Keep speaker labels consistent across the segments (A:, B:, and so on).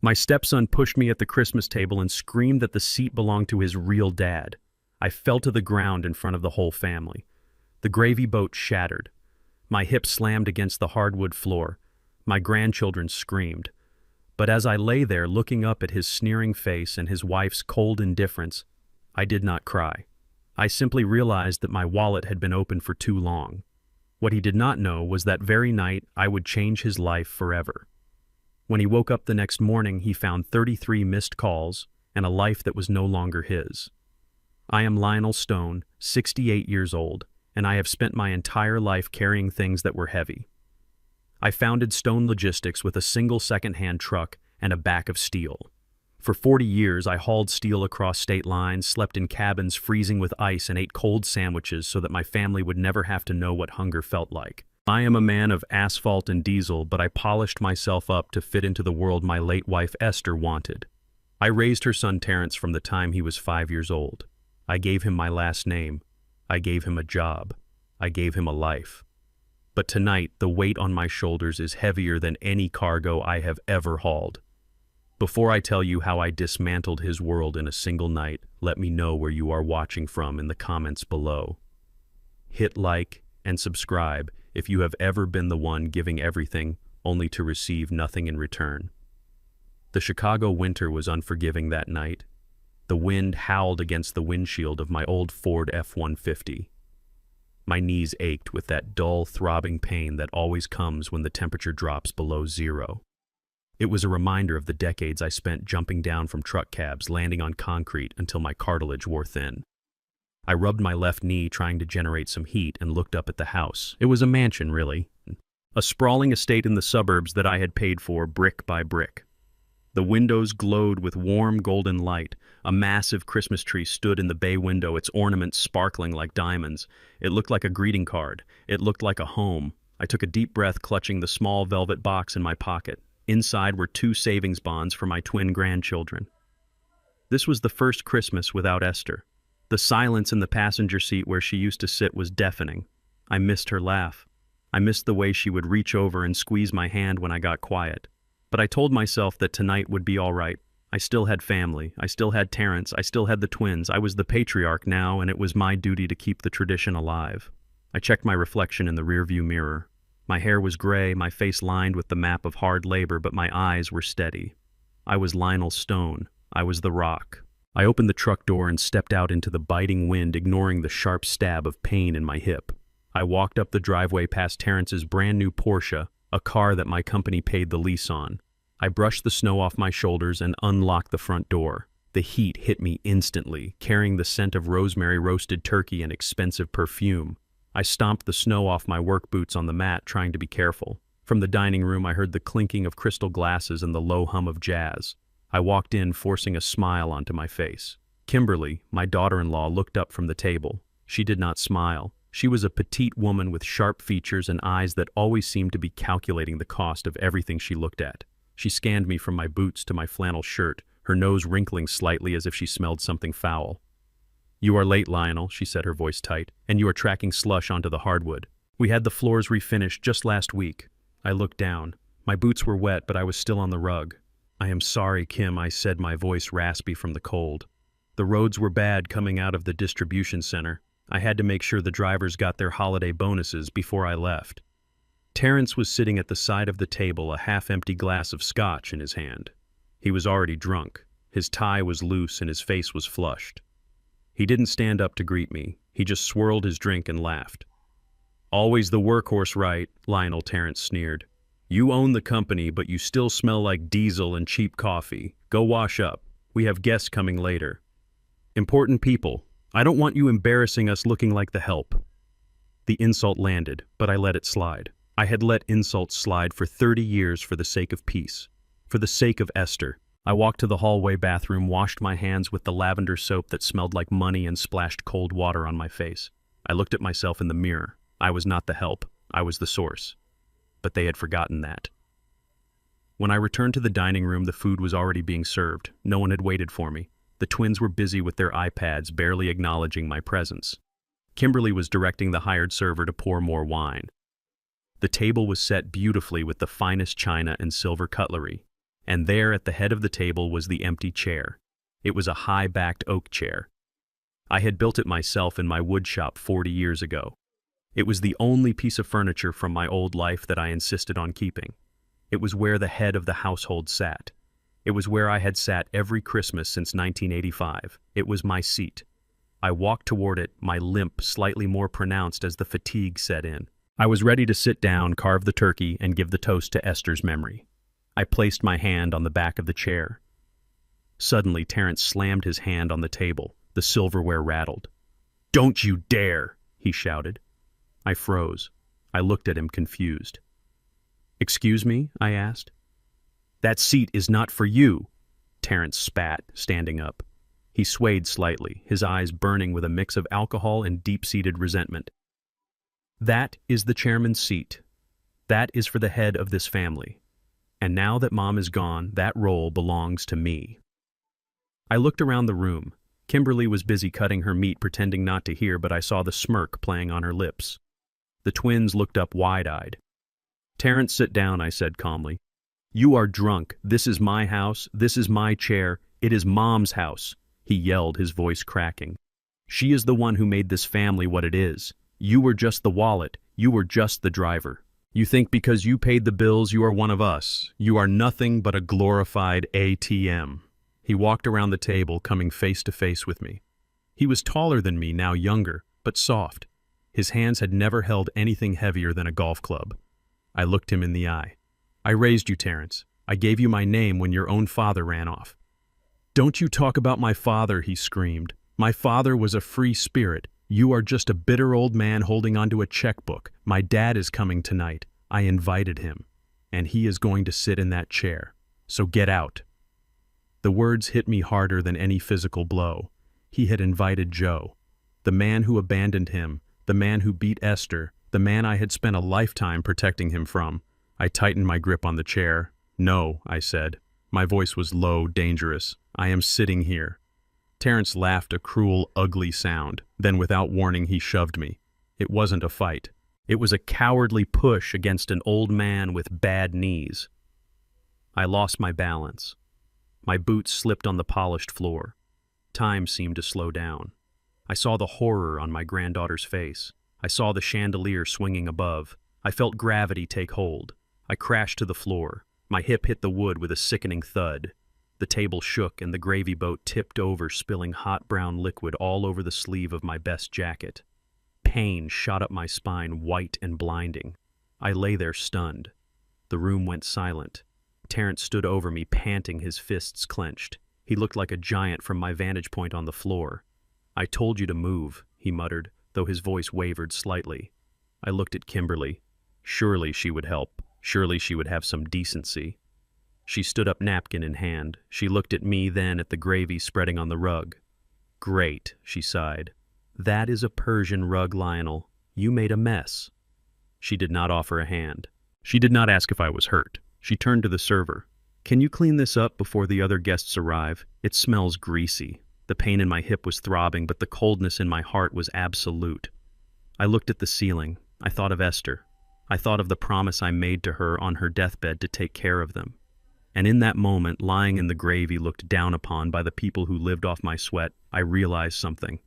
A: My stepson pushed me at the Christmas table and screamed that the seat belonged to his real dad. I fell to the ground in front of the whole family. The gravy boat shattered. My hip slammed against the hardwood floor. My grandchildren screamed. But as I lay there looking up at his sneering face and his wife's cold indifference, I did not cry. I simply realized that my wallet had been open for too long. What he did not know was that very night I would change his life forever. When he woke up the next morning, he found 33 missed calls and a life that was no longer his. I am Lionel Stone, 68 years old, and I have spent my entire life carrying things that were heavy. I founded Stone Logistics with a single second-hand truck and a back of steel. For 40 years, I hauled steel across state lines, slept in cabins freezing with ice, and ate cold sandwiches so that my family would never have to know what hunger felt like. I am a man of asphalt and diesel, but I polished myself up to fit into the world my late wife Esther wanted. I raised her son Terrence from the time he was 5 years old. I gave him my last name. I gave him a job. I gave him a life. But tonight, the weight on my shoulders is heavier than any cargo I have ever hauled. Before I tell you how I dismantled his world in a single night, let me know where you are watching from in the comments below. Hit like and subscribe if you have ever been the one giving everything only to receive nothing in return. The Chicago winter was unforgiving that night. The wind howled against the windshield of my old Ford F-150. My knees ached with that dull, throbbing pain that always comes when the temperature drops below zero. It was a reminder of the decades I spent jumping down from truck cabs, landing on concrete until my cartilage wore thin. I rubbed my left knee trying to generate some heat and looked up at the house. It was a mansion, really. A sprawling estate in the suburbs that I had paid for brick by brick. The windows glowed with warm golden light. A massive Christmas tree stood in the bay window, its ornaments sparkling like diamonds. It looked like a greeting card. It looked like a home. I took a deep breath, clutching the small velvet box in my pocket. Inside were 2 savings bonds for my twin grandchildren. This was the first Christmas without Esther. The silence in the passenger seat where she used to sit was deafening. I missed her laugh. I missed the way she would reach over and squeeze my hand when I got quiet. But I told myself that tonight would be all right. I still had family. I still had Terrence. I still had the twins. I was the patriarch now, and it was my duty to keep the tradition alive. I checked my reflection in the rearview mirror. My hair was gray, my face lined with the map of hard labor, but my eyes were steady. I was Lionel Stone. I was the Rock. I opened the truck door and stepped out into the biting wind, ignoring the sharp stab of pain in my hip. I walked up the driveway past Terrence's brand new Porsche, a car that my company paid the lease on. I brushed the snow off my shoulders and unlocked the front door. The heat hit me instantly, carrying the scent of rosemary roasted turkey and expensive perfume. I stomped the snow off my work boots on the mat, trying to be careful. From the dining room, I heard the clinking of crystal glasses and the low hum of jazz. I walked in, forcing a smile onto my face. Kimberly, my daughter-in-law, looked up from the table. She did not smile. She was a petite woman with sharp features and eyes that always seemed to be calculating the cost of everything she looked at. She scanned me from my boots to my flannel shirt, her nose wrinkling slightly as if she smelled something foul. "You are late, Lionel," she said, her voice tight, "and you are tracking slush onto the hardwood. We had the floors refinished just last week." I looked down. My boots were wet, but I was still on the rug. "I am sorry, Kim," I said, my voice raspy from the cold. "The roads were bad coming out of the distribution center. I had to make sure the drivers got their holiday bonuses before I left." Terrence was sitting at the side of the table, a half-empty glass of scotch in his hand. He was already drunk. His tie was loose and his face was flushed. He didn't stand up to greet me. He just swirled his drink and laughed. "Always the workhorse, right?" Lionel, Terrence sneered. "You own the company, but you still smell like diesel and cheap coffee. Go wash up. We have guests coming later. Important people. I don't want you embarrassing us looking like the help." The insult landed, but I let it slide. I had let insults slide for 30 years for the sake of peace. For the sake of Esther. I walked to the hallway bathroom, washed my hands with the lavender soap that smelled like money, and splashed cold water on my face. I looked at myself in the mirror. I was not the help. I was the source. But they had forgotten that. When I returned to the dining room, the food was already being served. No one had waited for me. The twins were busy with their iPads, barely acknowledging my presence. Kimberly was directing the hired server to pour more wine. The table was set beautifully with the finest china and silver cutlery. And there at the head of the table was the empty chair. It was a high-backed oak chair. I had built it myself in my wood shop 40 years ago. It was the only piece of furniture from my old life that I insisted on keeping. It was where the head of the household sat. It was where I had sat every Christmas since 1985. It was my seat. I walked toward it, my limp slightly more pronounced as the fatigue set in. I was ready to sit down, carve the turkey, and give the toast to Esther's memory. I placed my hand on the back of the chair. Suddenly, Terrence slammed his hand on the table. The silverware rattled. "Don't you dare!" he shouted. I froze. I looked at him confused. "Excuse me?" I asked. "That seat is not for you," Terrence spat, standing up. He swayed slightly, his eyes burning with a mix of alcohol and deep-seated resentment. "That is the chairman's seat. That is for the head of this family. And now that Mom is gone, that role belongs to me." I looked around the room. Kimberly was busy cutting her meat, pretending not to hear, but I saw the smirk playing on her lips. The twins looked up wide-eyed. "Terrence, sit down," I said calmly. "You are drunk. This is my house. This is my chair. It is Mom's house," he yelled, his voice cracking. "She is the one who made this family what it is. You were just the wallet. You were just the driver. You think because you paid the bills you are one of us. You are nothing but a glorified ATM." He walked around the table, coming face to face with me. He was taller than me, now younger, but soft. His hands had never held anything heavier than a golf club. I looked him in the eye. "I raised you, Terrence. I gave you my name when your own father ran off." "Don't you talk about my father," he screamed. "My father was a free spirit. You are just a bitter old man holding onto a checkbook. My dad is coming tonight. I invited him. And he is going to sit in that chair. So get out." The words hit me harder than any physical blow. He had invited Joe. The man who abandoned him, the man who beat Esther, the man I had spent a lifetime protecting him from. I tightened my grip on the chair. "No," I said. My voice was low, dangerous. "I am sitting here." Terrence laughed a cruel, ugly sound. Then without warning he shoved me. It wasn't a fight. It was a cowardly push against an old man with bad knees. I lost my balance. My boots slipped on the polished floor. Time seemed to slow down. I saw the horror on my granddaughter's face. I saw the chandelier swinging above. I felt gravity take hold. I crashed to the floor. My hip hit the wood with a sickening thud. The table shook and the gravy boat tipped over, spilling hot brown liquid all over the sleeve of my best jacket. Pain shot up my spine, white and blinding. I lay there stunned. The room went silent. Terrence stood over me, panting, his fists clenched. He looked like a giant from my vantage point on the floor. "I told you to move," he muttered, though his voice wavered slightly. I looked at Kimberly. Surely she would help. Surely she would have some decency. She stood up, napkin in hand. She looked at me, then at the gravy spreading on the rug. "Great," she sighed. "That is a Persian rug, Lionel. You made a mess." She did not offer a hand. She did not ask if I was hurt. She turned to the server. "Can you clean this up before the other guests arrive? It smells greasy." The pain in my hip was throbbing, but the coldness in my heart was absolute. I looked at the ceiling. I thought of Esther. I thought of the promise I made to her on her deathbed to take care of them. And in that moment, lying in the gravy looked down upon by the people who lived off my sweat, I realized something.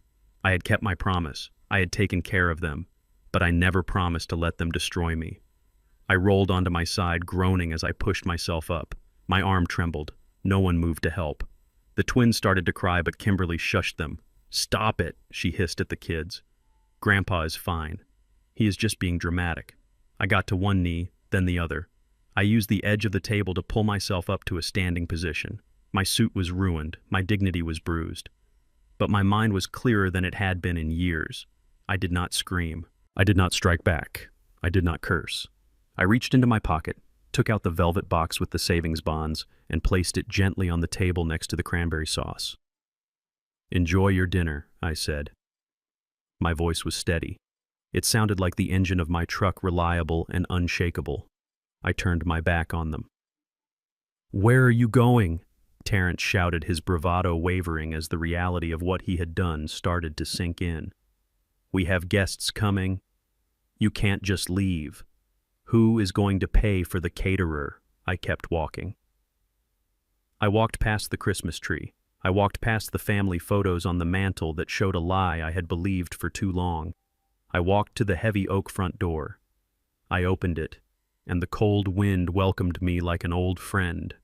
A: I had kept my promise. I had taken care of them. But I never promised to let them destroy me. I rolled onto my side, groaning as I pushed myself up. My arm trembled. No one moved to help. The twins started to cry, but Kimberly shushed them. "Stop it," she hissed at the kids. "Grandpa is fine. He is just being dramatic." I got to one knee, then the other. I used the edge of the table to pull myself up to a standing position. My suit was ruined. My dignity was bruised. But my mind was clearer than it had been in years. I did not scream. I did not strike back. I did not curse. I reached into my pocket, took out the velvet box with the savings bonds, and placed it gently on the table next to the cranberry sauce. "Enjoy your dinner," I said. My voice was steady. It sounded like the engine of my truck, reliable and unshakable. I turned my back on them. "Where are you going?" Terrence shouted, his bravado wavering as the reality of what he had done started to sink in. "We have guests coming. You can't just leave. Who is going to pay for the caterer?" I kept walking. I walked past the Christmas tree. I walked past the family photos on the mantel that showed a lie I had believed for too long. I walked to the heavy oak front door. I opened it, and the cold wind welcomed me like an old friend.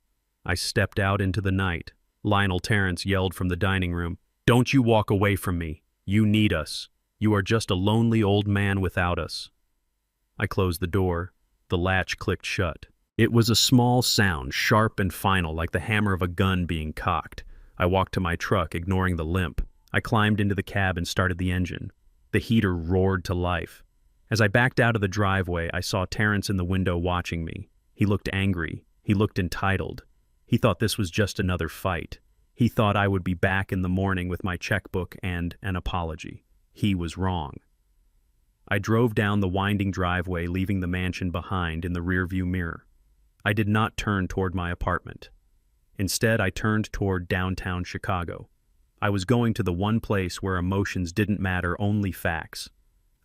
A: I stepped out into the night. Lionel Terrence yelled from the dining room, "Don't you walk away from me. You need us. You are just a lonely old man without us." I closed the door. The latch clicked shut. It was a small sound, sharp and final, like the hammer of a gun being cocked. I walked to my truck, ignoring the limp. I climbed into the cab and started the engine. The heater roared to life. As I backed out of the driveway, I saw Terrence in the window watching me. He looked angry. He looked entitled. He thought this was just another fight. He thought I would be back in the morning with my checkbook and an apology. He was wrong. I drove down the winding driveway, leaving the mansion behind in the rearview mirror. I did not turn toward my apartment. Instead, I turned toward downtown Chicago. I was going to the one place where emotions didn't matter, only facts.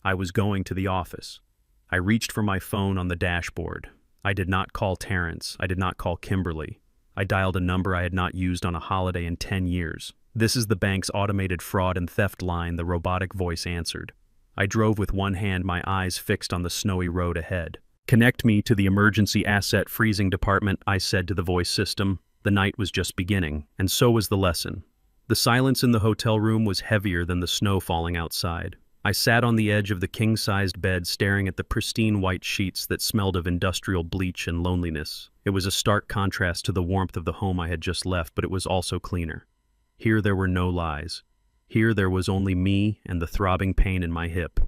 A: I was going to the office. I reached for my phone on the dashboard. I did not call Terrence. I did not call Kimberly. I dialed a number I had not used on a holiday in 10 years. "This is the bank's automated fraud and theft line," the robotic voice answered. I drove with one hand, my eyes fixed on the snowy road ahead. "Connect me to the emergency asset freezing department," I said to the voice system. The night was just beginning, and so was the lesson. The silence in the hotel room was heavier than the snow falling outside. I sat on the edge of the king-sized bed, staring at the pristine white sheets that smelled of industrial bleach and loneliness. It was a stark contrast to the warmth of the home I had just left, but it was also cleaner. Here there were no lies. Here there was only me and the throbbing pain in my hip.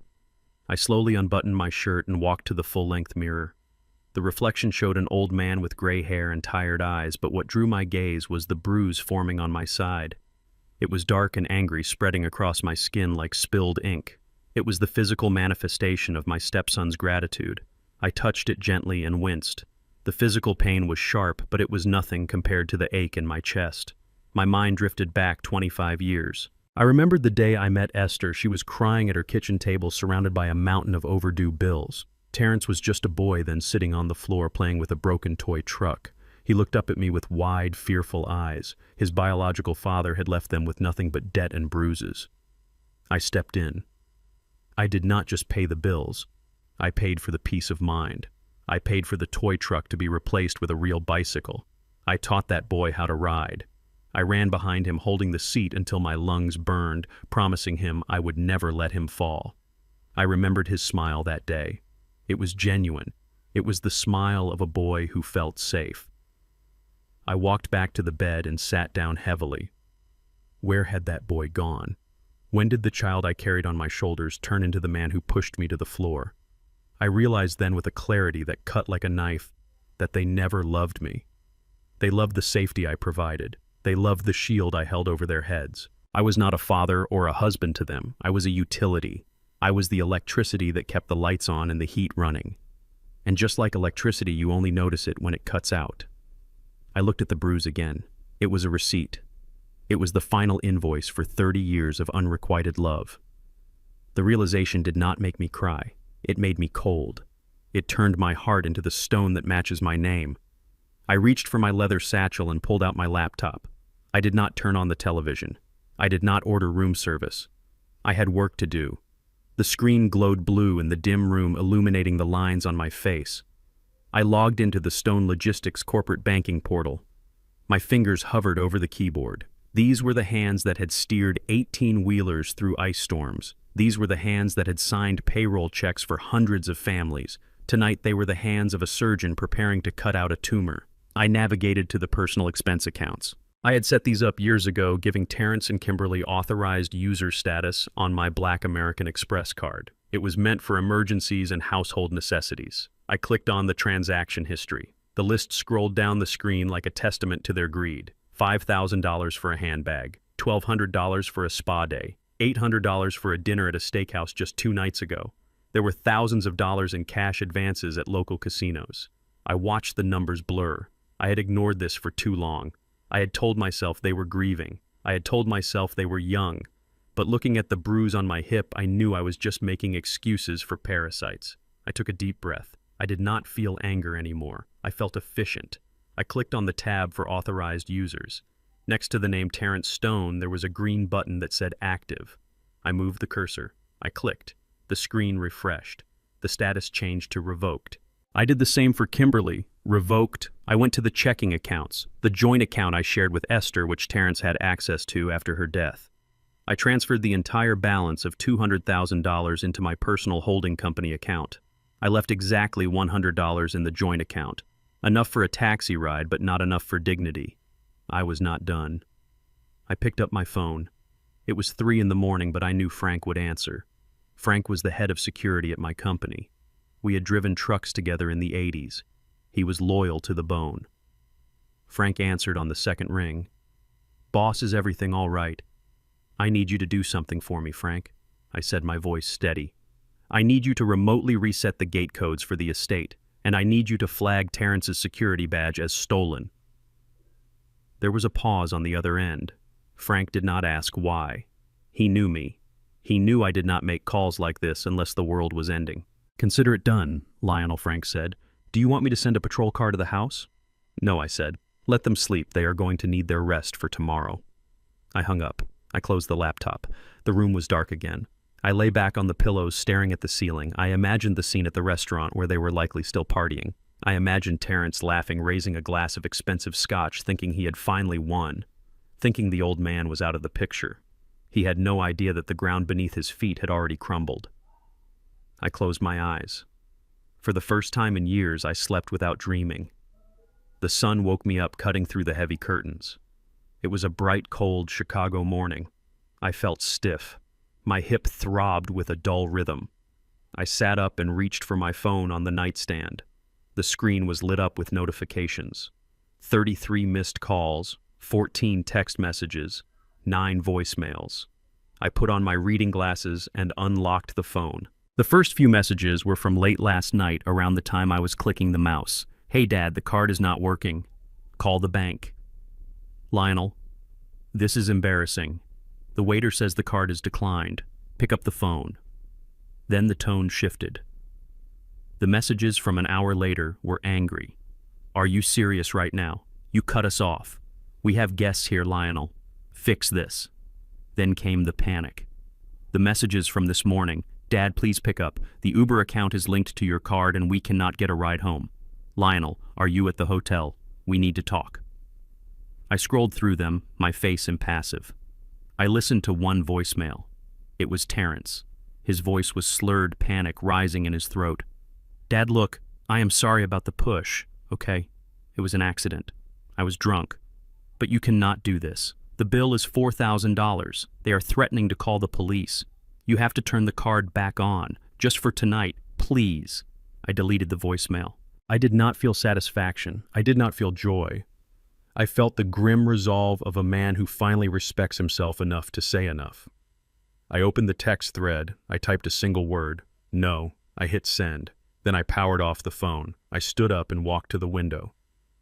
A: I slowly unbuttoned my shirt and walked to the full-length mirror. The reflection showed an old man with gray hair and tired eyes, but what drew my gaze was the bruise forming on my side. It was dark and angry, spreading across my skin like spilled ink. It was the physical manifestation of my stepson's gratitude. I touched it gently and winced. The physical pain was sharp, but it was nothing compared to the ache in my chest. My mind drifted back 25 years. I remembered the day I met Esther. She was crying at her kitchen table, surrounded by a mountain of overdue bills. Terrence was just a boy then, sitting on the floor playing with a broken toy truck. He looked up at me with wide, fearful eyes. His biological father had left them with nothing but debt and bruises. I stepped in. I did not just pay the bills. I paid for the peace of mind. I paid for the toy truck to be replaced with a real bicycle. I taught that boy how to ride. I ran behind him, holding the seat until my lungs burned, promising him I would never let him fall. I remembered his smile that day. It was genuine. It was the smile of a boy who felt safe. I walked back to the bed and sat down heavily. Where had that boy gone? When did the child I carried on my shoulders turn into the man who pushed me to the floor? I realized then with a clarity that cut like a knife that they never loved me. They loved the safety I provided. They loved the shield I held over their heads. I was not a father or a husband to them. I was a utility. I was the electricity that kept the lights on and the heat running. And just like electricity, you only notice it when it cuts out. I looked at the bruise again. It was a receipt. It was the final invoice for 30 years of unrequited love. The realization did not make me cry. It made me cold. It turned my heart into the stone that matches my name. I reached for my leather satchel and pulled out my laptop. I did not turn on the television. I did not order room service. I had work to do. The screen glowed blue in the dim room, illuminating the lines on my face. I logged into the Stone Logistics corporate banking portal. My fingers hovered over the keyboard. These were the hands that had steered 18-wheelers through ice storms. These were the hands that had signed payroll checks for hundreds of families. Tonight they were the hands of a surgeon preparing to cut out a tumor. I navigated to the personal expense accounts. I had set these up years ago, giving Terrence and Kimberly authorized user status on my Black American Express card. It was meant for emergencies and household necessities. I clicked on the transaction history. The list scrolled down the screen like a testament to their greed. $5,000 for a handbag, $1,200 for a spa day, $800 for a dinner at a steakhouse just 2 nights ago. There were thousands of dollars in cash advances at local casinos. I watched the numbers blur. I had ignored this for too long. I had told myself they were grieving. I had told myself they were young. But looking at the bruise on my hip, I knew I was just making excuses for parasites. I took a deep breath. I did not feel anger anymore. I felt efficient. I clicked on the tab for authorized users. Next to the name Terrence Stone, there was a green button that said Active. I moved the cursor. I clicked. The screen refreshed. The status changed to Revoked. I did the same for Kimberly. Revoked. I went to the checking accounts, the joint account I shared with Esther, which Terrence had access to after her death. I transferred the entire balance of $200,000 into my personal holding company account. I left exactly $100 in the joint account. Enough for a taxi ride, but not enough for dignity. I was not done. I picked up my phone. It was 3 in the morning, but I knew Frank would answer. Frank was the head of security at my company. We had driven trucks together in the 80s. He was loyal to the bone. Frank answered on the second ring. "Boss, is everything all right?" "I need you to do something for me, Frank," I said, my voice steady. "I need you to remotely reset the gate codes for the estate, and I need you to flag Terrence's security badge as stolen." There was a pause on the other end. Frank did not ask why. He knew me. He knew I did not make calls like this unless the world was ending. "Consider it done," Lionel Frank said. "Do you want me to send a patrol car to the house?" "No," I said. "Let them sleep. They are going to need their rest for tomorrow." I hung up. I closed the laptop. The room was dark again. I lay back on the pillows, staring at the ceiling. I imagined the scene at the restaurant where they were likely still partying. I imagined Terrence laughing, raising a glass of expensive scotch, thinking he had finally won, thinking the old man was out of the picture. He had no idea that the ground beneath his feet had already crumbled. I closed my eyes. For the first time in years, I slept without dreaming. The sun woke me up, cutting through the heavy curtains. It was a bright, cold Chicago morning. I felt stiff. My hip throbbed with a dull rhythm. I sat up and reached for my phone on the nightstand. The screen was lit up with notifications. 33 missed calls, 14 text messages, 9 voicemails. I put on my reading glasses and unlocked the phone. The first few messages were from late last night around the time I was clicking the mouse. "Hey Dad, the card is not working. Call the bank." "Lionel, this is embarrassing. The waiter says the card is declined. Pick up the phone." Then the tone shifted. The messages from an hour later were angry. "Are you serious right now? You cut us off. We have guests here, Lionel. Fix this." Then came the panic. The messages from this morning. "Dad, please pick up. The Uber account is linked to your card and we cannot get a ride home. Lionel, are you at the hotel? We need to talk." I scrolled through them, my face impassive. I listened to one voicemail. It was Terrence. His voice was slurred, panic rising in his throat. "Dad, look, I am sorry about the push, okay? It was an accident. I was drunk. But you cannot do this. The bill is $4,000. They are threatening to call the police. You have to turn the card back on, just for tonight, please." I deleted the voicemail. I did not feel satisfaction. I did not feel joy. I felt the grim resolve of a man who finally respects himself enough to say enough. I opened the text thread. I typed a single word. "No." I hit send. Then I powered off the phone. I stood up and walked to the window.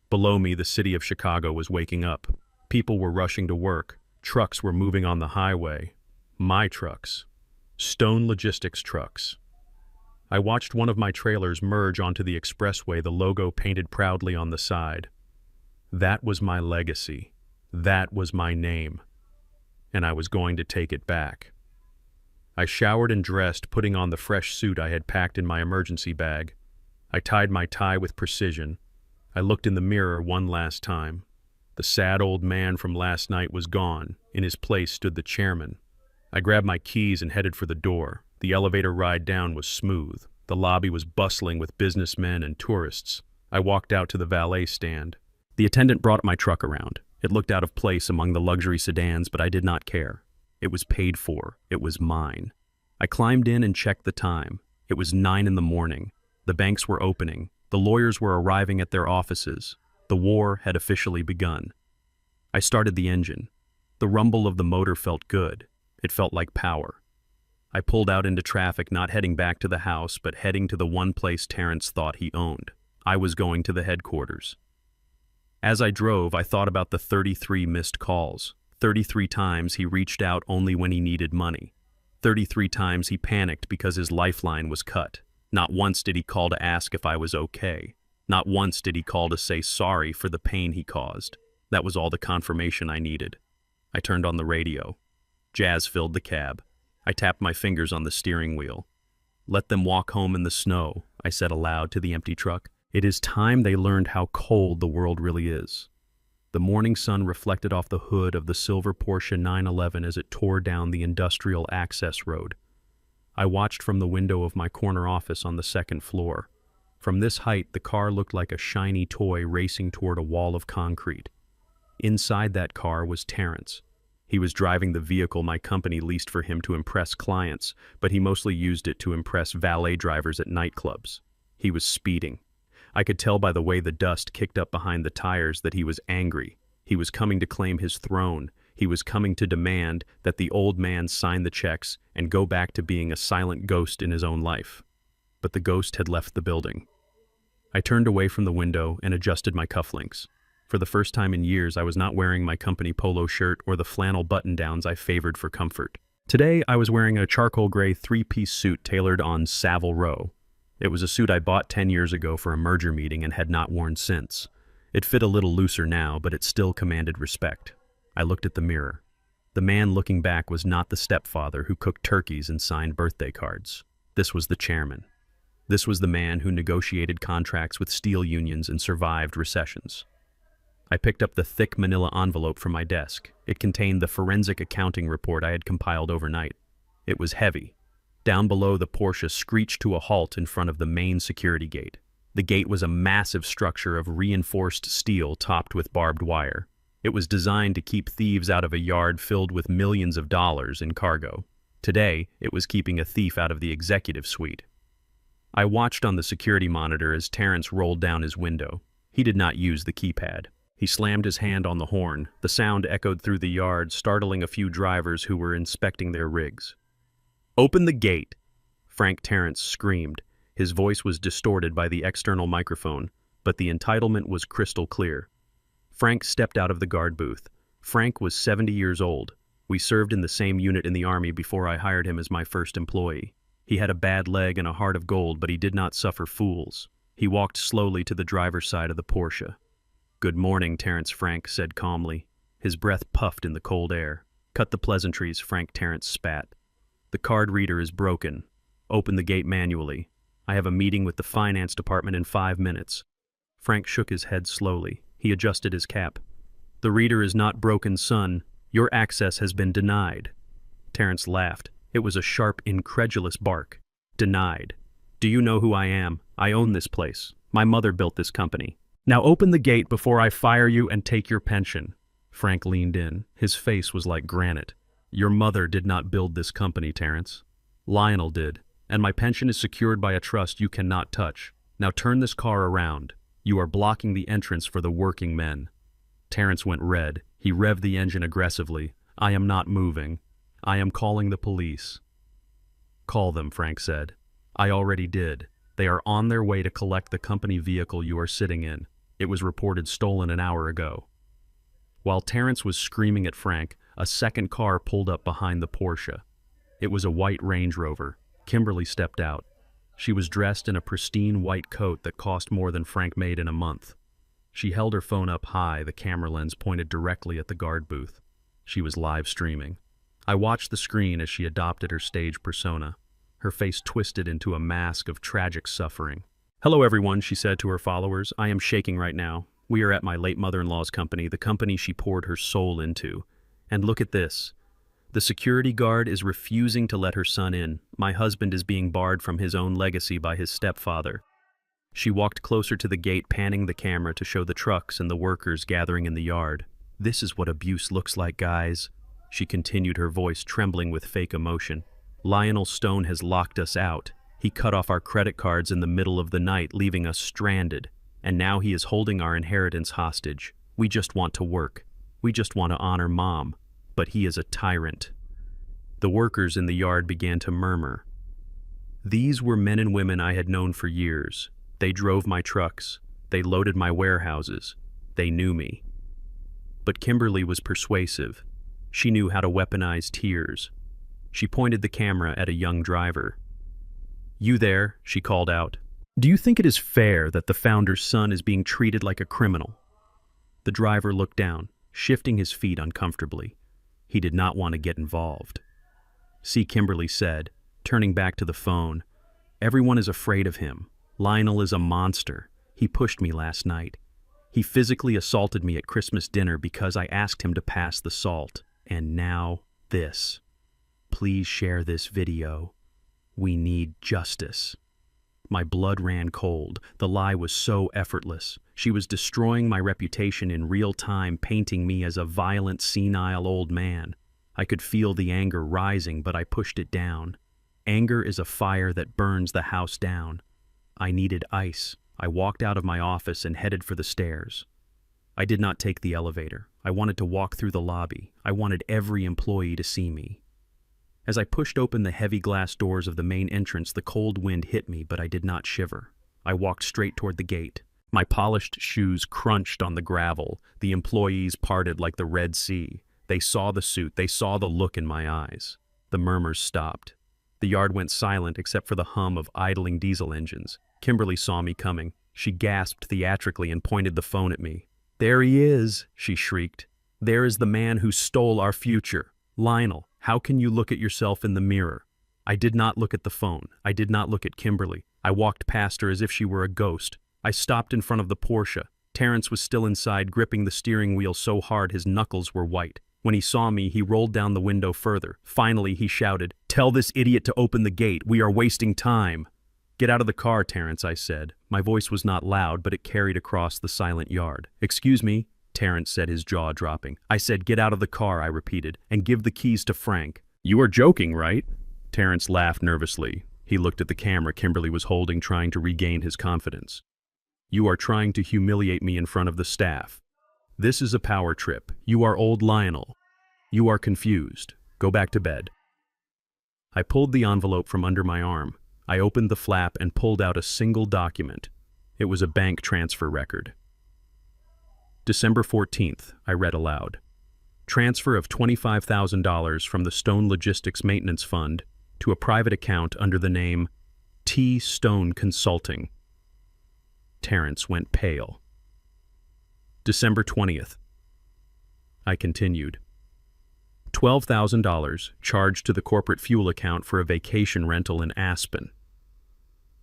A: Below me, the city of Chicago was waking up. People were rushing to work. Trucks were moving on the highway. My trucks. Stone Logistics trucks. I watched one of my trailers merge onto the expressway, the logo painted proudly on the side. That was my legacy. That was my name. And I was going to take it back. I showered and dressed, putting on the fresh suit I had packed in my emergency bag. I tied my tie with precision. I looked in the mirror one last time. The sad old man from last night was gone. In his place stood the chairman. I grabbed my keys and headed for the door. The elevator ride down was smooth. The lobby was bustling with businessmen and tourists. I walked out to the valet stand. The attendant brought my truck around. It looked out of place among the luxury sedans, but I did not care. It was paid for. It was mine. I climbed in and checked the time. It was 9 in the morning. The banks were opening. The lawyers were arriving at their offices. The war had officially begun. I started the engine. The rumble of the motor felt good. It felt like power. I pulled out into traffic, not heading back to the house, but heading to the one place Terrence thought he owned. I was going to the headquarters. As I drove, I thought about the 33 missed calls. 33 times he reached out only when he needed money. 33 times he panicked because his lifeline was cut. Not once did he call to ask if I was okay. Not once did he call to say sorry for the pain he caused. That was all the confirmation I needed. I turned on the radio. Jazz filled the cab. I tapped my fingers on the steering wheel. "Let them walk home in the snow," I said aloud to the empty truck. "It is time they learned how cold the world really is." The morning sun reflected off the hood of the silver Porsche 911 as it tore down the industrial access road. I watched from the window of my corner office on the second floor. From this height, the car looked like a shiny toy racing toward a wall of concrete. Inside that car was Terrence. He was driving the vehicle my company leased for him to impress clients, but he mostly used it to impress valet drivers at nightclubs. He was speeding. I could tell by the way the dust kicked up behind the tires that he was angry. He was coming to claim his throne. He was coming to demand that the old man sign the checks and go back to being a silent ghost in his own life. But the ghost had left the building. I turned away from the window and adjusted my cufflinks. For the first time in years, I was not wearing my company polo shirt or the flannel button-downs I favored for comfort. Today, I was wearing a charcoal gray three-piece suit tailored on Savile Row. It was a suit I bought 10 years ago for a merger meeting and had not worn since. It fit a little looser now, but it still commanded respect. I looked at the mirror. The man looking back was not the stepfather who cooked turkeys and signed birthday cards. This was the chairman. This was the man who negotiated contracts with steel unions and survived recessions. I picked up the thick manila envelope from my desk. It contained the forensic accounting report I had compiled overnight. It was heavy. Down below, the Porsche screeched to a halt in front of the main security gate. The gate was a massive structure of reinforced steel topped with barbed wire. It was designed to keep thieves out of a yard filled with millions of dollars in cargo. Today, it was keeping a thief out of the executive suite. I watched on the security monitor as Terrence rolled down his window. He did not use the keypad. He slammed his hand on the horn. The sound echoed through the yard, startling a few drivers who were inspecting their rigs. "Open the gate!" Frank Terrence screamed. His voice was distorted by the external microphone, but the entitlement was crystal clear. Frank stepped out of the guard booth. Frank was 70 years old. We served in the same unit in the Army before I hired him as my first employee. He had a bad leg and a heart of gold, but he did not suffer fools. He walked slowly to the driver's side of the Porsche. "Good morning, Terrence," Frank said calmly. His breath puffed in the cold air. "Cut the pleasantries," Frank Terrence spat. "The card reader is broken. Open the gate manually. I have a meeting with the finance department in 5 minutes. Frank shook his head slowly. He adjusted his cap. "The reader is not broken, son. Your access has been denied." Terrence laughed. It was a sharp, incredulous bark. "Denied. Do you know who I am? I own this place. My mother built this company. Now open the gate before I fire you and take your pension." Frank leaned in. His face was like granite. "Your mother did not build this company, Terrence. Lionel did, and my pension is secured by a trust you cannot touch. Now turn this car around. You are blocking the entrance for the working men." Terrence went red. He revved the engine aggressively. "I am not moving. I am calling the police." "Call them," Frank said. "I already did. They are on their way to collect the company vehicle you are sitting in. It was reported stolen an hour ago." While Terrence was screaming at Frank, a second car pulled up behind the Porsche. It was a white Range Rover. Kimberly stepped out. She was dressed in a pristine white coat that cost more than Frank made in a month. She held her phone up high, the camera lens pointed directly at the guard booth. She was live streaming. I watched the screen as she adopted her stage persona. Her face twisted into a mask of tragic suffering. "Hello everyone," she said to her followers. "I am shaking right now. We are at my late mother-in-law's company, the company she poured her soul into. And look at this. The security guard is refusing to let her son in. My husband is being barred from his own legacy by his stepfather." She walked closer to the gate, panning the camera to show the trucks and the workers gathering in the yard. "This is what abuse looks like, guys," she continued, her voice trembling with fake emotion. "Lionel Stone has locked us out. He cut off our credit cards in the middle of the night, leaving us stranded. And now he is holding our inheritance hostage. We just want to work. We just want to honor Mom. But he is a tyrant." The workers in the yard began to murmur. These were men and women I had known for years. They drove my trucks. They loaded my warehouses. They knew me. But Kimberly was persuasive. She knew how to weaponize tears. She pointed the camera at a young driver. "You there," she called out. Do you think it is fair that the founder's son is being treated like a criminal? The driver looked down, shifting his feet uncomfortably. He did not want to get involved. See, Kimberly said, turning back to the phone. Everyone is afraid of him. Lionel is a monster. He pushed me last night. He physically assaulted me at Christmas dinner because I asked him to pass the salt. And now this. Please share this video. We need justice. My blood ran cold. The lie was so effortless. She was destroying my reputation in real time, painting me as a violent, senile old man. I could feel the anger rising, but I pushed it down. Anger is a fire that burns the house down. I needed ice. I walked out of my office and headed for the stairs. I did not take the elevator. I wanted to walk through the lobby. I wanted every employee to see me. As I pushed open the heavy glass doors of the main entrance, the cold wind hit me, but I did not shiver. I walked straight toward the gate. My polished shoes crunched on the gravel. The employees parted like the Red Sea. They saw the suit. They saw the look in my eyes. The murmurs stopped. The yard went silent except for the hum of idling diesel engines. Kimberly saw me coming. She gasped theatrically and pointed the phone at me. "There he is," she shrieked. "There is the man who stole our future. Lionel, how can you look at yourself in the mirror?" I did not look at the phone. I did not look at Kimberly. I walked past her as if she were a ghost. I stopped in front of the Porsche. Terrence was still inside, gripping the steering wheel so hard his knuckles were white. When he saw me, he rolled down the window further. Finally, he shouted, "Tell this idiot to open the gate. We are wasting time." "Get out of the car, Terrence," I said. My voice was not loud, but it carried across the silent yard. "Excuse me," Terrence said, his jaw dropping. "I said get out of the car," I repeated, "and give the keys to Frank." "You are joking, right?" Terrence laughed nervously. He looked at the camera Kimberly was holding, trying to regain his confidence. "You are trying to humiliate me in front of the staff. This is a power trip. You are old Lionel. You are confused. Go back to bed." I pulled the envelope from under my arm. I opened the flap and pulled out a single document. It was a bank transfer record. December 14th, I read aloud. Transfer of $25,000 from the Stone Logistics Maintenance Fund to a private account under the name T. Stone Consulting. Terrence went pale. December 20th. I continued. $12,000 charged to the corporate fuel account for a vacation rental in Aspen.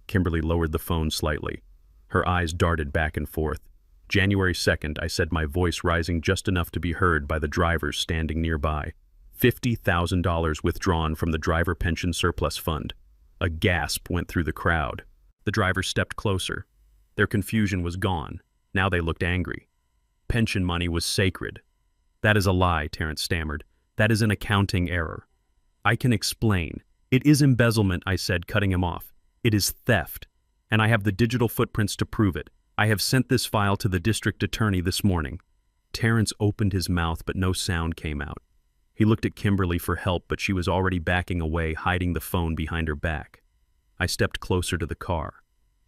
A: Kimberly lowered the phone slightly. Her eyes darted back and forth. January 2nd, I said, my voice rising just enough to be heard by the drivers standing nearby. $50,000 withdrawn from the driver pension surplus fund. A gasp went through the crowd. The drivers stepped closer. Their confusion was gone. Now they looked angry. Pension money was sacred. "That is a lie," Terrence stammered. "That is an accounting error." "I can explain. It is embezzlement," I said, cutting him off. "It is theft. And I have the digital footprints to prove it. I have sent this file to the district attorney this morning." Terrence opened his mouth, but no sound came out. He looked at Kimberly for help, but she was already backing away, hiding the phone behind her back. I stepped closer to the car.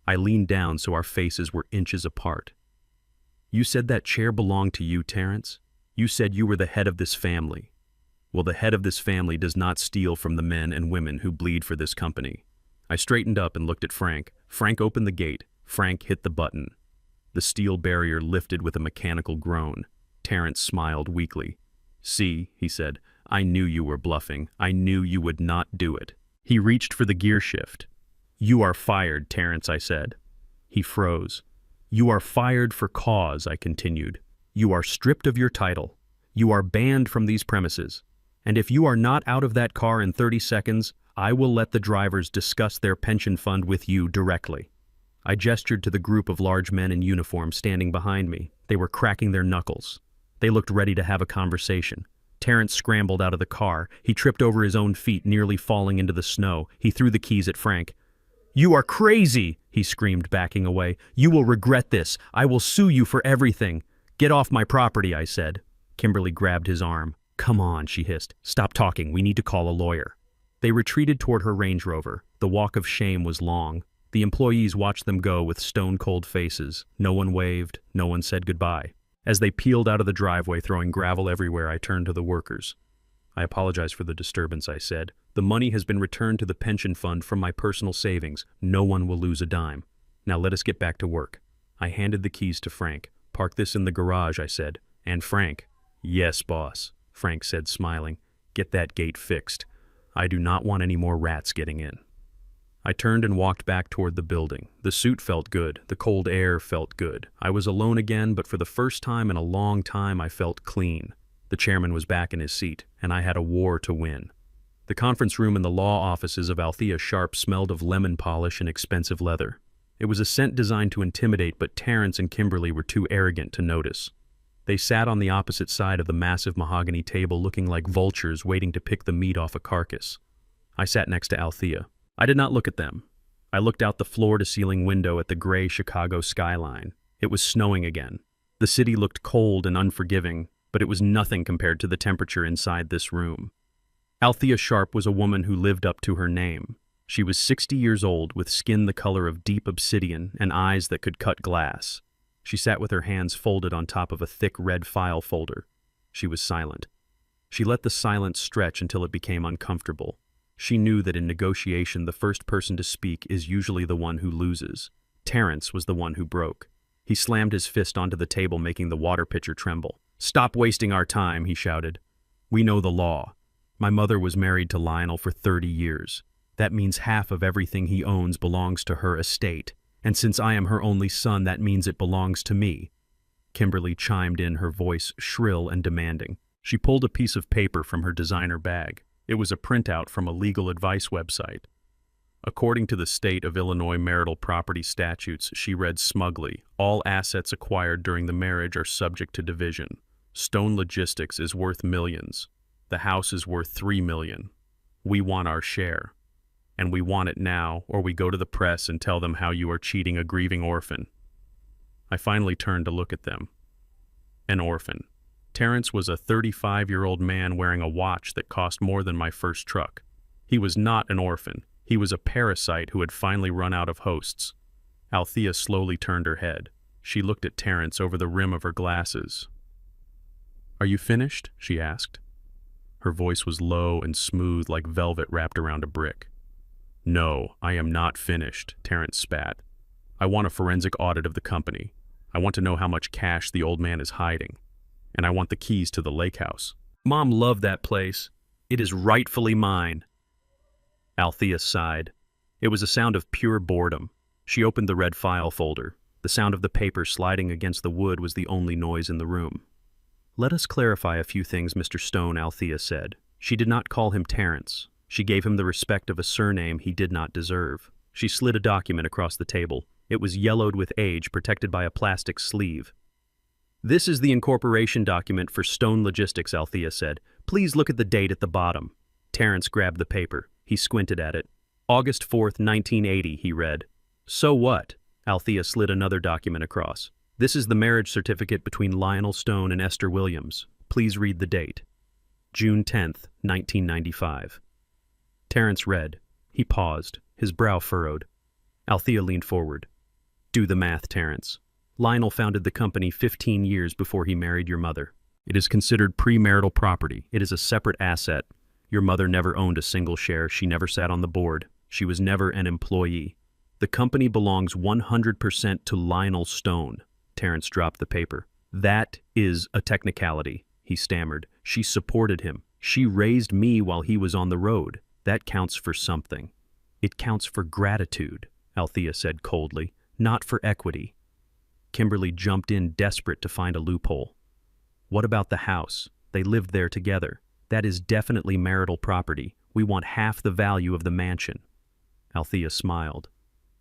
A: I leaned down so our faces were inches apart. "You said that chair belonged to you, Terrence. You said you were the head of this family. Well, the head of this family does not steal from the men and women who bleed for this company." I straightened up and looked at Frank. Frank opened the gate. Frank hit the button. The steel barrier lifted with a mechanical groan. Terrence smiled weakly. "See," he said, "I knew you were bluffing. I knew you would not do it." He reached for the gear shift. "You are fired, Terrence," I said. He froze. "You are fired for cause," I continued. "You are stripped of your title. You are banned from these premises. And if you are not out of that car in 30 seconds, I will let the drivers discuss their pension fund with you directly." I gestured to the group of large men in uniform standing behind me. They were cracking their knuckles. They looked ready to have a conversation. Terrence scrambled out of the car. He tripped over his own feet, nearly falling into the snow. He threw the keys at Frank. "You are crazy!" he screamed, backing away. "You will regret this. I will sue you for everything." "Get off my property," I said. Kimberly grabbed his arm. "Come on," she hissed. "Stop talking. We need to call a lawyer." They retreated toward her Range Rover. The walk of shame was long. The employees watched them go with stone-cold faces. No one waved. No one said goodbye. As they peeled out of the driveway, throwing gravel everywhere, I turned to the workers. "I apologize for the disturbance," I said. "The money has been returned to the pension fund from my personal savings. No one will lose a dime." Now let us get back to work. I handed the keys to Frank. Park this in the garage, I said. And Frank, yes, boss, Frank said, smiling. Get that gate fixed. I do not want any more rats getting in. I turned and walked back toward the building. The suit felt good. The cold air felt good. I was alone again, but for the first time in a long time, I felt clean. The chairman was back in his seat, and I had a war to win. The conference room in the law offices of Althea Sharp smelled of lemon polish and expensive leather. It was a scent designed to intimidate, but Terrence and Kimberly were too arrogant to notice. They sat on the opposite side of the massive mahogany table looking like vultures waiting to pick the meat off a carcass. I sat next to Althea. I did not look at them. I looked out the floor-to-ceiling window at the gray Chicago skyline. It was snowing again. The city looked cold and unforgiving, but it was nothing compared to the temperature inside this room. Althea Sharp was a woman who lived up to her name. She was 60 years old, with skin the color of deep obsidian and eyes that could cut glass. She sat with her hands folded on top of a thick red file folder. She was silent. She let the silence stretch until it became uncomfortable. She knew that in negotiation, the first person to speak is usually the one who loses. Terrence was the one who broke. He slammed his fist onto the table, making the water pitcher tremble. "Stop wasting our time," he shouted. "We know the law. My mother was married to Lionel for 30 years. That means half of everything he owns belongs to her estate. And since I am her only son, that means it belongs to me." Kimberly chimed in, her voice shrill and demanding. She pulled a piece of paper from her designer bag. It was a printout from a legal advice website. According to the state of Illinois marital property statutes, she read smugly, all assets acquired during the marriage are subject to division. Stone Logistics is worth millions. The house is worth $3 million. We want our share. And we want it now, or we go to the press and tell them how you are cheating a grieving orphan. I finally turned to look at them. An orphan. Terrence was a 35-year-old man wearing a watch that cost more than my first truck. He was not an orphan. He was a parasite who had finally run out of hosts. Althea slowly turned her head. She looked at Terrence over the rim of her glasses. "Are you finished?" she asked. Her voice was low and smooth like velvet wrapped around a brick. "No, I am not finished," Terrence spat. "I want a forensic audit of the company. I want to know how much cash the old man is hiding. And I want the keys to the lake house. Mom loved that place. It is rightfully mine." Althea sighed. It was a sound of pure boredom. She opened the red file folder. The sound of the paper sliding against the wood was the only noise in the room. "Let us clarify a few things, Mr. Stone," Althea said. She did not call him Terrence. She gave him the respect of a surname he did not deserve. She slid a document across the table. It was yellowed with age, protected by a plastic sleeve. "This is the incorporation document for Stone Logistics," Althea said. "Please look at the date at the bottom." Terrence grabbed the paper. He squinted at it. "August 4th, 1980, he read. "So what?" Althea slid another document across. "This is the marriage certificate between Lionel Stone and Esther Williams. Please read the date. June 10th, 1995. Terrence read. He paused, his brow furrowed. Althea leaned forward. "Do the math, Terrence. Lionel founded the company 15 years before he married your mother. It is considered premarital property. It is a separate asset. Your mother never owned a single share. She never sat on the board. She was never an employee. The company belongs 100% to Lionel Stone." Terrence dropped the paper. "That is a technicality," he stammered. "She supported him. She raised me while he was on the road. That counts for something." "It counts for gratitude," Althea said coldly, "not for equity." Kimberly jumped in, desperate to find a loophole. "What about the house? They lived there together. That is definitely marital property. We want half the value of the mansion." Althea smiled.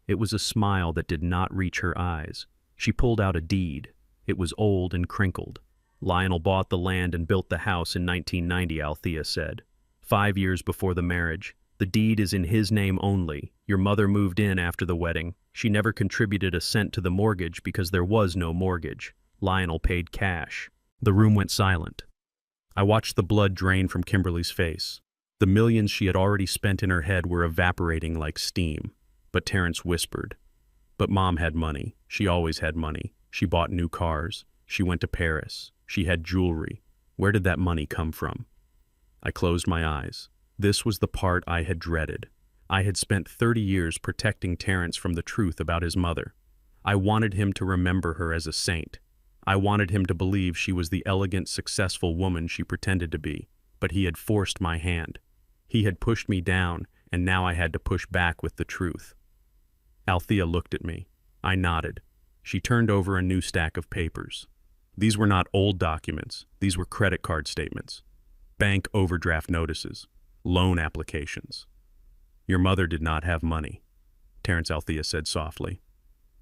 A: It was a smile that did not reach her eyes. She pulled out a deed. It was old and crinkled. "Lionel bought the land and built the house in 1990, Althea said. 5 years before the marriage. The deed is in his name only. Your mother moved in after the wedding. She never contributed a cent to the mortgage because there was no mortgage. Lionel paid cash." The room went silent. I watched the blood drain from Kimberly's face. The millions she had already spent in her head were evaporating like steam. But Terrence whispered. "But Mom had money. She always had money. She bought new cars. She went to Paris. She had jewelry. Where did that money come from?" I closed my eyes. This was the part I had dreaded. I had spent 30 years protecting Terrence from the truth about his mother. I wanted him to remember her as a saint. I wanted him to believe she was the elegant, successful woman she pretended to be, but he had forced my hand. He had pushed me down, and now I had to push back with the truth. Althea looked at me. I nodded. She turned over a new stack of papers. These were not old documents. These were credit card statements, bank overdraft notices, loan applications. Your mother did not have money, Terrence, Althea said softly.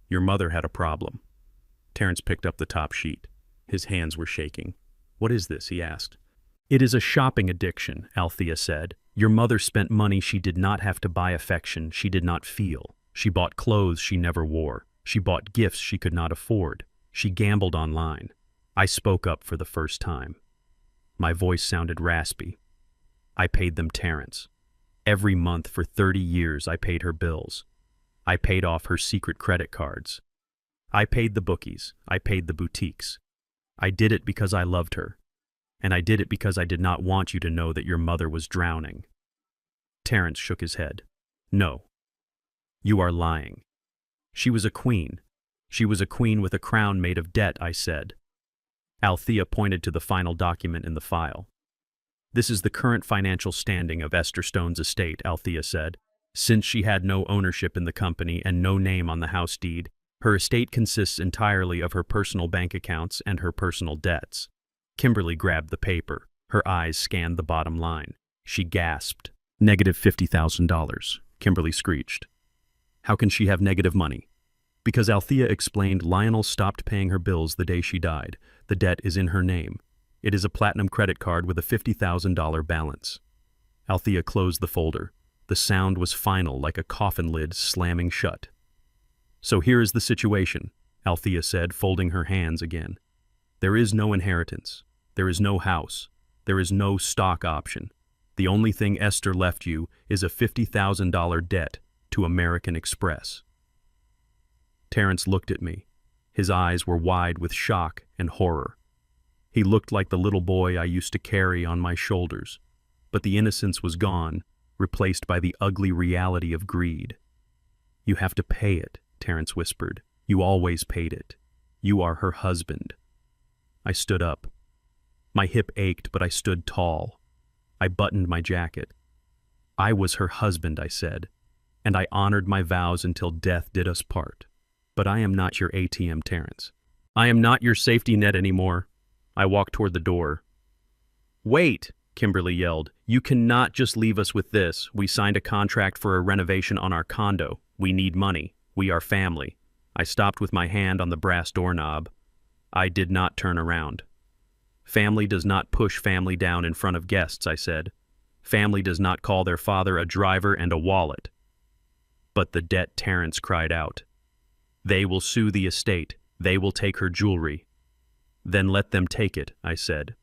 A: Your mother had a problem. Terrence picked up the top sheet. His hands were shaking. What is this? He asked. It is a shopping addiction, Althea said. Your mother spent money she did not have to buy affection she did not feel. She bought clothes she never wore. She bought gifts she could not afford. She gambled online. I spoke up for the first time. My voice sounded raspy. I paid them, Terrence. Every month for 30 years I paid her bills. I paid off her secret credit cards. I paid the bookies. I paid the boutiques. I did it because I loved her. And I did it because I did not want you to know that your mother was drowning. Terrence shook his head. No. You are lying. She was a queen. She was a queen with a crown made of debt, I said. Althea pointed to the final document in the file. This is the current financial standing of Esther Stone's estate, Althea said. Since she had no ownership in the company and no name on the house deed, her estate consists entirely of her personal bank accounts and her personal debts. Kimberly grabbed the paper. Her eyes scanned the bottom line. She gasped. Negative $50,000, Kimberly screeched. How can she have negative money? Because Althea explained Lionel stopped paying her bills the day she died. The debt is in her name. It is a platinum credit card with a $50,000 balance. Althea closed the folder. The sound was final, like a coffin lid slamming shut. So here is the situation, Althea said, folding her hands again. There is no inheritance. There is no house. There is no stock option. The only thing Esther left you is a $50,000 debt to American Express. Terrence looked at me. His eyes were wide with shock and horror. He looked like the little boy I used to carry on my shoulders, but the innocence was gone, replaced by the ugly reality of greed. You have to pay it, Terrence whispered. You always paid it. You are her husband. I stood up. My hip ached, but I stood tall. I buttoned my jacket. I was her husband, I said, and I honored my vows until death did us part. But I am not your ATM, Terrence. I am not your safety net anymore. I walked toward the door. Wait, Kimberly yelled. You cannot just leave us with this. We signed a contract for a renovation on our condo. We need money. We are family. I stopped with my hand on the brass doorknob. I did not turn around. Family does not push family down in front of guests, I said. Family does not call their father a driver and a wallet. But the debt, Terrence cried out. They will sue the estate. They will take her jewelry. Then let them take it, I said.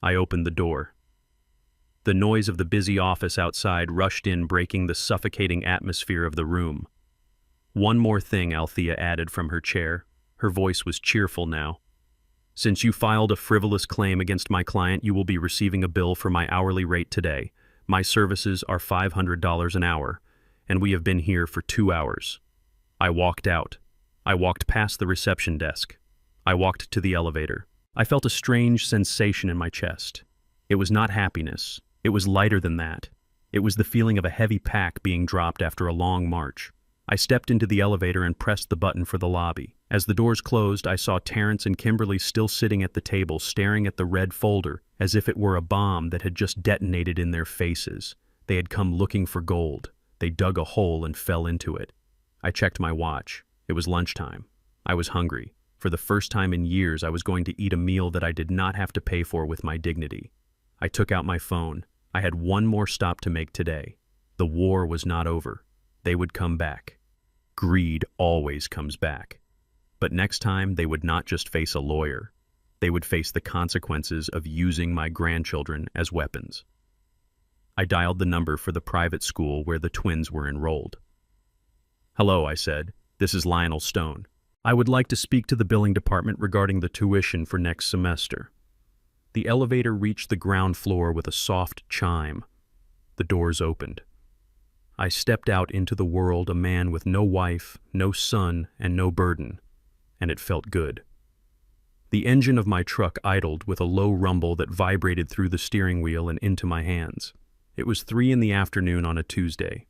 A: I opened the door. The noise of the busy office outside rushed in, breaking the suffocating atmosphere of the room. One more thing, Althea added from her chair. Her voice was cheerful now. Since you filed a frivolous claim against my client, you will be receiving a bill for my hourly rate today. My services are $500 an hour, and we have been here for 2 hours. I walked out. I walked past the reception desk. I walked to the elevator. I felt a strange sensation in my chest. It was not happiness. It was lighter than that. It was the feeling of a heavy pack being dropped after a long march. I stepped into the elevator and pressed the button for the lobby. As the doors closed, I saw Terrence and Kimberly still sitting at the table, staring at the red folder, as if it were a bomb that had just detonated in their faces. They had come looking for gold. They dug a hole and fell into it. I checked my watch. It was lunchtime. I was hungry. For the first time in years, I was going to eat a meal that I did not have to pay for with my dignity. I took out my phone. I had one more stop to make today. The war was not over. They would come back. Greed always comes back. But next time, they would not just face a lawyer. They would face the consequences of using my grandchildren as weapons. I dialed the number for the private school where the twins were enrolled. Hello, I said. This is Lionel Stone. I would like to speak to the billing department regarding the tuition for next semester. The elevator reached the ground floor with a soft chime. The doors opened. I stepped out into the world a man with no wife, no son, and no burden, and it felt good. The engine of my truck idled with a low rumble that vibrated through the steering wheel and into my hands. It was 3 in the afternoon on a Tuesday.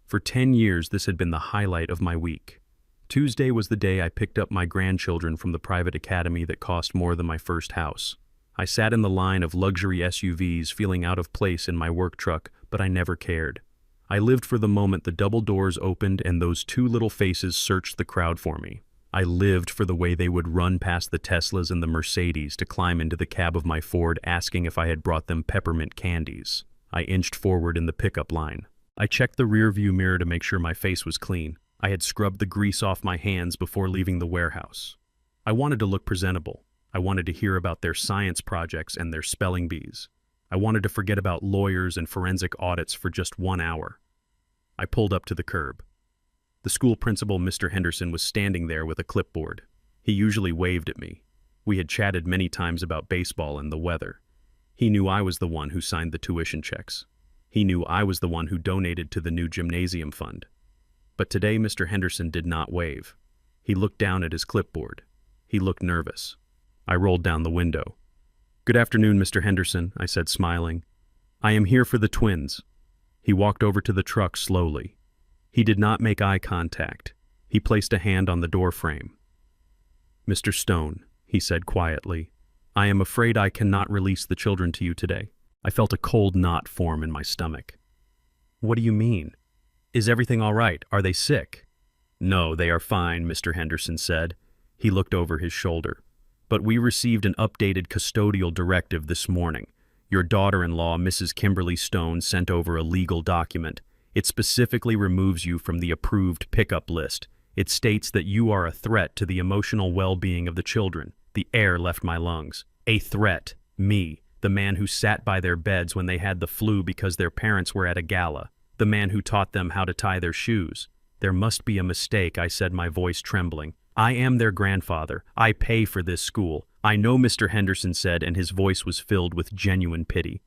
A: For 10 years, this had been the highlight of my week. Tuesday was the day I picked up my grandchildren from the private academy that cost more than my first house. I sat in the line of luxury SUVs feeling out of place in my work truck, but I never cared. I lived for the moment the double doors opened and those 2 little faces searched the crowd for me. I lived for the way they would run past the Teslas and the Mercedes to climb into the cab of my Ford asking if I had brought them peppermint candies. I inched forward in the pickup line. I checked the rearview mirror to make sure my face was clean. I had scrubbed the grease off my hands before leaving the warehouse. I wanted to look presentable. I wanted to hear about their science projects and their spelling bees. I wanted to forget about lawyers and forensic audits for just 1 hour. I pulled up to the curb. The school principal, Mr. Henderson, was standing there with a clipboard. He usually waved at me. We had chatted many times about baseball and the weather. He knew I was the one who signed the tuition checks. He knew I was the one who donated to the new gymnasium fund. But today Mr. Henderson did not wave. He looked down at his clipboard. He looked nervous. I rolled down the window. "Good afternoon, Mr. Henderson," I said, smiling. "I am here for the twins." He walked over to the truck slowly. He did not make eye contact. He placed a hand on the door frame. "Mr. Stone," he said quietly, "I am afraid I cannot release the children to you today." I felt a cold knot form in my stomach. "What do you mean? Is everything all right? Are they sick?" "No, they are fine," Mr. Henderson said. He looked over his shoulder. "But we received an updated custodial directive this morning. Your daughter-in-law, Mrs. Kimberly Stone, sent over a legal document. It specifically removes you from the approved pickup list. It states that you are a threat to the emotional well-being of the children." The air left my lungs. A threat. Me, the man who sat by their beds when they had the flu because their parents were at a gala. The man who taught them how to tie their shoes. "There must be a mistake," I said, my voice trembling. "I am their grandfather. I pay for this school." "I know," Mr. Henderson said, and his voice was filled with genuine pity.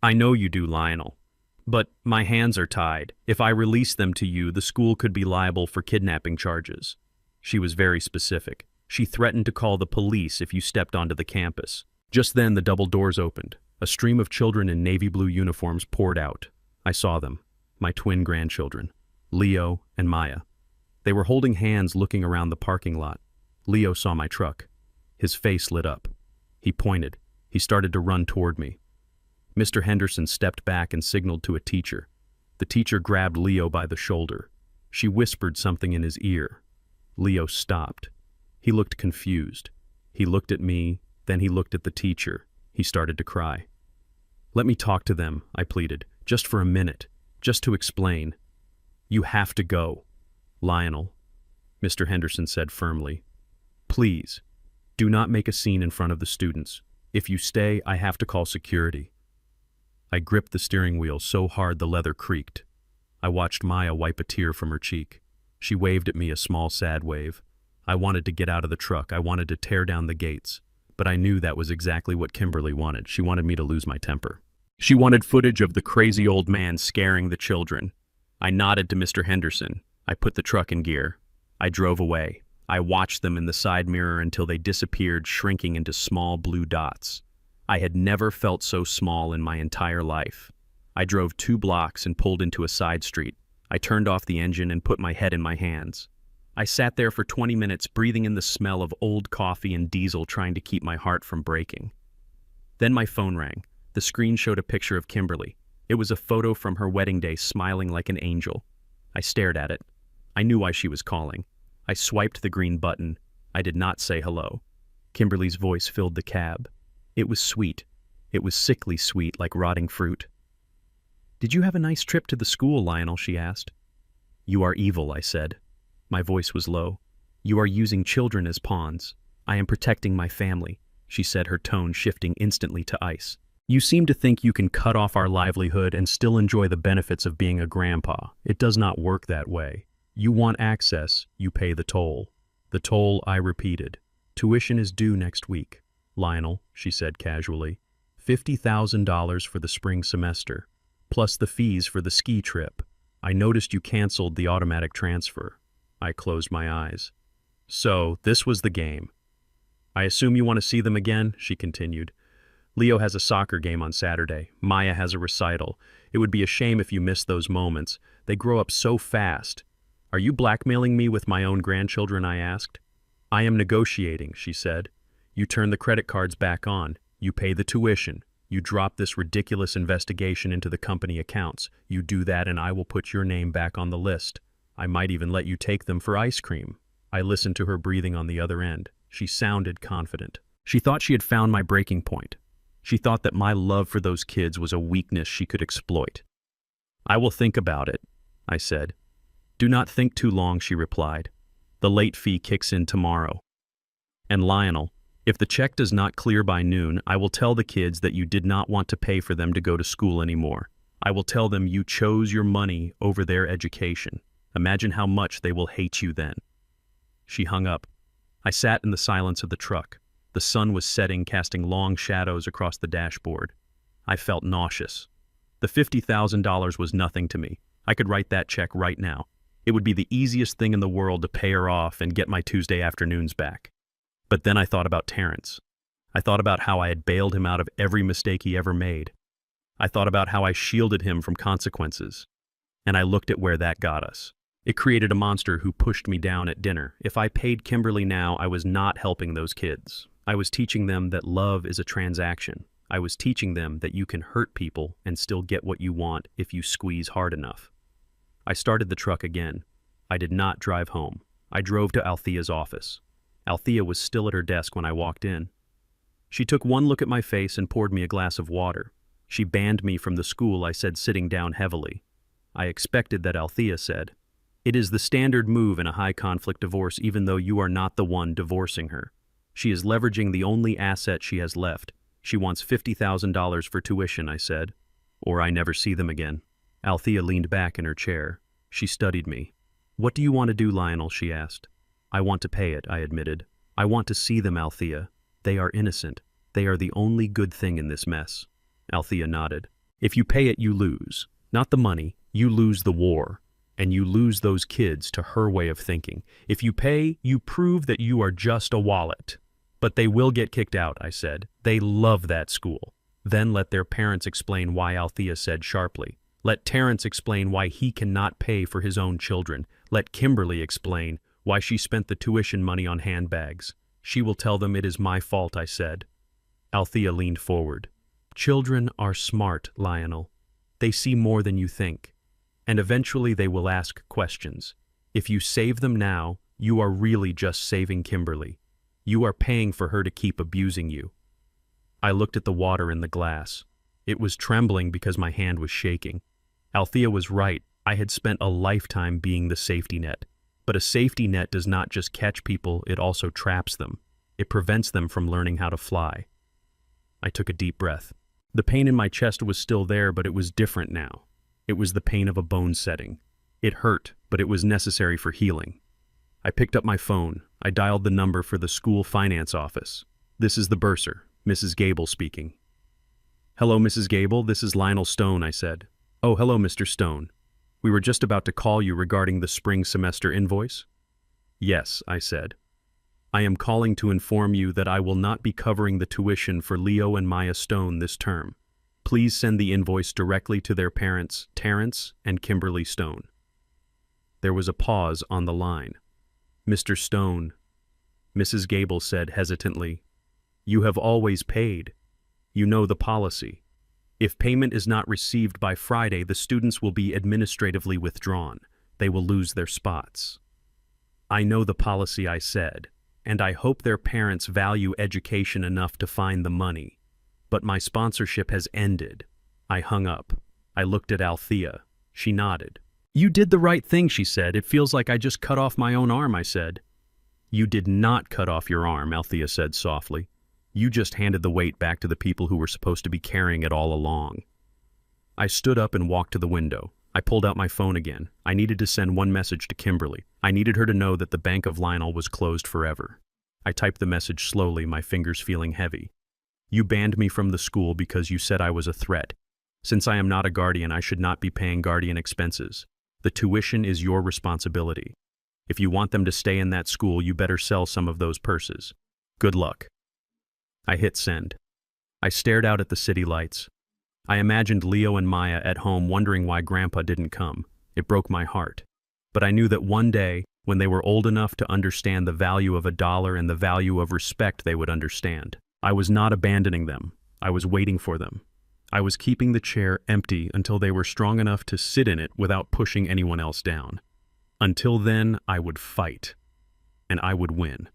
A: "I know you do, Lionel. But my hands are tied. If I release them to you, the school could be liable for kidnapping charges." She was very specific. She threatened to call the police if you stepped onto the campus. Just then, the double doors opened. A stream of children in navy blue uniforms poured out. I saw them. My twin grandchildren, Leo and Maya. They were holding hands looking around the parking lot. Leo saw my truck. His face lit up. He pointed. He started to run toward me. Mr. Henderson stepped back and signaled to a teacher. The teacher grabbed Leo by the shoulder. She whispered something in his ear. Leo stopped. He looked confused. He looked at me, then he looked at the teacher. He started to cry. "Let me talk to them," I pleaded, "just for a minute. Just to explain." "You have to go." "Lionel," Mr. Henderson said firmly, "please, do not make a scene in front of the students. If you stay, I have to call security." I gripped the steering wheel so hard the leather creaked. I watched Maya wipe a tear from her cheek. She waved at me a small, sad wave. I wanted to get out of the truck. I wanted to tear down the gates. But I knew that was exactly what Kimberly wanted. She wanted me to lose my temper. She wanted footage of the crazy old man scaring the children. I nodded to Mr. Henderson. I put the truck in gear. I drove away. I watched them in the side mirror until they disappeared, shrinking into small blue dots. I had never felt so small in my entire life. I drove 2 blocks and pulled into a side street. I turned off the engine and put my head in my hands. I sat there for 20 minutes, breathing in the smell of old coffee and diesel, trying to keep my heart from breaking. Then my phone rang. The screen showed a picture of Kimberly. It was a photo from her wedding day, smiling like an angel. I stared at it. I knew why she was calling. I swiped the green button. I did not say hello. Kimberly's voice filled the cab. It was sweet. It was sickly sweet, like rotting fruit. "Did you have a nice trip to the school, Lionel?" she asked. "You are evil," I said. My voice was low. "You are using children as pawns. I am protecting my family," she said, her tone shifting instantly to ice. "You seem to think you can cut off our livelihood and still enjoy the benefits of being a grandpa. It does not work that way. You want access, you pay the toll." "The toll," I repeated. "Tuition is due next week, Lionel," she said casually. $50,000 for the spring semester, plus the fees for the ski trip. I noticed you canceled the automatic transfer. I closed my eyes. So, this was the game. I assume you want to see them again, she continued. Leo has a soccer game on Saturday. Maya has a recital. It would be a shame if you missed those moments. They grow up so fast. Are you blackmailing me with my own grandchildren, I asked. I am negotiating, she said. You turn the credit cards back on. You pay the tuition. You drop this ridiculous investigation into the company accounts. You do that and I will put your name back on the list. I might even let you take them for ice cream. I listened to her breathing on the other end. She sounded confident. She thought she had found my breaking point. She thought that my love for those kids was a weakness she could exploit. I will think about it, I said. Do not think too long, she replied. The late fee kicks in tomorrow. And Lionel, if the check does not clear by noon, I will tell the kids that you did not want to pay for them to go to school anymore. I will tell them you chose your money over their education. Imagine how much they will hate you then. She hung up. I sat in the silence of the truck. The sun was setting, casting long shadows across the dashboard. I felt nauseous. The $50,000 was nothing to me. I could write that check right now. It would be the easiest thing in the world to pay her off and get my Tuesday afternoons back. But then I thought about Terrence. I thought about how I had bailed him out of every mistake he ever made. I thought about how I shielded him from consequences. And I looked at where that got us. It created a monster who pushed me down at dinner. If I paid Kimberly now, I was not helping those kids. I was teaching them that love is a transaction. I was teaching them that you can hurt people and still get what you want if you squeeze hard enough. I started the truck again. I did not drive home. I drove to Althea's office. Althea was still at her desk when I walked in. She took one look at my face and poured me a glass of water. She banned me from the school, I said, sitting down heavily. I expected that Althea said, "It is the standard move in a high-conflict divorce even though you are not the one divorcing her. She is leveraging the only asset she has left. She wants $50,000 for tuition," I said, "or I never see them again." Althea leaned back in her chair. She studied me. "What do you want to do, Lionel?" she asked. "I want to pay it," I admitted. "I want to see them, Althea. They are innocent. They are the only good thing in this mess." Althea nodded. "If you pay it, you lose. Not the money. You lose the war. And you lose those kids to her way of thinking. If you pay, you prove that you are just a wallet." "But they will get kicked out," I said. "They love that school." Then let their parents explain why, Althea said sharply. Let Terrence explain why he cannot pay for his own children. Let Kimberly explain why she spent the tuition money on handbags. She will tell them it is my fault, I said. Althea leaned forward. "Children are smart, Lionel. They see more than you think. And eventually they will ask questions. If you save them now, you are really just saving Kimberly. You are paying for her to keep abusing you." I looked at the water in the glass. It was trembling because my hand was shaking. Althea was right. I had spent a lifetime being the safety net. But a safety net does not just catch people, it also traps them. It prevents them from learning how to fly. I took a deep breath. The pain in my chest was still there, but it was different now. It was the pain of a bone setting. It hurt, but it was necessary for healing. I picked up my phone. I dialed the number for the school finance office. "This is the bursar, Mrs. Gable speaking." "Hello, Mrs. Gable, this is Lionel Stone," I said. "Oh, hello, Mr. Stone. We were just about to call you regarding the spring semester invoice." "Yes," I said. "I am calling to inform you that I will not be covering the tuition for Leo and Maya Stone this term. Please send the invoice directly to their parents, Terrence and Kimberly Stone." There was a pause on the line. "Mr. Stone," Mrs. Gable said hesitantly, "you have always paid. You know the policy. If payment is not received by Friday, the students will be administratively withdrawn. They will lose their spots." "I know the policy," I said, "and I hope their parents value education enough to find the money. But my sponsorship has ended." I hung up. I looked at Althea. She nodded. "You did the right thing," she said. "It feels like I just cut off my own arm," I said. "You did not cut off your arm," Althea said softly. "You just handed the weight back to the people who were supposed to be carrying it all along." I stood up and walked to the window. I pulled out my phone again. I needed to send one message to Kimberly. I needed her to know that the Bank of Lionel was closed forever. I typed the message slowly, my fingers feeling heavy. "You banned me from the school because you said I was a threat. Since I am not a guardian, I should not be paying guardian expenses. The tuition is your responsibility. If you want them to stay in that school, you better sell some of those purses. Good luck." I hit send. I stared out at the city lights. I imagined Leo and Maya at home wondering why Grandpa didn't come. It broke my heart. But I knew that one day, when they were old enough to understand the value of $1 and the value of respect, they would understand. I was not abandoning them. I was waiting for them. I was keeping the chair empty until they were strong enough to sit in it without pushing anyone else down. Until then, I would fight. And I would win.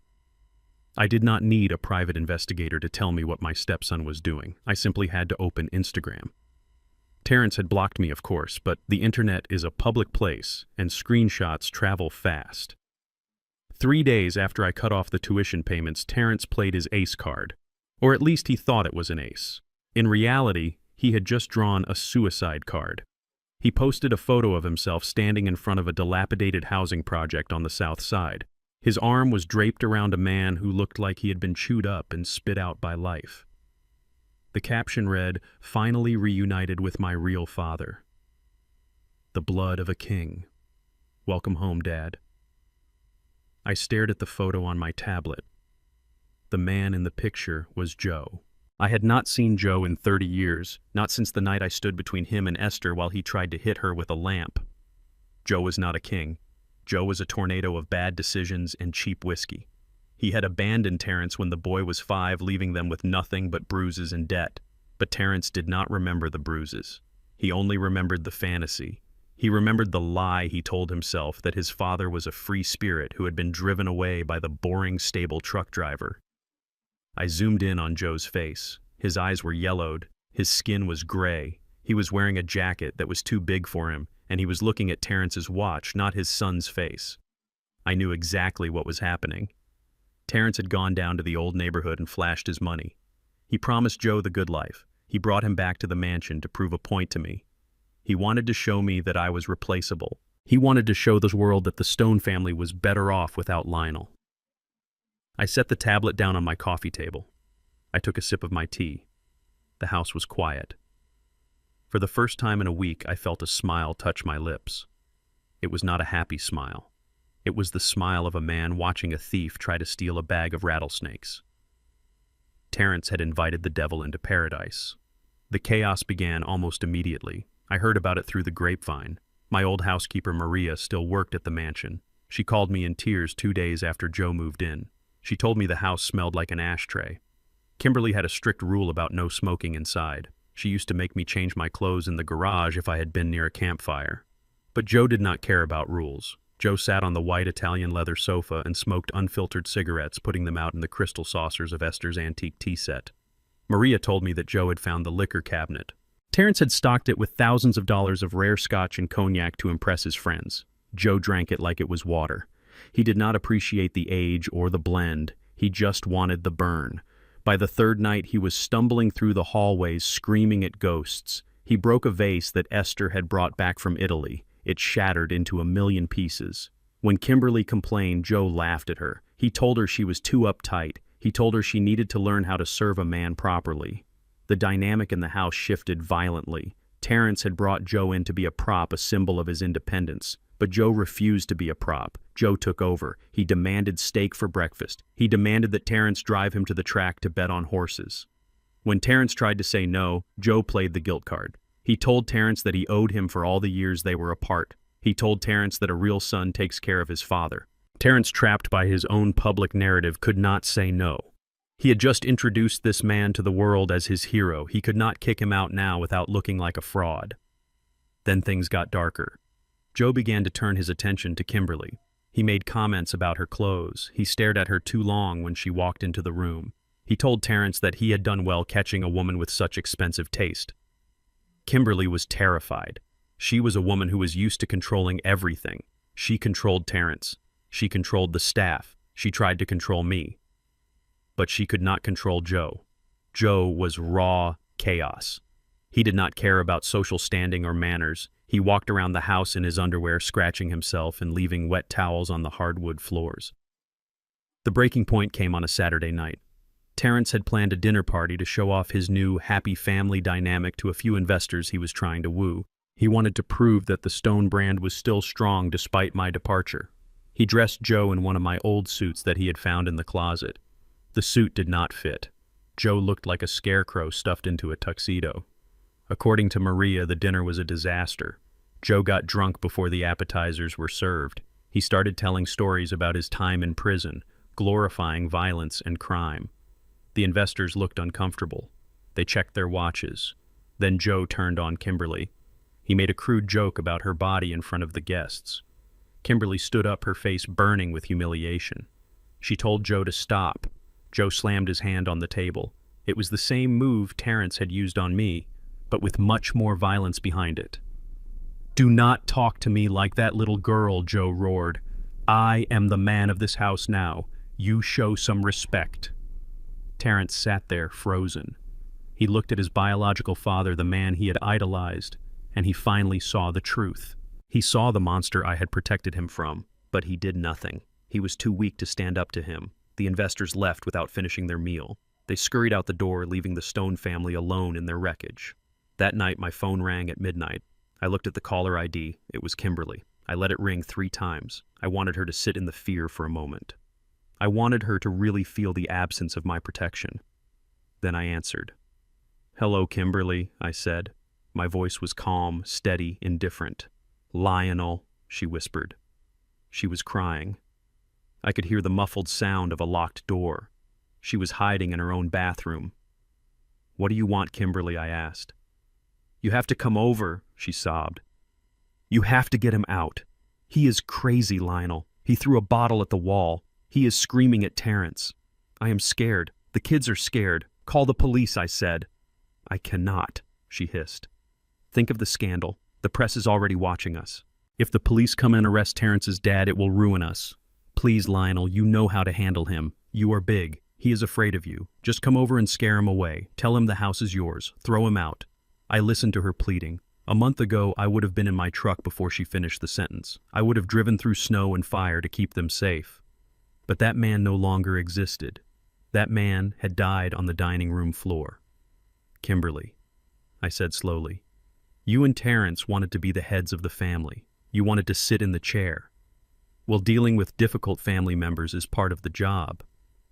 A: I did not need a private investigator to tell me what my stepson was doing. I simply had to open Instagram. Terrence had blocked me, of course, but the internet is a public place, and screenshots travel fast. 3 days after I cut off the tuition payments, Terrence played his ace card. Or at least he thought it was an ace. In reality, he had just drawn a suicide card. He posted a photo of himself standing in front of a dilapidated housing project on the south side. His arm was draped around a man who looked like he had been chewed up and spit out by life. The caption read, "Finally reunited with my real father. The blood of a king. Welcome home, Dad." I stared at the photo on my tablet. The man in the picture was Joe. I had not seen Joe in 30 years, not since the night I stood between him and Esther while he tried to hit her with a lamp. Joe was not a king. Joe was a tornado of bad decisions and cheap whiskey. He had abandoned Terrence when the boy was 5, leaving them with nothing but bruises and debt. But Terrence did not remember the bruises. He only remembered the fantasy. He remembered the lie he told himself that his father was a free spirit who had been driven away by the boring stable truck driver. I zoomed in on Joe's face. His eyes were yellowed. His skin was gray. He was wearing a jacket that was too big for him, and he was looking at Terrence's watch, not his son's face. I knew exactly what was happening. Terrence had gone down to the old neighborhood and flashed his money. He promised Joe the good life. He brought him back to the mansion to prove a point to me. He wanted to show me that I was replaceable. He wanted to show the world that the Stone family was better off without Lionel. I set the tablet down on my coffee table. I took a sip of my tea. The house was quiet. For the first time in a week, I felt a smile touch my lips. It was not a happy smile. It was the smile of a man watching a thief try to steal a bag of rattlesnakes. Terrence had invited the devil into paradise. The chaos began almost immediately. I heard about it through the grapevine. My old housekeeper Maria still worked at the mansion. She called me in tears 2 days after Joe moved in. She told me the house smelled like an ashtray. Kimberly had a strict rule about no smoking inside. She used to make me change my clothes in the garage if I had been near a campfire. But Joe did not care about rules. Joe sat on the white Italian leather sofa and smoked unfiltered cigarettes, putting them out in the crystal saucers of Esther's antique tea set. Maria told me that Joe had found the liquor cabinet. Terrence had stocked it with thousands of dollars of rare scotch and cognac to impress his friends. Joe drank it like it was water. He did not appreciate the age or the blend. He just wanted the burn. By the 3rd night, he was stumbling through the hallways, screaming at ghosts. He broke a vase that Esther had brought back from Italy. It shattered into 1,000,000 pieces. When Kimberly complained, Joe laughed at her. He told her she was too uptight. He told her she needed to learn how to serve a man properly. The dynamic in the house shifted violently. Terrence had brought Joe in to be a prop, a symbol of his independence. But Joe refused to be a prop. Joe took over. He demanded steak for breakfast. He demanded that Terrence drive him to the track to bet on horses. When Terrence tried to say no, Joe played the guilt card. He told Terrence that he owed him for all the years they were apart. He told Terrence that a real son takes care of his father. Terrence, trapped by his own public narrative, could not say no. He had just introduced this man to the world as his hero. He could not kick him out now without looking like a fraud. Then things got darker. Joe began to turn his attention to Kimberly. He made comments about her clothes. He stared at her too long when she walked into the room. He told Terrence that he had done well catching a woman with such expensive taste. Kimberly was terrified. She was a woman who was used to controlling everything. She controlled Terrence. She controlled the staff. She tried to control me. But she could not control Joe. Joe was raw chaos. He did not care about social standing or manners. He walked around the house in his underwear, scratching himself and leaving wet towels on the hardwood floors. The breaking point came on a Saturday night. Terrence had planned a dinner party to show off his new happy family dynamic to a few investors he was trying to woo. He wanted to prove that the Stone brand was still strong despite my departure. He dressed Joe in one of my old suits that he had found in the closet. The suit did not fit. Joe looked like a scarecrow stuffed into a tuxedo. According to Maria, the dinner was a disaster. Joe got drunk before the appetizers were served. He started telling stories about his time in prison, glorifying violence and crime. The investors looked uncomfortable. They checked their watches. Then Joe turned on Kimberly. He made a crude joke about her body in front of the guests. Kimberly stood up, her face burning with humiliation. She told Joe to stop. Joe slammed his hand on the table. It was the same move Terrence had used on me, but with much more violence behind it. "Do not talk to me like that little girl," Joe roared. "I am the man of this house now. You show some respect." Terrence sat there, frozen. He looked at his biological father, the man he had idolized, and he finally saw the truth. He saw the monster I had protected him from, but he did nothing. He was too weak to stand up to him. The investors left without finishing their meal. They scurried out the door, leaving the Stone family alone in their wreckage. That night, my phone rang at midnight. I looked at the caller ID. It was Kimberly. I let it ring 3 times. I wanted her to sit in the fear for a moment. I wanted her to really feel the absence of my protection. Then I answered. "Hello, Kimberly," I said. My voice was calm, steady, indifferent. "Lionel," she whispered. She was crying. I could hear the muffled sound of a locked door. She was hiding in her own bathroom. "What do you want, Kimberly?" I asked. "You have to come over," she sobbed. "You have to get him out. He is crazy, Lionel. He threw a bottle at the wall. He is screaming at Terrence. I am scared. The kids are scared. Call the police," I said. "I cannot," she hissed. "Think of the scandal. The press is already watching us. If the police come and arrest Terrence's dad, it will ruin us. Please, Lionel, you know how to handle him. You are big. He is afraid of you. Just come over and scare him away. Tell him the house is yours. Throw him out." I listened to her pleading. A month ago, I would have been in my truck before she finished the sentence. I would have driven through snow and fire to keep them safe. But that man no longer existed. That man had died on the dining room floor. "Kimberly," I said slowly, "you and Terrence wanted to be the heads of the family. You wanted to sit in the chair. Well, dealing with difficult family members is part of the job.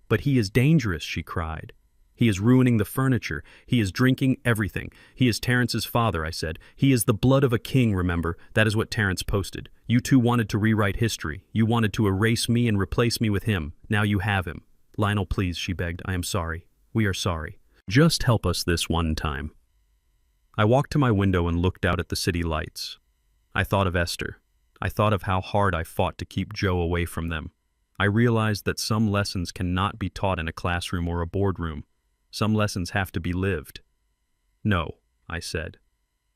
A: But he is dangerous," she cried. "He is ruining the furniture. He is drinking everything. He is Terrence's father," I said. "He is the blood of a king, remember? That is what Terrence posted. You two wanted to rewrite history. You wanted to erase me and replace me with him. Now you have him. Lionel, please," she begged. "I am sorry. We are sorry. Just help us this one time." I walked to my window and looked out at the city lights. I thought of Esther. I thought of how hard I fought to keep Joe away from them. I realized that some lessons cannot be taught in a classroom or a boardroom. Some lessons have to be lived. "No," I said.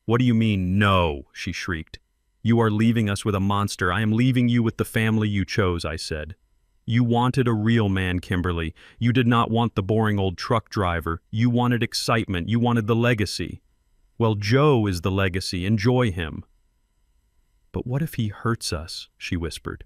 A: "What do you mean, no?" she shrieked. "You are leaving us with a monster. I am leaving you with the family you chose," I said. "You wanted a real man, Kimberly. You did not want the boring old truck driver. You wanted excitement. You wanted the legacy. Well, Joe is the legacy. Enjoy him." "But what if he hurts us?" she whispered.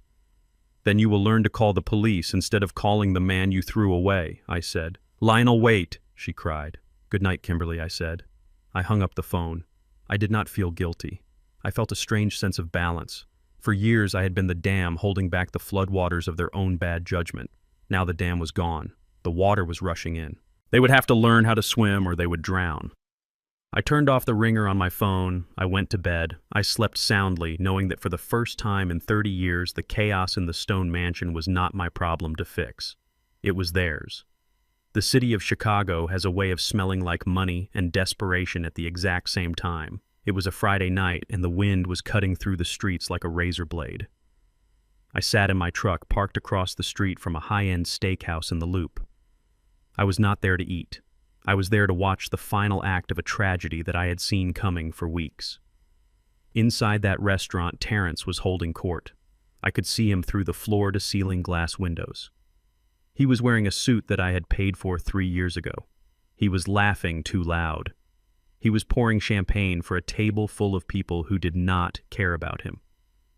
A: "Then you will learn to call the police instead of calling the man you threw away," I said. "Lionel, wait," she cried. "Good night, Kimberly," I said. I hung up the phone. I did not feel guilty. I felt a strange sense of balance. For years I had been the dam holding back the floodwaters of their own bad judgment. Now the dam was gone. The water was rushing in. They would have to learn how to swim or they would drown. I turned off the ringer on my phone. I went to bed. I slept soundly, knowing that for the first time in 30 years, the chaos in the Stone mansion was not my problem to fix. It was theirs. The city of Chicago has a way of smelling like money and desperation at the exact same time. It was a Friday night, and the wind was cutting through the streets like a razor blade. I sat in my truck, parked across the street from a high-end steakhouse in the Loop. I was not there to eat. I was there to watch the final act of a tragedy that I had seen coming for weeks. Inside that restaurant, Terrence was holding court. I could see him through the floor-to-ceiling glass windows. He was wearing a suit that I had paid for 3 years ago. He was laughing too loud. He was pouring champagne for a table full of people who did not care about him.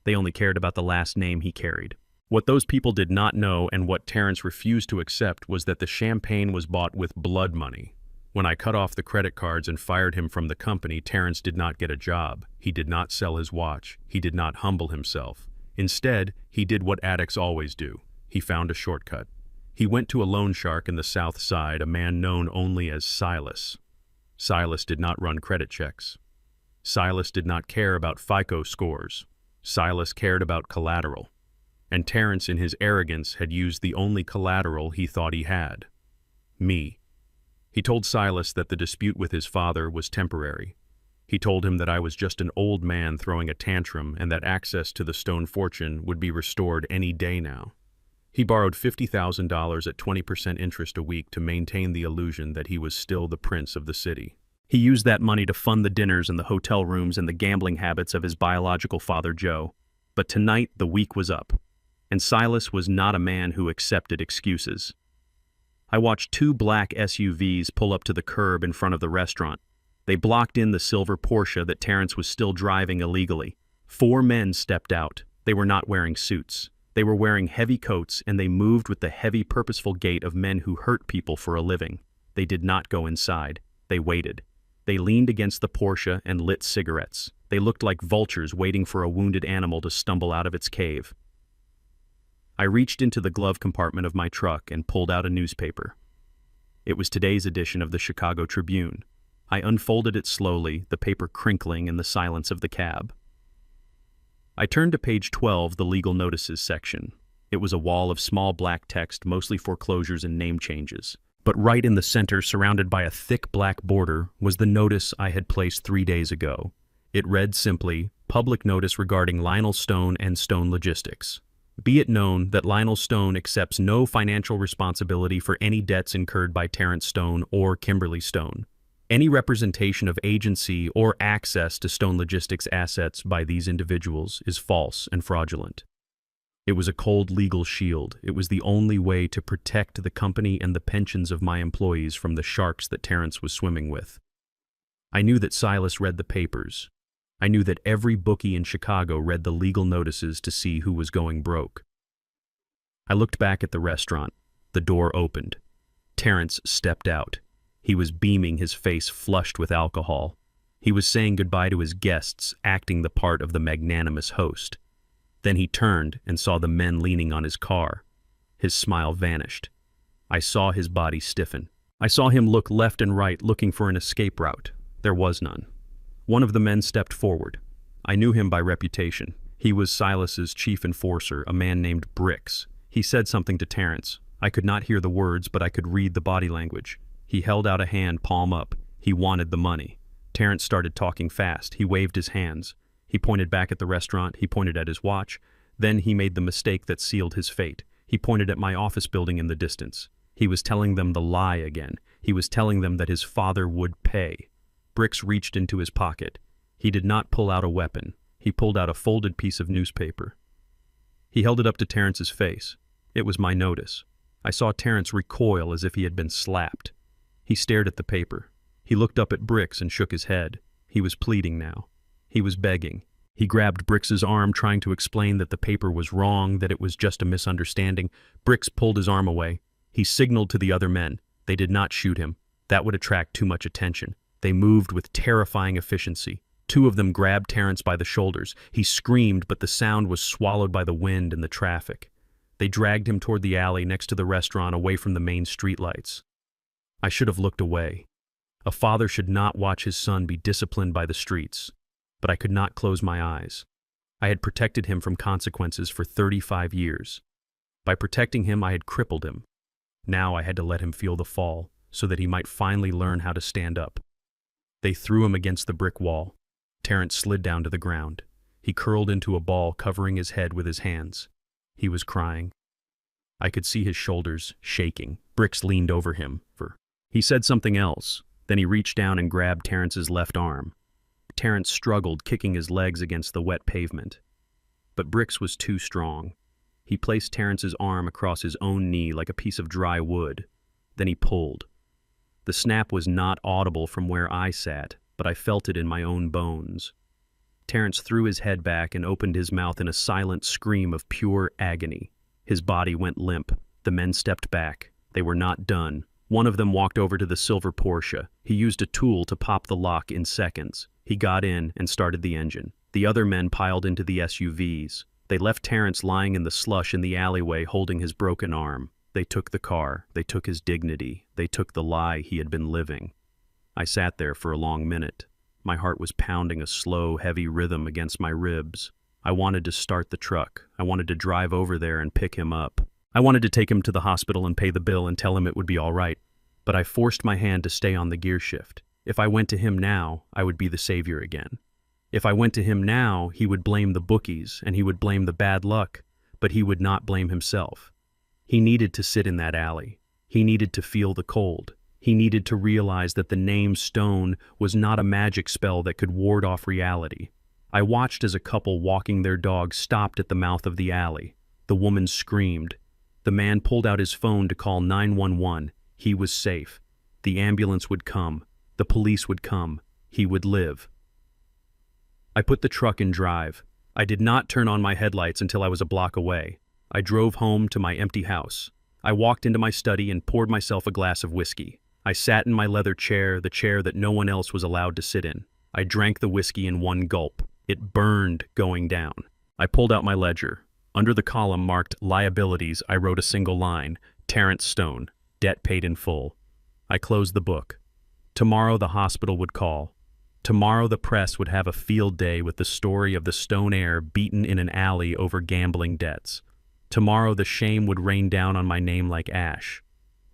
A: They only cared about the last name he carried. What those people did not know, and what Terrence refused to accept, was that the champagne was bought with blood money. When I cut off the credit cards and fired him from the company, Terrence did not get a job. He did not sell his watch. He did not humble himself. Instead, he did what addicts always do. He found a shortcut. He went to a loan shark in the South Side, a man known only as Silas. Silas did not run credit checks. Silas did not care about FICO scores. Silas cared about collateral. And Terrence, in his arrogance, had used the only collateral he thought he had. Me. He told Silas that the dispute with his father was temporary. He told him that I was just an old man throwing a tantrum and that access to the stone fortune would be restored any day now. He borrowed $50,000 at 20% interest a week to maintain the illusion that he was still the prince of the city. He used that money to fund the dinners and the hotel rooms and the gambling habits of his biological father, Joe. But tonight, the week was up. And Silas was not a man who accepted excuses. I watched two black SUVs pull up to the curb in front of the restaurant. They blocked in the silver Porsche that Terrence was still driving illegally. 4 men stepped out. They were not wearing suits. They were wearing heavy coats, and they moved with the heavy, purposeful gait of men who hurt people for a living. They did not go inside. They waited. They leaned against the Porsche and lit cigarettes. They looked like vultures waiting for a wounded animal to stumble out of its cave. I reached into the glove compartment of my truck and pulled out a newspaper. It was today's edition of the Chicago Tribune. I unfolded it slowly, the paper crinkling in the silence of the cab. I turned to page 12, the legal notices section. It was a wall of small black text, mostly foreclosures and name changes. But right in the center, surrounded by a thick black border, was the notice I had placed 3 days ago. It read simply, "Public notice regarding Lionel Stone and Stone Logistics. Be it known that Lionel Stone accepts no financial responsibility for any debts incurred by Terrence Stone or Kimberly Stone. Any representation of agency or access to Stone Logistics assets by these individuals is false and fraudulent." It was a cold legal shield. It was the only way to protect the company and the pensions of my employees from the sharks that Terrence was swimming with. I knew that Silas read the papers. I knew that every bookie in Chicago read the legal notices to see who was going broke. I looked back at the restaurant. The door opened. Terrence stepped out. He was beaming, his face flushed with alcohol. He was saying goodbye to his guests, acting the part of the magnanimous host. Then he turned and saw the men leaning on his car. His smile vanished. I saw his body stiffen. I saw him look left and right, looking for an escape route. There was none. One of the men stepped forward. I knew him by reputation. He was Silas's chief enforcer, a man named Bricks. He said something to Terrence. I could not hear the words, but I could read the body language. He held out a hand, palm up. He wanted the money. Terrence started talking fast. He waved his hands. He pointed back at the restaurant. He pointed at his watch. Then he made the mistake that sealed his fate. He pointed at my office building in the distance. He was telling them the lie again. He was telling them that his father would pay. Bricks reached into his pocket. He did not pull out a weapon. He pulled out a folded piece of newspaper. He held it up to Terrence's face. It was my notice. I saw Terrence recoil as if he had been slapped. He stared at the paper. He looked up at Bricks and shook his head. He was pleading now. He was begging. He grabbed Bricks's arm, trying to explain that the paper was wrong, that it was just a misunderstanding. Bricks pulled his arm away. He signaled to the other men. They did not shoot him. That would attract too much attention. They moved with terrifying efficiency. 2 of them grabbed Terrence by the shoulders. He screamed, but the sound was swallowed by the wind and the traffic. They dragged him toward the alley next to the restaurant, away from the main streetlights. I should have looked away. A father should not watch his son be disciplined by the streets. But I could not close my eyes. I had protected him from consequences for 35 years. By protecting him, I had crippled him. Now I had to let him feel the fall, so that he might finally learn how to stand up. They threw him against the brick wall. Terrence slid down to the ground. He curled into a ball, covering his head with his hands. He was crying. I could see his shoulders shaking. Bricks leaned over him. He said something else. Then he reached down and grabbed Terrence's left arm. Terrence struggled, kicking his legs against the wet pavement. But Bricks was too strong. He placed Terrence's arm across his own knee like a piece of dry wood. Then he pulled. The snap was not audible from where I sat, but I felt it in my own bones. Terrence threw his head back and opened his mouth in a silent scream of pure agony. His body went limp. The men stepped back. They were not done. One of them walked over to the silver Porsche. He used a tool to pop the lock in seconds. He got in and started the engine. The other men piled into the SUVs. They left Terrence lying in the slush in the alleyway holding his broken arm. They took the car. They took his dignity. They took the lie he had been living. I sat there for a long minute. My heart was pounding a slow, heavy rhythm against my ribs. I wanted to start the truck. I wanted to drive over there and pick him up. I wanted to take him to the hospital and pay the bill and tell him it would be all right. But I forced my hand to stay on the gear shift. If I went to him now, I would be the savior again. If I went to him now, he would blame the bookies and he would blame the bad luck, but he would not blame himself. He needed to sit in that alley. He needed to feel the cold. He needed to realize that the name Stone was not a magic spell that could ward off reality. I watched as a couple walking their dog stopped at the mouth of the alley. The woman screamed. The man pulled out his phone to call 911. He was safe. The ambulance would come. The police would come. He would live. I put the truck in drive. I did not turn on my headlights until I was a block away. I drove home to my empty house. I walked into my study and poured myself a glass of whiskey. I sat in my leather chair, the chair that no one else was allowed to sit in. I drank the whiskey in one gulp. It burned going down. I pulled out my ledger. Under the column marked liabilities, I wrote a single line, Terrence Stone, debt paid in full. I closed the book. Tomorrow the hospital would call. Tomorrow the press would have a field day with the story of the Stone heir beaten in an alley over gambling debts. Tomorrow the shame would rain down on my name like ash.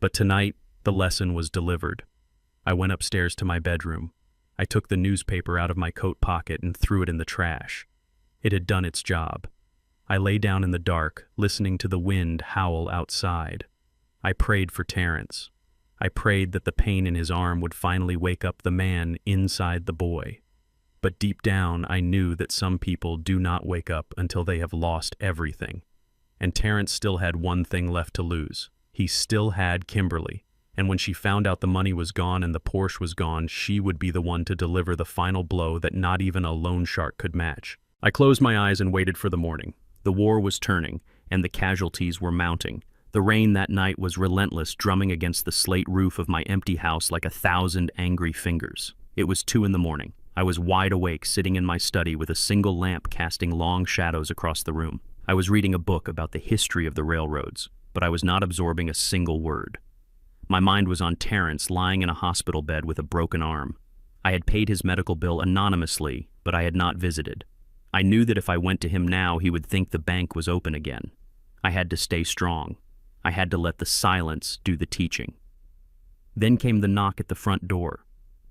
A: But tonight, the lesson was delivered. I went upstairs to my bedroom. I took the newspaper out of my coat pocket and threw it in the trash. It had done its job. I lay down in the dark, listening to the wind howl outside. I prayed for Terrence. I prayed that the pain in his arm would finally wake up the man inside the boy. But deep down, I knew that some people do not wake up until they have lost everything. And Terrence still had one thing left to lose. He still had Kimberly. And when she found out the money was gone and the Porsche was gone, she would be the one to deliver the final blow that not even a loan shark could match. I closed my eyes and waited for the morning. The war was turning, and the casualties were mounting. The rain that night was relentless, drumming against the slate roof of my empty house like 1,000 angry fingers. It was 2 a.m. I was wide awake, sitting in my study with a single lamp casting long shadows across the room. I was reading a book about the history of the railroads, but I was not absorbing a single word. My mind was on Terrence lying in a hospital bed with a broken arm. I had paid his medical bill anonymously, but I had not visited. I knew that if I went to him now, he would think the bank was open again. I had to stay strong. I had to let the silence do the teaching. Then came the knock at the front door.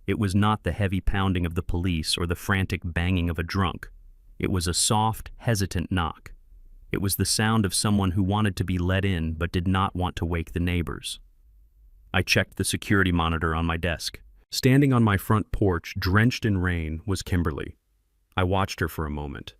A: It was not the heavy pounding of the police or the frantic banging of a drunk. It was a soft, hesitant knock. It was the sound of someone who wanted to be let in but did not want to wake the neighbors. I checked the security monitor on my desk. Standing on my front porch, drenched in rain, was Kimberly. I watched her for a moment.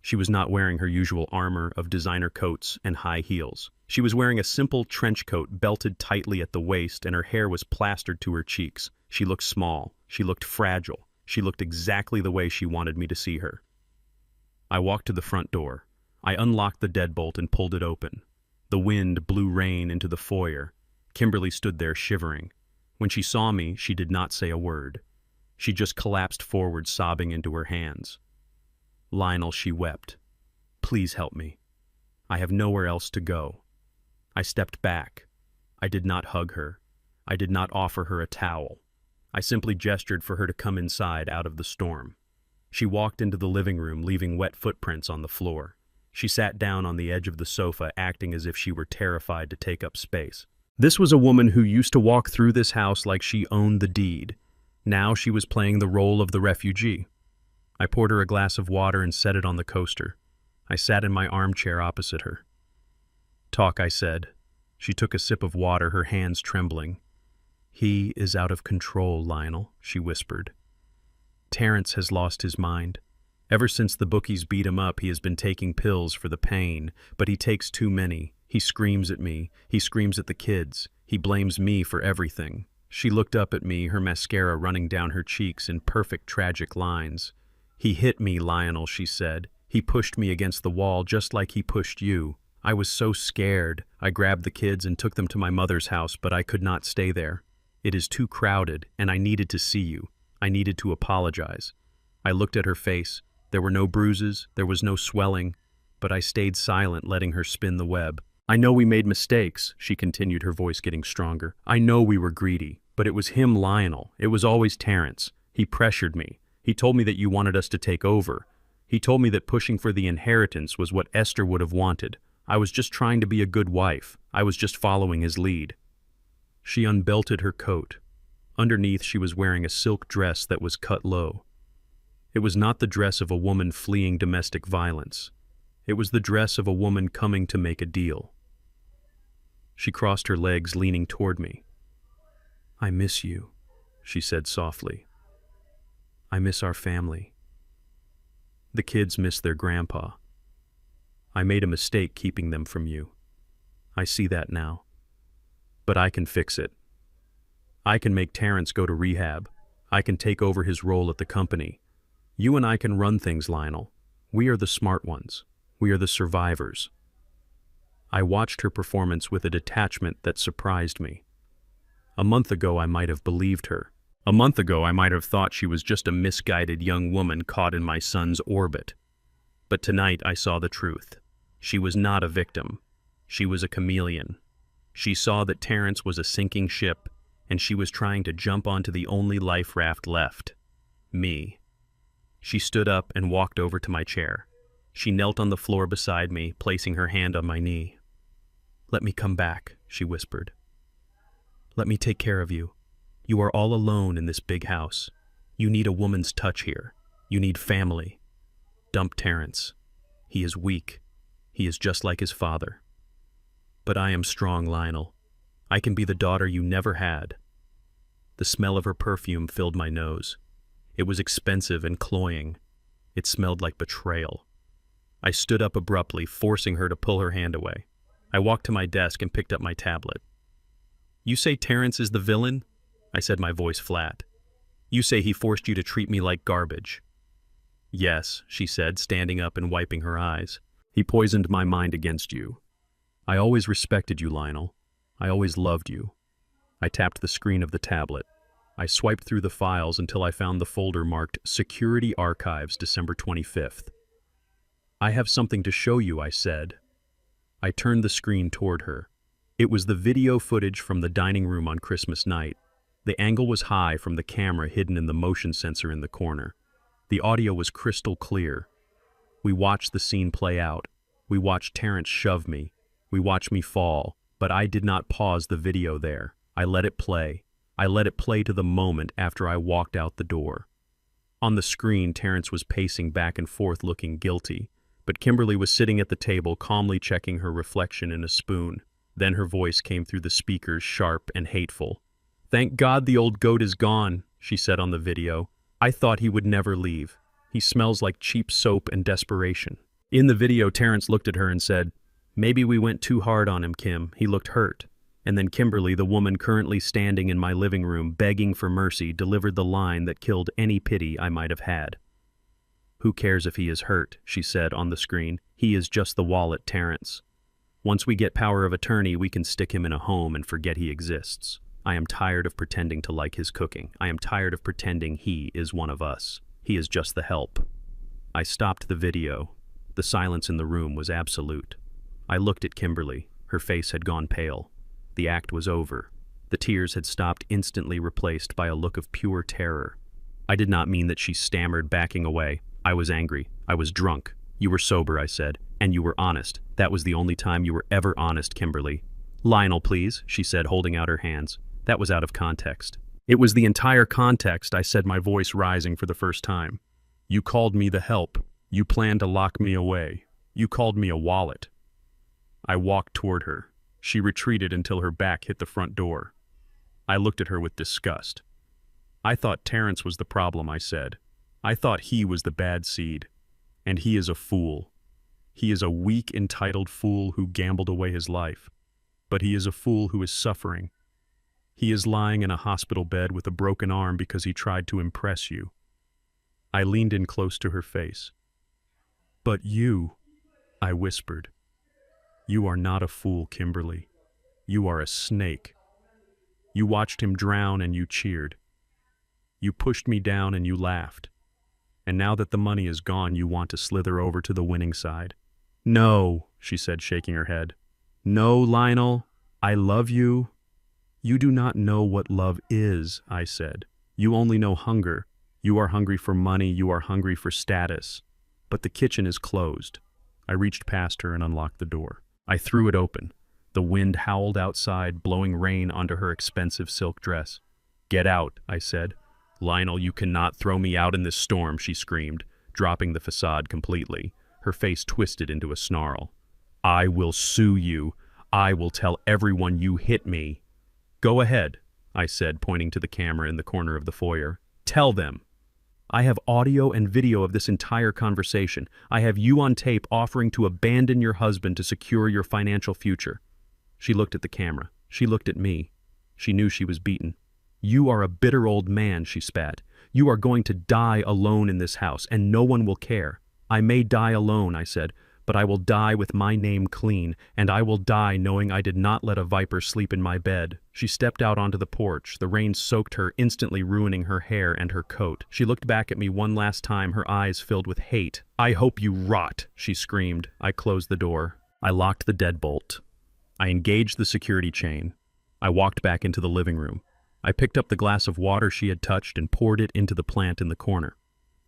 A: She was not wearing her usual armor of designer coats and high heels. She was wearing a simple trench coat belted tightly at the waist, and her hair was plastered to her cheeks. She looked small. She looked fragile. She looked exactly the way she wanted me to see her. I walked to the front door. I unlocked the deadbolt and pulled it open. The wind blew rain into the foyer. Kimberly stood there shivering. When she saw me, she did not say a word. She just collapsed forward, sobbing into her hands. Lionel, she wept. Please help me. I have nowhere else to go. I stepped back. I did not hug her. I did not offer her a towel. I simply gestured for her to come inside out of the storm. She walked into the living room, leaving wet footprints on the floor. She sat down on the edge of the sofa, acting as if she were terrified to take up space. This was a woman who used to walk through this house like she owned the deed. Now she was playing the role of the refugee. I poured her a glass of water and set it on the coaster. I sat in my armchair opposite her. Talk, I said. She took a sip of water, her hands trembling. He is out of control, Lionel, she whispered. Terrence has lost his mind. Ever since the bookies beat him up, he has been taking pills for the pain, but he takes too many. He screams at me. He screams at the kids. He blames me for everything. She looked up at me, her mascara running down her cheeks in perfect tragic lines. He hit me, Lionel, she said. He pushed me against the wall just like he pushed you. I was so scared. I grabbed the kids and took them to my mother's house, but I could not stay there. It is too crowded, and I needed to see you. I needed to apologize. I looked at her face. There were no bruises, there was no swelling, but I stayed silent, letting her spin the web. I know we made mistakes, she continued, her voice getting stronger. I know we were greedy, but it was him, Lionel. It was always Terrence. He pressured me. He told me that you wanted us to take over. He told me that pushing for the inheritance was what Esther would have wanted. I was just trying to be a good wife. I was just following his lead. She unbelted her coat. Underneath, she was wearing a silk dress that was cut low. It was not the dress of a woman fleeing domestic violence. It was the dress of a woman coming to make a deal. She crossed her legs, leaning toward me. I miss you, she said softly. I miss our family. The kids miss their grandpa. I made a mistake keeping them from you. I see that now. But I can fix it. I can make Terrence go to rehab. I can take over his role at the company. You and I can run things, Lionel. We are the smart ones. We are the survivors. I watched her performance with a detachment that surprised me. A month ago, I might have believed her. A month ago, I might have thought she was just a misguided young woman caught in my son's orbit. But tonight, I saw the truth. She was not a victim. She was a chameleon. She saw that Terrence was a sinking ship, and she was trying to jump onto the only life raft left, me. She stood up and walked over to my chair. She knelt on the floor beside me, placing her hand on my knee. Let me come back, she whispered. Let me take care of you. You are all alone in this big house. You need a woman's touch here. You need family. Dump Terrence. He is weak. He is just like his father. But I am strong, Lionel. I can be the daughter you never had. The smell of her perfume filled my nose. It was expensive and cloying. It smelled like betrayal. I stood up abruptly, forcing her to pull her hand away. I walked to my desk and picked up my tablet. You say Terrence is the villain? I said, my voice flat. You say he forced you to treat me like garbage. Yes, she said, standing up and wiping her eyes. He poisoned my mind against you. I always respected you, Lionel. I always loved you. I tapped the screen of the tablet. I swiped through the files until I found the folder marked Security Archives, December 25th. I have something to show you, I said. I turned the screen toward her. It was the video footage from the dining room on Christmas night. The angle was high from the camera hidden in the motion sensor in the corner. The audio was crystal clear. We watched the scene play out. We watched Terrence shove me. We watched me fall, but I did not pause the video there. I let it play. I let it play to the moment after I walked out the door. On the screen, Terrence was pacing back and forth looking guilty, but Kimberly was sitting at the table calmly checking her reflection in a spoon. Then her voice came through the speakers, sharp and hateful. Thank God the old goat is gone, she said on the video. I thought he would never leave. He smells like cheap soap and desperation. In the video, Terrence looked at her and said, Maybe we went too hard on him, Kim. He looked hurt. And then Kimberly, the woman currently standing in my living room begging for mercy, delivered the line that killed any pity I might have had. Who cares if he is hurt, she said on the screen. He is just the wallet, Terrence. Once we get power of attorney, we can stick him in a home and forget he exists. I am tired of pretending to like his cooking. I am tired of pretending he is one of us. He is just the help. I stopped the video. The silence in the room was absolute. I looked at Kimberly. Her face had gone pale. The act was over. The tears had stopped, instantly replaced by a look of pure terror. I did not mean that, she stammered, backing away. I was angry. I was drunk. You were sober, I said, and you were honest. That was the only time you were ever honest, Kimberly. Lionel, please, she said, holding out her hands. That was out of context. It was the entire context, I said, my voice rising for the first time. You called me the help. You planned to lock me away. You called me a wallet. I walked toward her. She retreated until her back hit the front door. I looked at her with disgust. I thought Terrence was the problem, I said. I thought he was the bad seed. And he is a fool. He is a weak, entitled fool who gambled away his life. But he is a fool who is suffering. He is lying in a hospital bed with a broken arm because he tried to impress you. I leaned in close to her face. But you, I whispered. You are not a fool, Kimberly. You are a snake. You watched him drown and you cheered. You pushed me down and you laughed. And now that the money is gone, you want to slither over to the winning side. No, she said, shaking her head. No, Lionel, I love you. You do not know what love is, I said. You only know hunger. You are hungry for money, you are hungry for status. But the kitchen is closed. I reached past her and unlocked the door. I threw it open. The wind howled outside, blowing rain onto her expensive silk dress. Get out, I said. Lionel, you cannot throw me out in this storm, she screamed, dropping the facade completely. Her face twisted into a snarl. I will sue you. I will tell everyone you hit me. Go ahead, I said, pointing to the camera in the corner of the foyer. Tell them. I have audio and video of this entire conversation. I have you on tape offering to abandon your husband to secure your financial future. She looked at the camera. She looked at me. She knew she was beaten. You are a bitter old man, she spat. You are going to die alone in this house, and no one will care. I may die alone, I said, but I will die with my name clean, and I will die knowing I did not let a viper sleep in my bed. She stepped out onto the porch. The rain soaked her, instantly ruining her hair and her coat. She looked back at me one last time, her eyes filled with hate. I hope you rot, she screamed. I closed the door. I locked the deadbolt. I engaged the security chain. I walked back into the living room. I picked up the glass of water she had touched and poured it into the plant in the corner.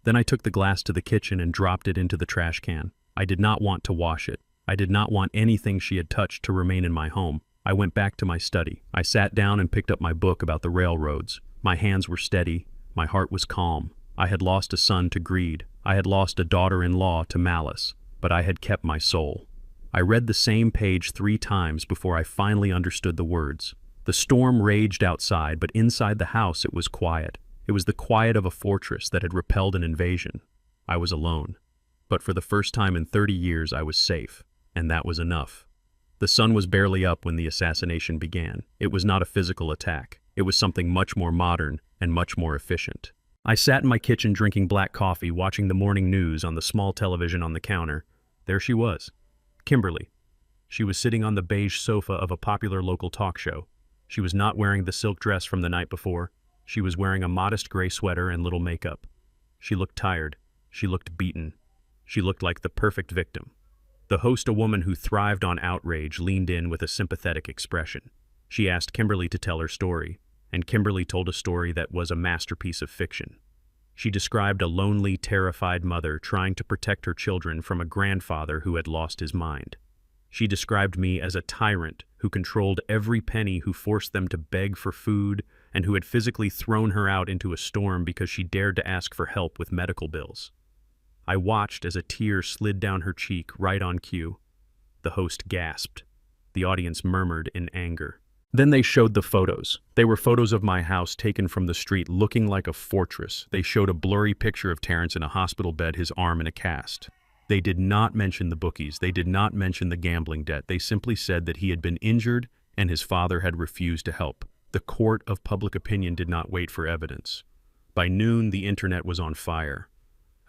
A: Then I took the glass to the kitchen and dropped it into the trash can. I did not want to wash it. I did not want anything she had touched to remain in my home. I went back to my study. I sat down and picked up my book about the railroads. My hands were steady. My heart was calm. I had lost a son to greed. I had lost a daughter-in-law to malice. But I had kept my soul. I read the same page 3 times before I finally understood the words. The storm raged outside, but inside the house it was quiet. It was the quiet of a fortress that had repelled an invasion. I was alone. But for the first time in 30 years I was safe, and that was enough. The sun was barely up when the assassination began. It was not a physical attack. It was something much more modern and much more efficient. I sat in my kitchen drinking black coffee, watching the morning news on the small television on the counter. There she was, Kimberly. She was sitting on the beige sofa of a popular local talk show. She was not wearing the silk dress from the night before. She was wearing a modest gray sweater and little makeup. She looked tired. She looked beaten. She looked like the perfect victim. The host, a woman who thrived on outrage, leaned in with a sympathetic expression. She asked Kimberly to tell her story, and Kimberly told a story that was a masterpiece of fiction. She described a lonely, terrified mother trying to protect her children from a grandfather who had lost his mind. She described me as a tyrant who controlled every penny, who forced them to beg for food, and who had physically thrown her out into a storm because she dared to ask for help with medical bills. I watched as a tear slid down her cheek right on cue. The host gasped. The audience murmured in anger. Then they showed the photos. They were photos of my house taken from the street, looking like a fortress. They showed a blurry picture of Terrence in a hospital bed, his arm in a cast. They did not mention the bookies. They did not mention the gambling debt. They simply said that he had been injured and his father had refused to help. The court of public opinion did not wait for evidence. By noon, the internet was on fire.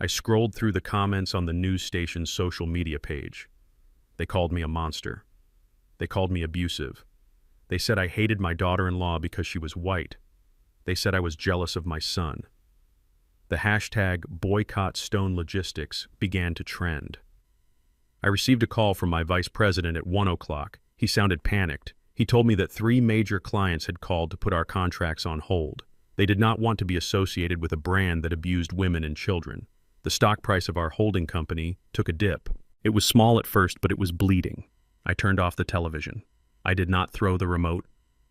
A: I scrolled through the comments on the news station's social media page. They called me a monster. They called me abusive. They said I hated my daughter-in-law because she was white. They said I was jealous of my son. The hashtag boycott Stone Logistics began to trend. I received a call from my vice president at 1 o'clock. He sounded panicked. He told me that 3 major clients had called to put our contracts on hold. They did not want to be associated with a brand that abused women and children. The stock price of our holding company took a dip. It was small at first, but it was bleeding. I turned off the television. I did not throw the remote.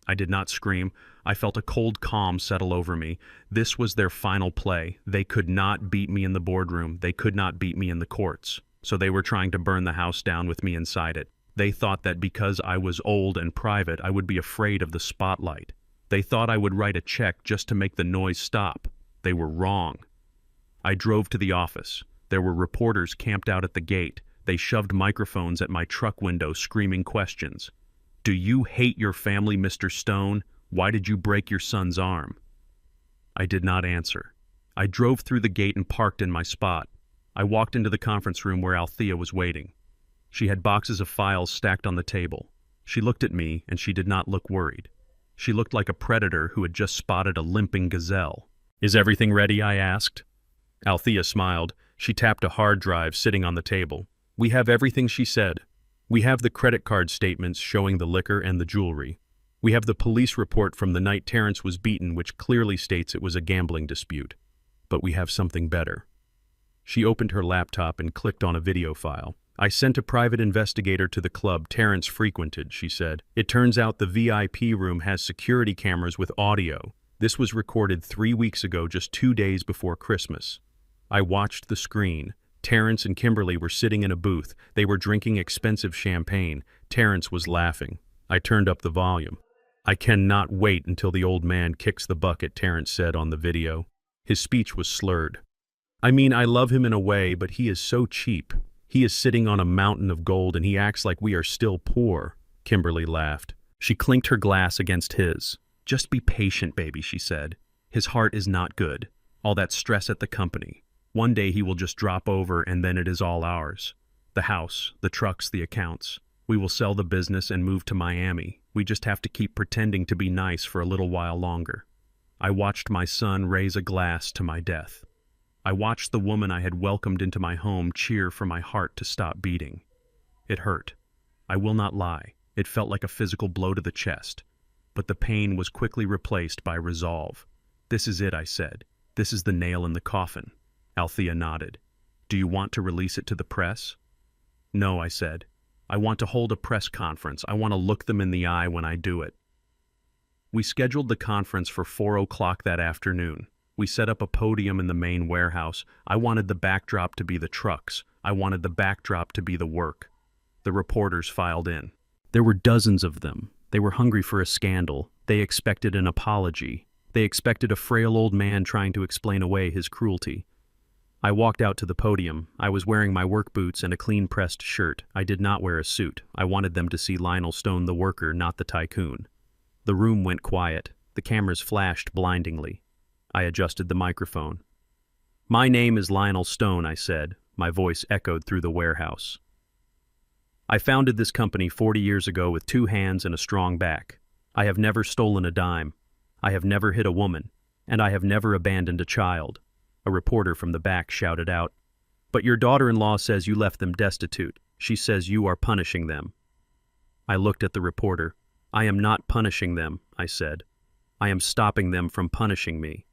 A: I did not scream. I felt a cold calm settle over me. This was their final play. They could not beat me in the boardroom. They could not beat me in the courts. So they were trying to burn the house down with me inside it. They thought that because I was old and private, I would be afraid of the spotlight. They thought I would write a check just to make the noise stop. They were wrong. I drove to the office. There were reporters camped out at the gate. They shoved microphones at my truck window, screaming questions. Do you hate your family, Mr. Stone? Why did you break your son's arm? I did not answer. I drove through the gate and parked in my spot. I walked into the conference room where Althea was waiting. She had boxes of files stacked on the table. She looked at me, and she did not look worried. She looked like a predator who had just spotted a limping gazelle. "Is everything ready?" I asked. Althea smiled. She tapped a hard drive sitting on the table. "We have everything," she said. "We have the credit card statements showing the liquor and the jewelry. We have the police report from the night Terrence was beaten, which clearly states it was a gambling dispute. But we have something better." She opened her laptop and clicked on a video file. "I sent a private investigator to the club Terrence frequented," she said. "It turns out the VIP room has security cameras with audio. This was recorded 3 weeks ago, just 2 days before Christmas. I watched the screen. Terrence and Kimberly were sitting in a booth. They were drinking expensive champagne. Terrence was laughing. I turned up the volume. "I cannot wait until the old man kicks the bucket," Terrence said on the video. His speech was slurred. "I mean, I love him in a way, but he is so cheap. He is sitting on a mountain of gold and he acts like we are still poor." Kimberly laughed. She clinked her glass against his. "Just be patient, baby," she said. "His heart is not good. All that stress at the company. One day he will just drop over and then it is all ours. The house, the trucks, the accounts. We will sell the business and move to Miami. We just have to keep pretending to be nice for a little while longer." I watched my son raise a glass to my death. I watched the woman I had welcomed into my home cheer for my heart to stop beating. It hurt. I will not lie. It felt like a physical blow to the chest. But the pain was quickly replaced by resolve. "This is it," I said. "This is the nail in the coffin." Althea nodded. "Do you want to release it to the press?" "No," I said. "I want to hold a press conference. I want to look them in the eye when I do it." We scheduled the conference for 4 o'clock that afternoon. We set up a podium in the main warehouse. I wanted the backdrop to be the trucks. I wanted the backdrop to be the work. The reporters filed in. There were dozens of them. They were hungry for a scandal. They expected an apology. They expected a frail old man trying to explain away his cruelty. I walked out to the podium. I was wearing my work boots and a clean-pressed shirt. I did not wear a suit. I wanted them to see Lionel Stone the worker, not the tycoon. The room went quiet. The cameras flashed blindingly. I adjusted the microphone. "My name is Lionel Stone," I said. My voice echoed through the warehouse. "I founded this company 40 years ago with 2 hands and a strong back. I have never stolen a dime. I have never hit a woman. And I have never abandoned a child." A reporter from the back shouted out. "But your daughter-in-law says you left them destitute. She says you are punishing them." I looked at the reporter. "I am not punishing them," I said. "I am stopping them from punishing me."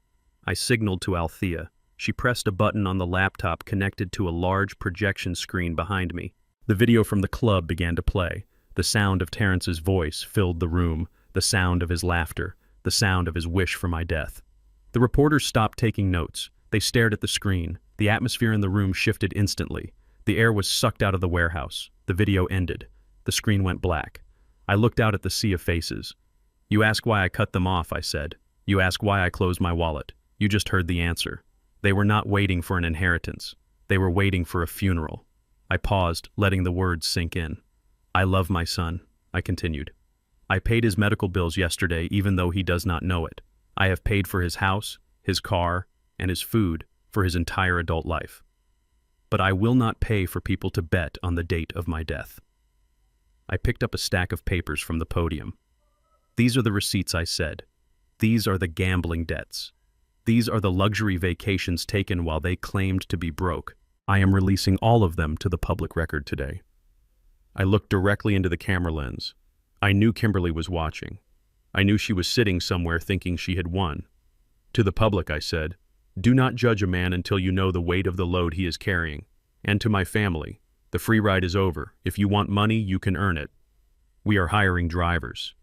A: I signaled to Althea. She pressed a button on the laptop connected to a large projection screen behind me. The video from the club began to play. The sound of Terrence's voice filled the room, the sound of his laughter, the sound of his wish for my death. The reporters stopped taking notes. They stared at the screen. The atmosphere in the room shifted instantly. The air was sucked out of the warehouse. The video ended. The screen went black. I looked out at the sea of faces. "You ask why I cut them off," I said. "You ask why I closed my wallet. You just heard the answer." They were not waiting for an inheritance. They were waiting for a funeral. I paused, letting the words sink in. "I love my son," I continued. "I paid his medical bills yesterday, even though he does not know it. I have paid for his house, his car, and his food for his entire adult life. But I will not pay for people to bet on the date of my death." I picked up a stack of papers from the podium. "These are the receipts," I said. "These are the gambling debts. These are the luxury vacations taken while they claimed to be broke. I am releasing all of them to the public record today." I looked directly into the camera lens. I knew Kimberly was watching. I knew she was sitting somewhere thinking she had won. "To the public," I said, "do not judge a man until you know the weight of the load he is carrying. And to my family, the free ride is over. If you want money, you can earn it. We are hiring drivers."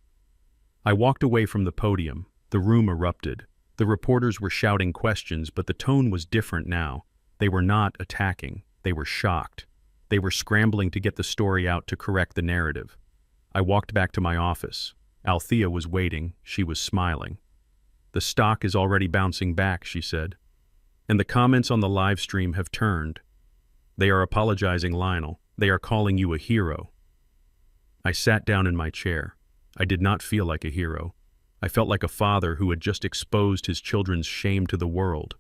A: I walked away from the podium. The room erupted. The reporters were shouting questions, but the tone was different now. They were not attacking. They were shocked. They were scrambling to get the story out to correct the narrative. I walked back to my office. Althea was waiting. She was smiling. "The stock is already bouncing back," she said. "And the comments on the live stream have turned. They are apologizing, Lionel. They are calling you a hero." I sat down in my chair. I did not feel like a hero. I felt like a father who had just exposed his children's shame to the world.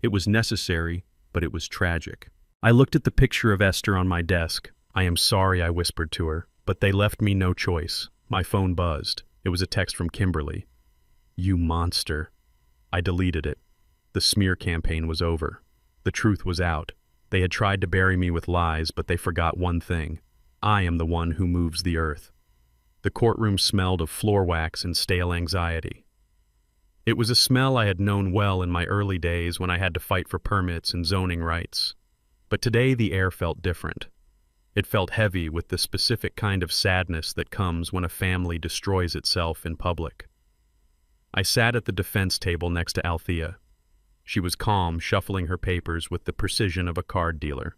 A: It was necessary, but it was tragic. I looked at the picture of Esther on my desk. "I am sorry," I whispered to her, "but they left me no choice." My phone buzzed. It was a text from Kimberly. "You monster." I deleted it. The smear campaign was over. The truth was out. They had tried to bury me with lies, but they forgot one thing. I am the one who moves the earth. The courtroom smelled of floor wax and stale anxiety. It was a smell I had known well in my early days when I had to fight for permits and zoning rights. But today the air felt different. It felt heavy with the specific kind of sadness that comes when a family destroys itself in public. I sat at the defense table next to Althea. She was calm, shuffling her papers with the precision of a card dealer.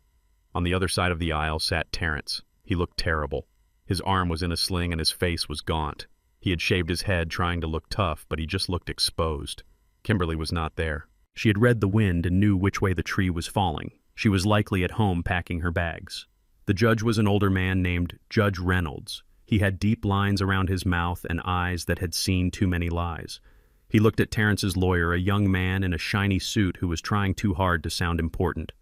A: On the other side of the aisle sat Terrence. He looked terrible. His arm was in a sling and his face was gaunt. He had shaved his head trying to look tough, but he just looked exposed. Kimberly was not there. She had read the wind and knew which way the tree was falling. She was likely at home packing her bags. The judge was an older man named Judge Reynolds. He had deep lines around his mouth and eyes that had seen too many lies. He looked at Terrence's lawyer, a young man in a shiny suit who was trying too hard to sound important.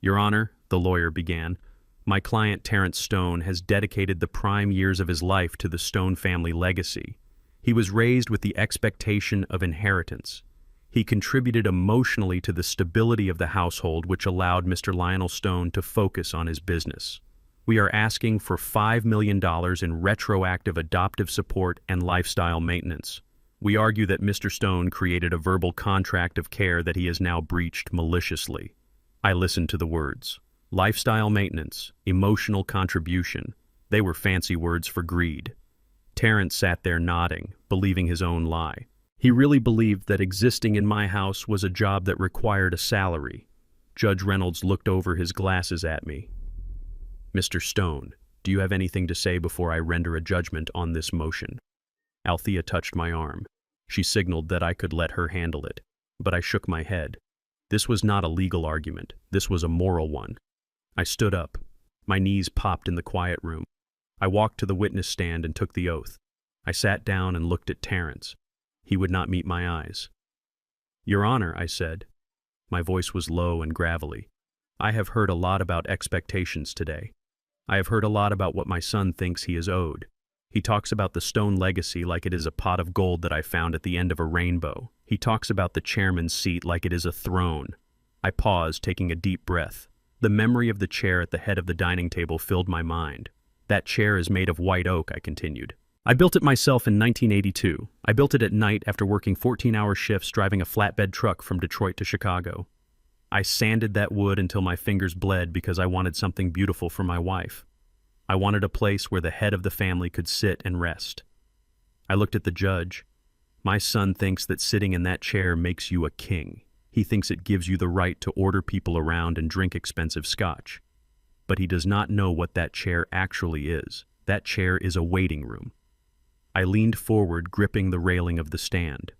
A: "Your Honor," the lawyer began, "my client Terrence Stone has dedicated the prime years of his life to the Stone family legacy. He was raised with the expectation of inheritance. He contributed emotionally to the stability of the household, which allowed Mr. Lionel Stone to focus on his business. We are asking for $5 million in retroactive adoptive support and lifestyle maintenance. We argue that Mr. Stone created a verbal contract of care that he has now breached maliciously." I listened to the words. Lifestyle maintenance, emotional contribution. They were fancy words for greed. Terrence sat there nodding, believing his own lie. He really believed that existing in my house was a job that required a salary. Judge Reynolds looked over his glasses at me. "Mr. Stone, do you have anything to say before I render a judgment on this motion?" Althea touched my arm. She signaled that I could let her handle it, but I shook my head. This was not a legal argument. This was a moral one. I stood up. My knees popped in the quiet room. I walked to the witness stand and took the oath. I sat down and looked at Terrence. He would not meet my eyes. "Your Honor," I said. My voice was low and gravelly. "I have heard a lot about expectations today. I have heard a lot about what my son thinks he is owed. He talks about the Stone legacy like it is a pot of gold that I found at the end of a rainbow. He talks about the chairman's seat like it is a throne." I paused, taking a deep breath. The memory of the chair at the head of the dining table filled my mind. "That chair is made of white oak," I continued. "I built it myself in 1982. I built it at night after working 14-hour shifts driving a flatbed truck from Detroit to Chicago. I sanded that wood until my fingers bled because I wanted something beautiful for my wife. I wanted a place where the head of the family could sit and rest." I looked at the judge. "My son thinks that sitting in that chair makes you a king. He thinks it gives you the right to order people around and drink expensive scotch. But he does not know what that chair actually is. That chair is a waiting room." I leaned forward, gripping the railing of the stand.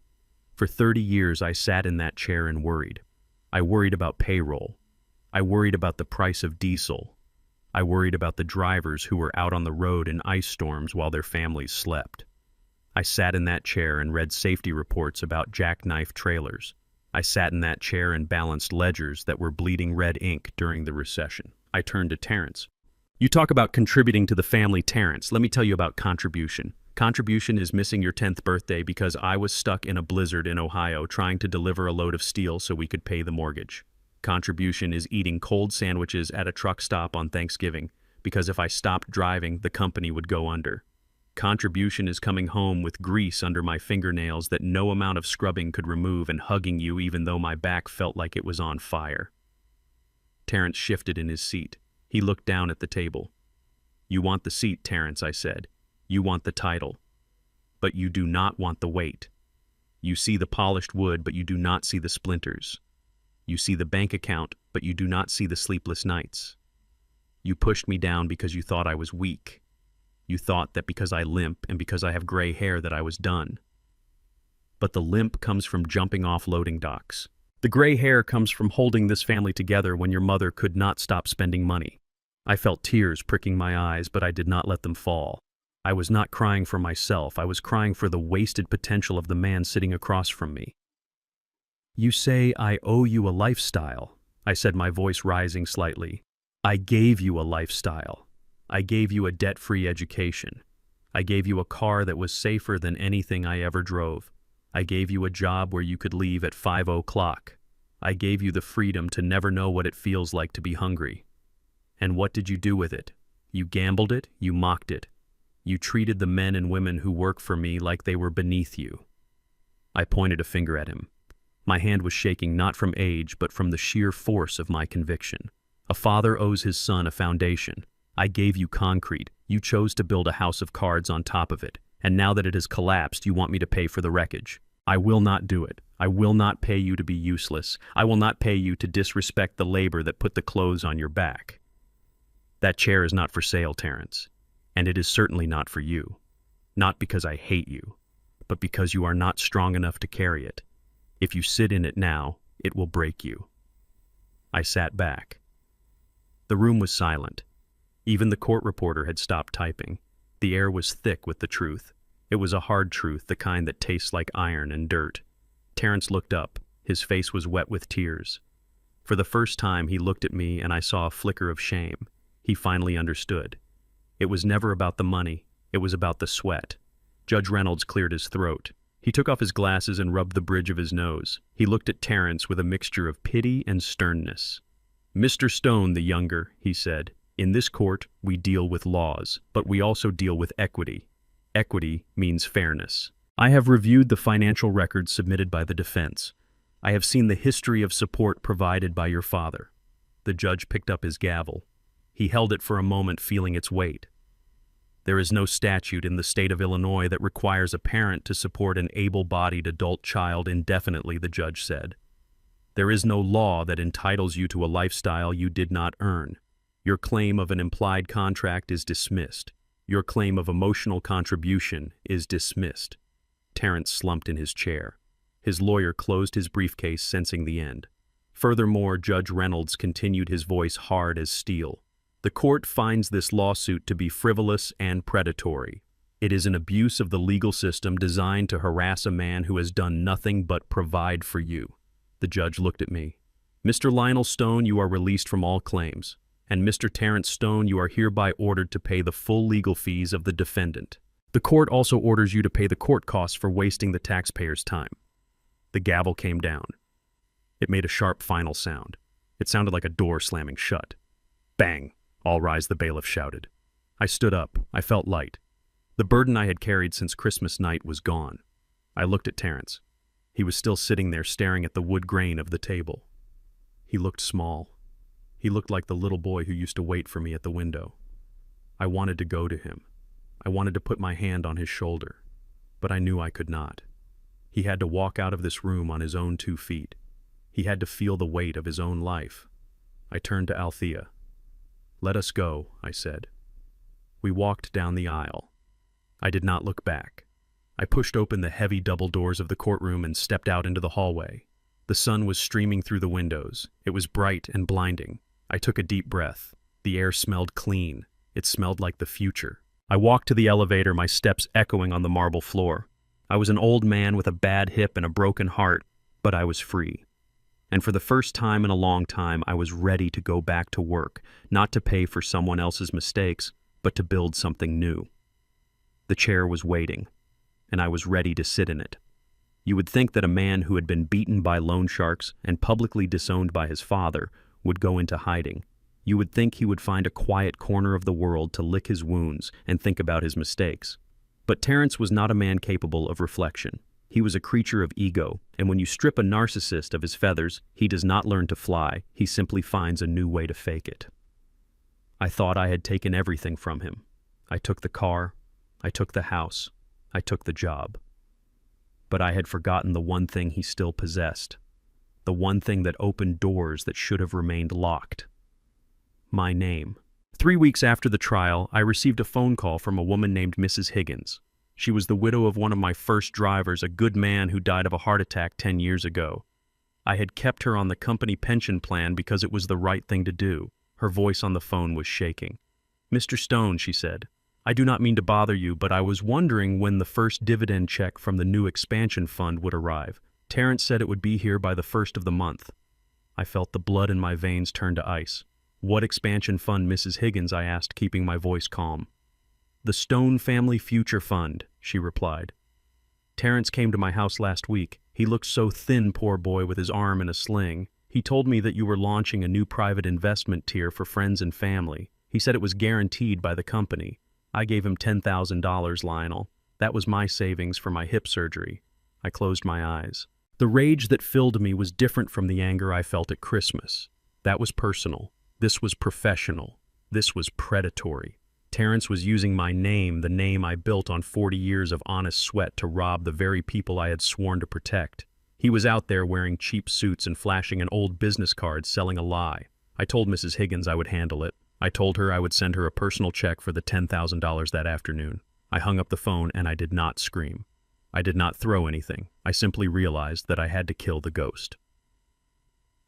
A: For 30 years I sat in that chair and worried. I worried about payroll. I worried about the price of diesel. I worried about the drivers who were out on the road in ice storms while their families slept. I sat in that chair and read safety reports about jackknife trailers. I sat in that chair and balanced ledgers that were bleeding red ink during the recession. I turned to Terrence. "You talk about contributing to the family, Terrence. Let me tell you about contribution. Contribution is missing your 10th birthday because I was stuck in a blizzard in Ohio trying to deliver a load of steel so we could pay the mortgage. Contribution is eating cold sandwiches at a truck stop on Thanksgiving because if I stopped driving, the company would go under. Contribution is coming home with grease under my fingernails that no amount of scrubbing could remove and hugging you even though my back felt like it was on fire." Terrence shifted in his seat. He looked down at the table. "You want the seat, Terrence," I said. "You want the title. But you do not want the weight. You see the polished wood, but you do not see the splinters. You see the bank account, but you do not see the sleepless nights. You pushed me down because you thought I was weak. You thought that because I limp and because I have gray hair that I was done. But the limp comes from jumping off loading docks. The gray hair comes from holding this family together when your mother could not stop spending money." I felt tears pricking my eyes, but I did not let them fall. I was not crying for myself. I was crying for the wasted potential of the man sitting across from me. "You say I owe you a lifestyle," I said, my voice rising slightly. "I gave you a lifestyle. I gave you a debt-free education. I gave you a car that was safer than anything I ever drove. I gave you a job where you could leave at 5 o'clock. I gave you the freedom to never know what it feels like to be hungry. And what did you do with it? You gambled it, you mocked it. You treated the men and women who work for me like they were beneath you. I pointed a finger at him. My hand was shaking not from age, but from the sheer force of my conviction. A father owes his son a foundation. I gave you concrete. You chose to build a house of cards on top of it. And now that it has collapsed, you want me to pay for the wreckage. I will not do it. I will not pay you to be useless. I will not pay you to disrespect the labor that put the clothes on your back. That chair is not for sale, Terrence. And it is certainly not for you. Not because I hate you, but because you are not strong enough to carry it. If you sit in it now, it will break you. I sat back. The room was silent. Even the court reporter had stopped typing. The air was thick with the truth. It was a hard truth, the kind that tastes like iron and dirt. Terrence looked up. His face was wet with tears. For the first time, he looked at me and I saw a flicker of shame. He finally understood. It was never about the money. It was about the sweat. Judge Reynolds cleared his throat. He took off his glasses and rubbed the bridge of his nose. He looked at Terrence with a mixture of pity and sternness. "Mr. Stone the younger," he said, "in this court we deal with laws, but we also deal with equity. Equity means fairness. I have reviewed the financial records submitted by the defense. I have seen the history of support provided by your father." The judge picked up his gavel. He held it for a moment, feeling its weight. "There is no statute in the state of Illinois that requires a parent to support an able-bodied adult child indefinitely," the judge said. "There is no law that entitles you to a lifestyle you did not earn. Your claim of an implied contract is dismissed. Your claim of emotional contribution is dismissed." Terrence slumped in his chair. His lawyer closed his briefcase, sensing the end. Furthermore, Judge Reynolds continued, his voice hard as steel. "The court finds this lawsuit to be frivolous and predatory. It is an abuse of the legal system designed to harass a man who has done nothing but provide for you." The judge looked at me. "Mr. Lionel Stone, you are released from all claims. And Mr. Terrence Stone, you are hereby ordered to pay the full legal fees of the defendant. The court also orders you to pay the court costs for wasting the taxpayer's time." The gavel came down. It made a sharp final sound. It sounded like a door slamming shut. Bang! "All rise," the bailiff shouted. I stood up. I felt light. The burden I had carried since Christmas night was gone. I looked at Terrence. He was still sitting there staring at the wood grain of the table. He looked small. He looked like the little boy who used to wait for me at the window. I wanted to go to him. I wanted to put my hand on his shoulder, but I knew I could not. He had to walk out of this room on his own 2 feet. He had to feel the weight of his own life. I turned to Althea. "Let us go," I said. We walked down the aisle. I did not look back. I pushed open the heavy double doors of the courtroom and stepped out into the hallway. The sun was streaming through the windows. It was bright and blinding. I took a deep breath. The air smelled clean. It smelled like the future. I walked to the elevator, my steps echoing on the marble floor. I was an old man with a bad hip and a broken heart, but I was free. And for the first time in a long time, I was ready to go back to work, not to pay for someone else's mistakes, but to build something new. The chair was waiting, and I was ready to sit in it. You would think that a man who had been beaten by loan sharks and publicly disowned by his father would go into hiding. You would think he would find a quiet corner of the world to lick his wounds and think about his mistakes. But Terrence was not a man capable of reflection. He was a creature of ego, and when you strip a narcissist of his feathers, he does not learn to fly, he simply finds a new way to fake it. I thought I had taken everything from him. I took the car, I took the house, I took the job. But I had forgotten the one thing he still possessed, the one thing that opened doors that should have remained locked. My name. 3 weeks after the trial, I received a phone call from a woman named Mrs. Higgins. She was the widow of one of my first drivers, a good man who died of a heart attack 10 years ago. I had kept her on the company pension plan because it was the right thing to do. Her voice on the phone was shaking. "Mr. Stone," she said, "I do not mean to bother you, but I was wondering when the first dividend check from the new expansion fund would arrive. Terrence said it would be here by the 1st of the month." I felt the blood in my veins turn to ice. "What expansion fund, Mrs. Higgins?" I asked, keeping my voice calm. "The Stone Family Future Fund," she replied. "Terrence came to my house last week. He looked so thin, poor boy, with his arm in a sling. He told me that you were launching a new private investment tier for friends and family. He said it was guaranteed by the company. I gave him $10,000, Lionel. That was my savings for my hip surgery." I closed my eyes. The rage that filled me was different from the anger I felt at Christmas. That was personal. This was professional. This was predatory. Terrence was using my name, the name I built on 40 years of honest sweat, to rob the very people I had sworn to protect. He was out there wearing cheap suits and flashing an old business card, selling a lie. I told Mrs. Higgins I would handle it. I told her I would send her a personal check for the $10,000 that afternoon. I hung up the phone and I did not scream. I did not throw anything. I simply realized that I had to kill the ghost.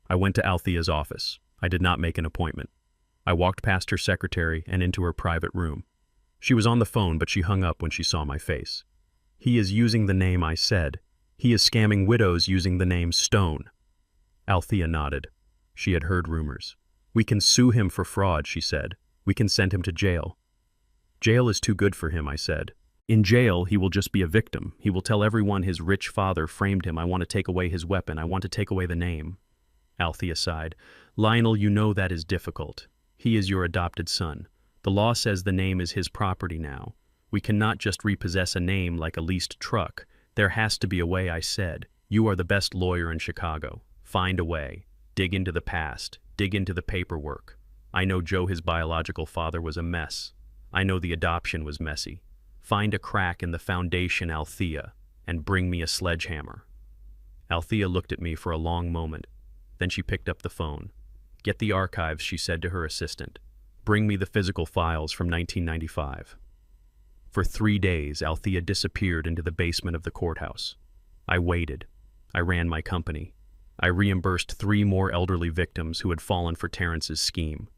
A: I went to Althea's office. I did not make an appointment. I walked past her secretary and into her private room. She was on the phone, but she hung up when she saw my face. "He is using the name," I said. "He is scamming widows using the name Stone." Althea nodded. She had heard rumors. "We can sue him for fraud," she said. "We can send him to jail." "Jail is too good for him," I said. "In jail, he will just be a victim. He will tell everyone his rich father framed him. I want to take away his weapon. I want to take away the name." Althea sighed. "Lionel, you know that is difficult. He is your adopted son. The law says the name is his property now. We cannot just repossess a name like a leased truck. There has to be a way," I said. "You are the best lawyer in Chicago. Find a way. Dig into the past. Dig into the paperwork. I know Joe, his biological father, was a mess. I know the adoption was messy. Find a crack in the foundation, Althea, and bring me a sledgehammer." Althea looked at me for a long moment. Then she picked up the phone. "Get the archives," she said to her assistant. "Bring me the physical files from 1995. For 3 days, Althea disappeared into the basement of the courthouse. I waited. I ran my company. I reimbursed 3 more elderly victims who had fallen for Terrence's scheme.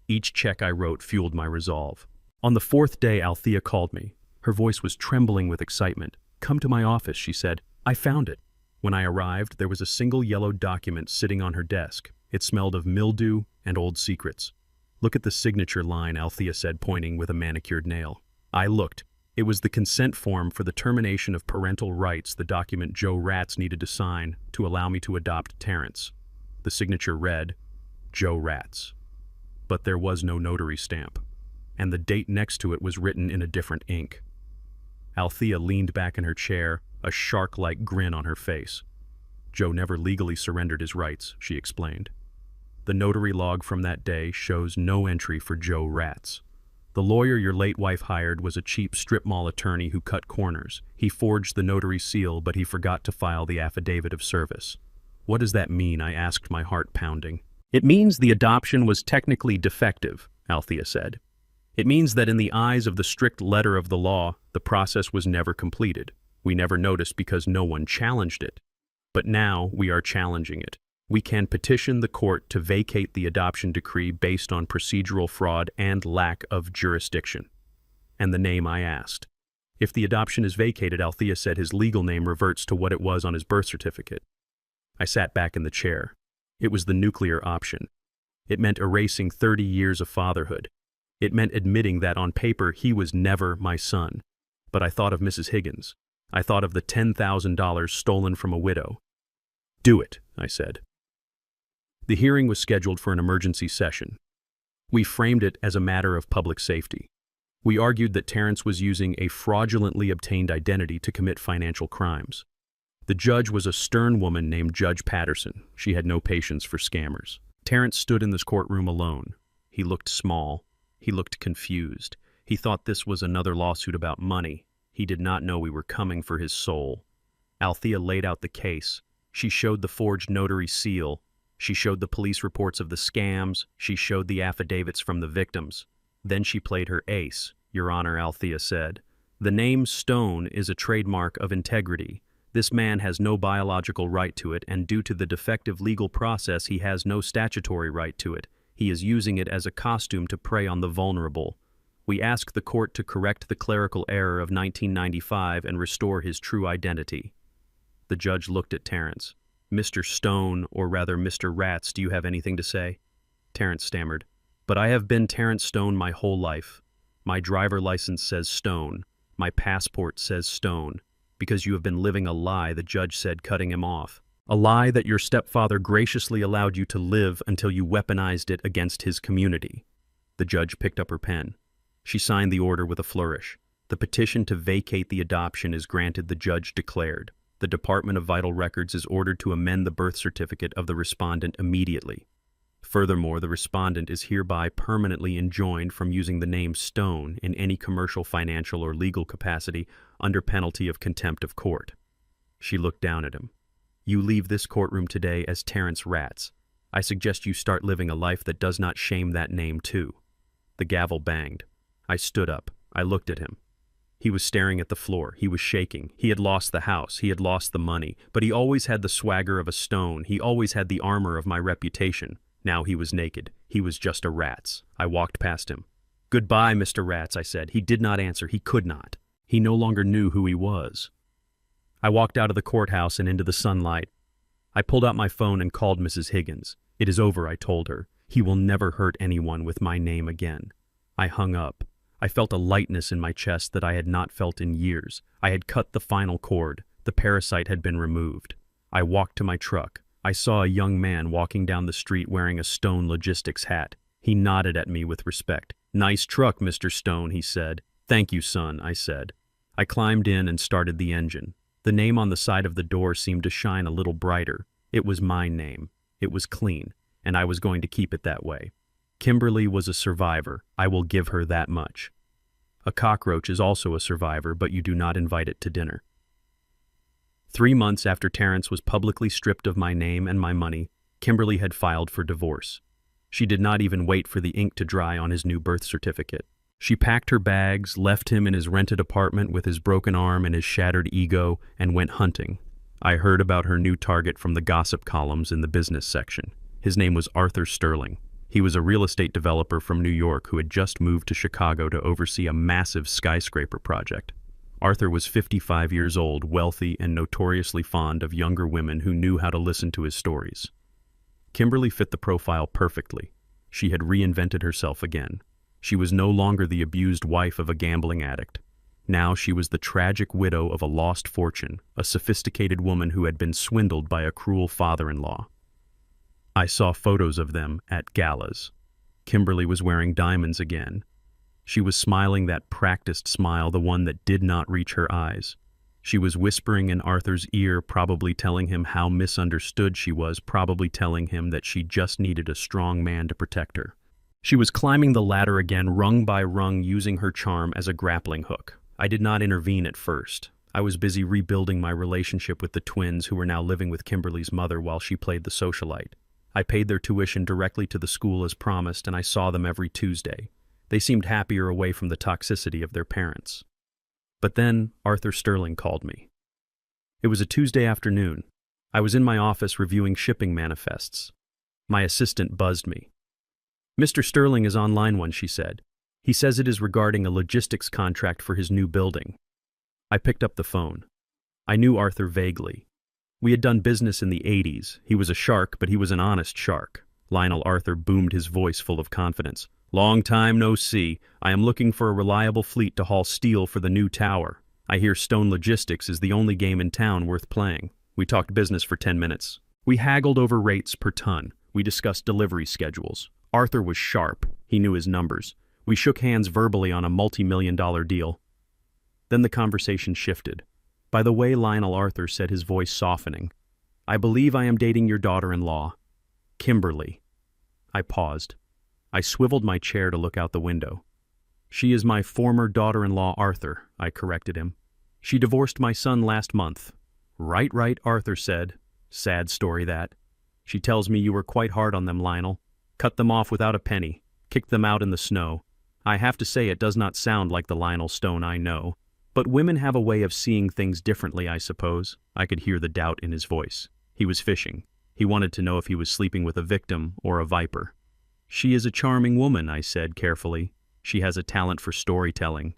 A: Each check I wrote fueled my resolve. On the 4th day, Althea called me. Her voice was trembling with excitement. "Come to my office," she said. "I found it." When I arrived, there was a single yellow document sitting on her desk. It smelled of mildew and old secrets. "Look at the signature line," Althea said, pointing with a manicured nail. I looked. It was the consent form for the termination of parental rights the document Joe Ratz needed to sign to allow me to adopt Terrence. The signature read, "Joe Ratz." But there was no notary stamp, and the date next to it was written in a different ink. Althea leaned back in her chair, a shark-like grin on her face. "Joe never legally surrendered his rights," she explained. "The notary log from that day shows no entry for Joe Ratz. The lawyer your late wife hired was a cheap strip mall attorney who cut corners. He forged the notary seal, but he forgot to file the affidavit of service." "What does that mean?" I asked, my heart pounding. "It means the adoption was technically defective," Althea said. "It means that in the eyes of the strict letter of the law, the process was never completed. We never noticed because no one challenged it. But now we are challenging it. We can petition the court to vacate the adoption decree based on procedural fraud and lack of jurisdiction." And the name I asked. "If the adoption is vacated," Althea said, "his legal name reverts to what it was on his birth certificate." I sat back in the chair. It was the nuclear option. It meant erasing 30 years of fatherhood. It meant admitting that on paper he was never my son. But I thought of Mrs. Higgins. I thought of the $10,000 stolen from a widow. "Do it," I said. The hearing was scheduled for an emergency session. We framed it as a matter of public safety. We argued that Terrence was using a fraudulently obtained identity to commit financial crimes. The judge was a stern woman named Judge Patterson. She had no patience for scammers. Terrence stood in this courtroom alone. He looked small. He looked confused. He thought this was another lawsuit about money. He did not know we were coming for his soul. Althea laid out the case. She showed the forged notary seal. She showed the police reports of the scams. She showed the affidavits from the victims. Then she played her ace. "Your Honor," Althea said, "the name Stone is a trademark of integrity. This man has no biological right to it, and due to the defective legal process, he has no statutory right to it. He is using it as a costume to prey on the vulnerable. We ask the court to correct the clerical error of 1995 and restore his true identity." The judge looked at Terrence. "Mr. Stone, or rather Mr. Ratz, do you have anything to say?" Terrence stammered. but I have been Terrence Stone my whole life. My driver license says Stone. My passport says Stone. Because you have been living a lie, the judge said, cutting him off. A lie that your stepfather graciously allowed you to live until you weaponized it against his community. The judge picked up her pen. She signed the order with a flourish. The petition to vacate the adoption is granted, the judge declared. The Department of Vital Records is ordered to amend the birth certificate of the respondent immediately. Furthermore, the respondent is hereby permanently enjoined from using the name Stone in any commercial, financial, or legal capacity under penalty of contempt of court. She looked down at him. You leave this courtroom today as Terrence Ratz. I suggest you start living a life that does not shame that name too. The gavel banged. I stood up. I looked at him. He was staring at the floor. He was shaking. He had lost the house. He had lost the money. But he always had the swagger of a Stone. He always had the armor of my reputation. Now he was naked. He was just a Ratz. I walked past him. Goodbye, Mr. Ratz, I said. He did not answer. He could not. He no longer knew who he was. I walked out of the courthouse and into the sunlight. I pulled out my phone and called Mrs. Higgins. It is over, I told her. He will never hurt anyone with my name again. I hung up. I felt a lightness in my chest that I had not felt in years. I had cut the final cord. The parasite had been removed. I walked to my truck. I saw a young man walking down the street wearing a Stone Logistics hat. He nodded at me with respect. Nice truck, Mr. Stone, he said. Thank you, son, I said. I climbed in and started the engine. The name on the side of the door seemed to shine a little brighter. It was my name. It was clean, and I was going to keep it that way. Kimberly was a survivor. I will give her that much. A cockroach is also a survivor, but you do not invite it to dinner. 3 months after Terrence was publicly stripped of my name and my money, Kimberly had filed for divorce. She did not even wait for the ink to dry on his new birth certificate. She packed her bags, left him in his rented apartment with his broken arm and his shattered ego, and went hunting. I heard about her new target from the gossip columns in the business section. His name was Arthur Sterling. He was a real estate developer from New York who had just moved to Chicago to oversee a massive skyscraper project. Arthur was 55 years old, wealthy, and notoriously fond of younger women who knew how to listen to his stories. Kimberly fit the profile perfectly. She had reinvented herself again. She was no longer the abused wife of a gambling addict. Now she was the tragic widow of a lost fortune, a sophisticated woman who had been swindled by a cruel father-in-law. I saw photos of them at galas. Kimberly was wearing diamonds again. She was smiling that practiced smile, the one that did not reach her eyes. She was whispering in Arthur's ear, probably telling him how misunderstood she was, probably telling him that she just needed a strong man to protect her. She was climbing the ladder again, rung by rung, using her charm as a grappling hook. I did not intervene at first. I was busy rebuilding my relationship with the twins who were now living with Kimberly's mother while she played the socialite. I paid their tuition directly to the school as promised, and I saw them every Tuesday. They seemed happier away from the toxicity of their parents. But then Arthur Sterling called me. It was a Tuesday afternoon. I was in my office reviewing shipping manifests. My assistant buzzed me. Mr. Sterling is on line 1, she said. He says it is regarding a logistics contract for his new building. I picked up the phone. I knew Arthur vaguely. We had done business in the 80s. He was a shark, but he was an honest shark. Lionel Arthur boomed, his voice full of confidence. Long time no see. I am looking for a reliable fleet to haul steel for the new tower. I hear Stone Logistics is the only game in town worth playing. We talked business for 10 minutes. We haggled over rates per ton. We discussed delivery schedules. Arthur was sharp. He knew his numbers. We shook hands verbally on a multi-million-dollar deal. Then the conversation shifted. By the way, Lionel Arthur said, his voice softening, I believe I am dating your daughter-in-law, Kimberly. I paused. I swiveled my chair to look out the window. She is my former daughter-in-law, Arthur, I corrected him. She divorced my son last month. Right, Arthur said. Sad story, that. She tells me you were quite hard on them, Lionel. Cut them off without a penny. Kicked them out in the snow. I have to say it does not sound like the Lionel Stone I know. But women have a way of seeing things differently, I suppose. I could hear the doubt in his voice. He was fishing. He wanted to know if he was sleeping with a victim or a viper. She is a charming woman, I said carefully. She has a talent for storytelling.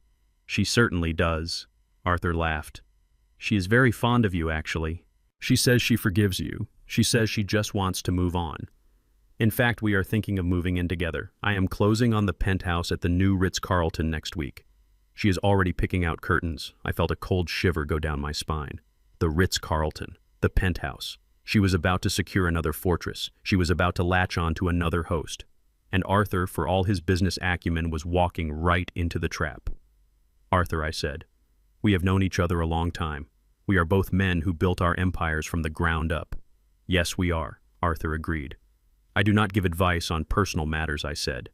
A: She certainly does. Arthur laughed. She is very fond of you, actually. She says she forgives you. She says she just wants to move on. In fact, we are thinking of moving in together. I am closing on the penthouse at the new Ritz-Carlton next week. She is already picking out curtains. I felt a cold shiver go down my spine. The Ritz-Carlton, the penthouse. She was about to secure another fortress. She was about to latch on to another host. And Arthur, for all his business acumen, was walking right into the trap. "Arthur," I said, "we have known each other a long time. We are both men who built our empires from the ground up." "Yes, we are," Arthur agreed. "I do not give advice on personal matters," I said.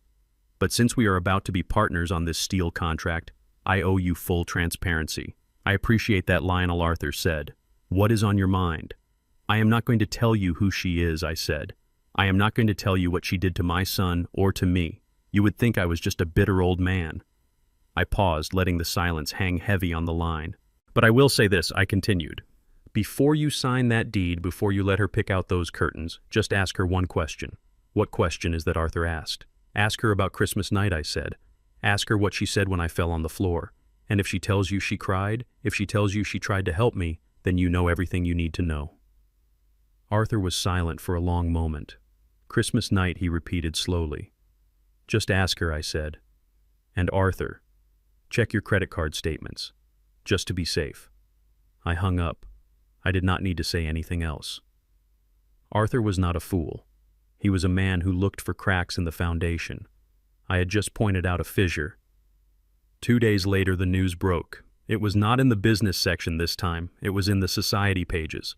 A: "But since we are about to be partners on this steel contract, I owe you full transparency." "I appreciate that, Lionel," Arthur said. "What is on your mind?" "I am not going to tell you who she is," I said. "I am not going to tell you what she did to my son or to me. You would think I was just a bitter old man." I paused, letting the silence hang heavy on the line. "But I will say this," I continued. "Before you sign that deed, before you let her pick out those curtains, just ask her one question." "What question is that?" Arthur asked. "Ask her about Christmas night," I said. "Ask her what she said when I fell on the floor. And if she tells you she cried, if she tells you she tried to help me, then you know everything you need to know." Arthur was silent for a long moment. "Christmas night," he repeated slowly. "Just ask her," I said. "And Arthur, check your credit card statements, just to be safe." I hung up. I did not need to say anything else. Arthur was not a fool. He was a man who looked for cracks in the foundation. I had just pointed out a fissure. 2 days later, the news broke. It was not in the business section this time. It was in the society pages.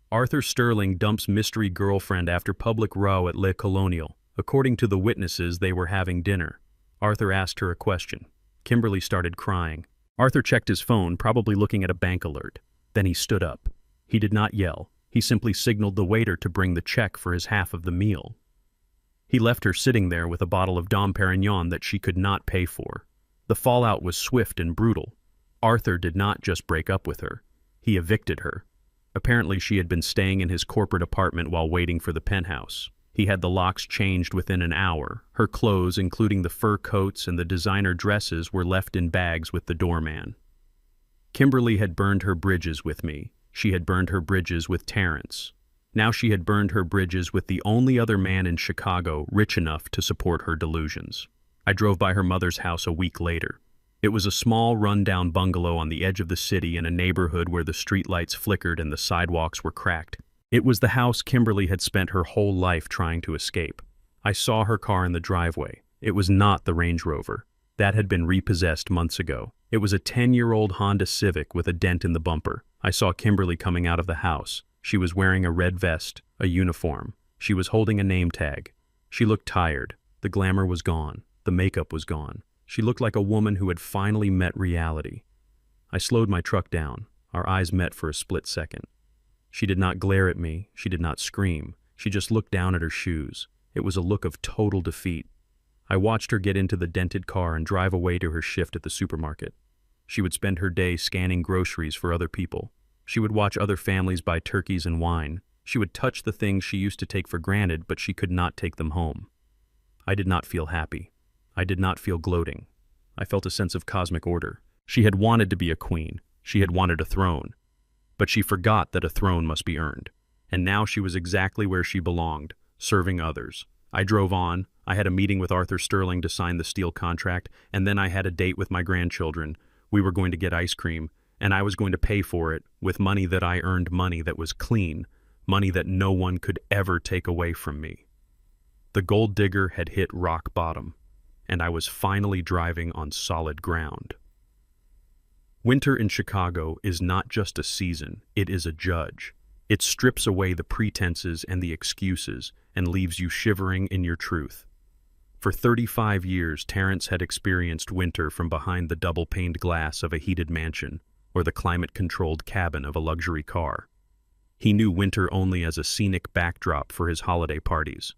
A: "Arthur Sterling dumps mystery girlfriend after public row at Le Colonial. According to the witnesses, they were having dinner. Arthur asked her a question. Kimberly started crying. Arthur checked his phone, probably looking at a bank alert. Then he stood up. He did not yell. He simply signaled the waiter to bring the check for his half of the meal. He left her sitting there with a bottle of Dom Perignon that she could not pay for. The fallout was swift and brutal. Arthur did not just break up with her. He evicted her. Apparently she had been staying in his corporate apartment while waiting for the penthouse. He had the locks changed within an hour. Her clothes, including the fur coats and the designer dresses, were left in bags with the doorman. Kimberly had burned her bridges with me. She had burned her bridges with Terrence. Now she had burned her bridges with the only other man in Chicago rich enough to support her delusions. I drove by her mother's house a week later. It was a small, run-down bungalow on the edge of the city in a neighborhood where the streetlights flickered and the sidewalks were cracked. It was the house Kimberly had spent her whole life trying to escape. I saw her car in the driveway. It was not the Range Rover. That had been repossessed months ago. It was a 10-year-old Honda Civic with a dent in the bumper. I saw Kimberly coming out of the house. She was wearing a red vest, a uniform. She was holding a name tag. She looked tired. The glamour was gone. The makeup was gone. She looked like a woman who had finally met reality. I slowed my truck down. Our eyes met for a split second. She did not glare at me. She did not scream. She just looked down at her shoes. It was a look of total defeat. I watched her get into the dented car and drive away to her shift at the supermarket. She would spend her day scanning groceries for other people. She would watch other families buy turkeys and wine. She would touch the things she used to take for granted, but she could not take them home. I did not feel happy. I did not feel gloating. I felt a sense of cosmic order. She had wanted to be a queen. She had wanted a throne. But she forgot that a throne must be earned. And now she was exactly where she belonged, serving others. I drove on. I had a meeting with Arthur Sterling to sign the steel contract, and then I had a date with my grandchildren. We were going to get ice cream, and I was going to pay for it with money that I earned, money that was clean, money that no one could ever take away from me. The gold digger had hit rock bottom, and I was finally driving on solid ground. Winter in Chicago is not just a season, it is a judge. It strips away the pretenses and the excuses and leaves you shivering in your truth. For 35 years, Terrence had experienced winter from behind the double-paned glass of a heated mansion or the climate-controlled cabin of a luxury car. He knew winter only as a scenic backdrop for his holiday parties.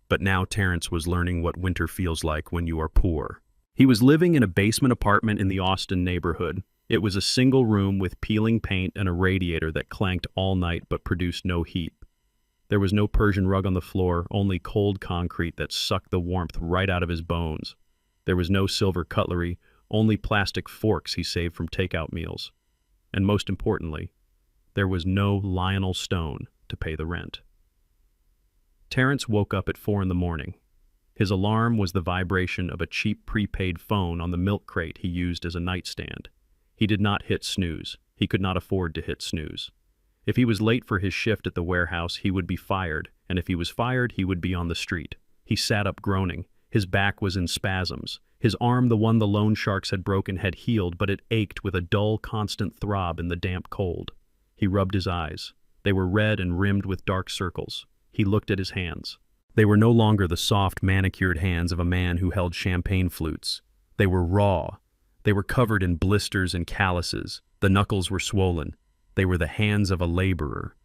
A: But now Terrence was learning what winter feels like when you are poor. He was living in a basement apartment in the Austin neighborhood. It was a single room with peeling paint and a radiator that clanked all night but produced no heat. There was no Persian rug on the floor, only cold concrete that sucked the warmth right out of his bones. There was no silver cutlery, only plastic forks he saved from takeout meals. And most importantly, there was no Lionel Stone to pay the rent. Terrence woke up at 4 in the morning. His alarm was the vibration of a cheap prepaid phone on the milk crate he used as a nightstand. He did not hit snooze. He could not afford to hit snooze. If he was late for his shift at the warehouse, he would be fired, and if he was fired, he would be on the street. He sat up groaning. His back was in spasms. His arm, the one the loan sharks had broken, had healed, but it ached with a dull, constant throb in the damp cold. He rubbed his eyes. They were red and rimmed with dark circles. He looked at his hands. They were no longer the soft, manicured hands of a man who held champagne flutes. They were raw. They were covered in blisters and calluses. The knuckles were swollen. They were the hands of a laborer.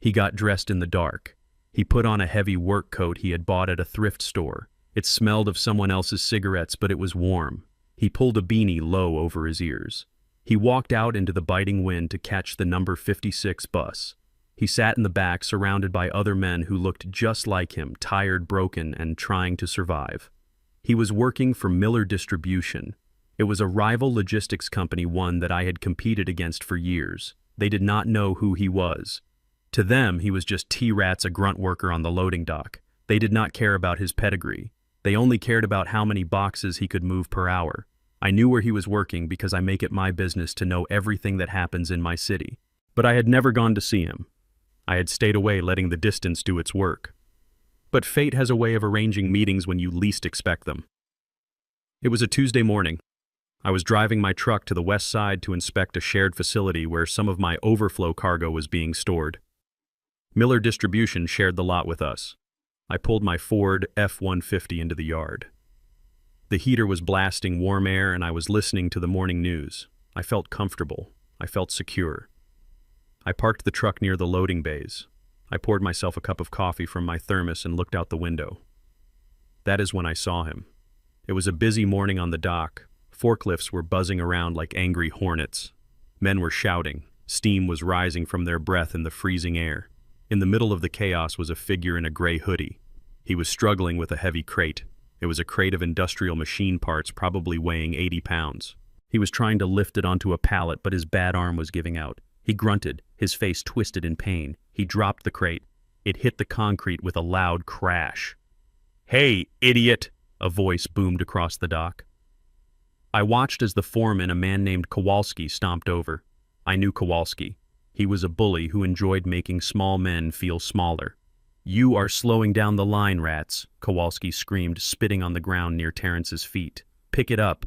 A: He got dressed in the dark. He put on a heavy work coat he had bought at a thrift store. It smelled of someone else's cigarettes, but it was warm. He pulled a beanie low over his ears. He walked out into the biting wind to catch the number 56 bus. He sat in the back, surrounded by other men who looked just like him, tired, broken, and trying to survive. He was working for Miller Distribution. It was a rival logistics company, one that I had competed against for years. They did not know who he was. To them, he was just T-Rats, a grunt worker on the loading dock. They did not care about his pedigree. They only cared about how many boxes he could move per hour. I knew where he was working because I make it my business to know everything that happens in my city. But I had never gone to see him. I had stayed away, letting the distance do its work. But fate has a way of arranging meetings when you least expect them. It was a Tuesday morning. I was driving my truck to the west side to inspect a shared facility where some of my overflow cargo was being stored. Miller Distribution shared the lot with us. I pulled my Ford F-150 into the yard. The heater was blasting warm air, and I was listening to the morning news. I felt comfortable. I felt secure. I parked the truck near the loading bays. I poured myself a cup of coffee from my thermos and looked out the window. That is when I saw him. It was a busy morning on the dock. Forklifts were buzzing around like angry hornets. Men were shouting. Steam was rising from their breath in the freezing air. In the middle of the chaos was a figure in a gray hoodie. He was struggling with a heavy crate. It was a crate of industrial machine parts, probably weighing 80 pounds. He was trying to lift it onto a pallet, but his bad arm was giving out. He grunted, his face twisted in pain. He dropped the crate. It hit the concrete with a loud crash. "Hey, idiot!" a voice boomed across the dock. I watched as the foreman, a man named Kowalski, stomped over. I knew Kowalski. He was a bully who enjoyed making small men feel smaller. "You are slowing down the line, rats," Kowalski screamed, spitting on the ground near Terrence's feet. "Pick it up."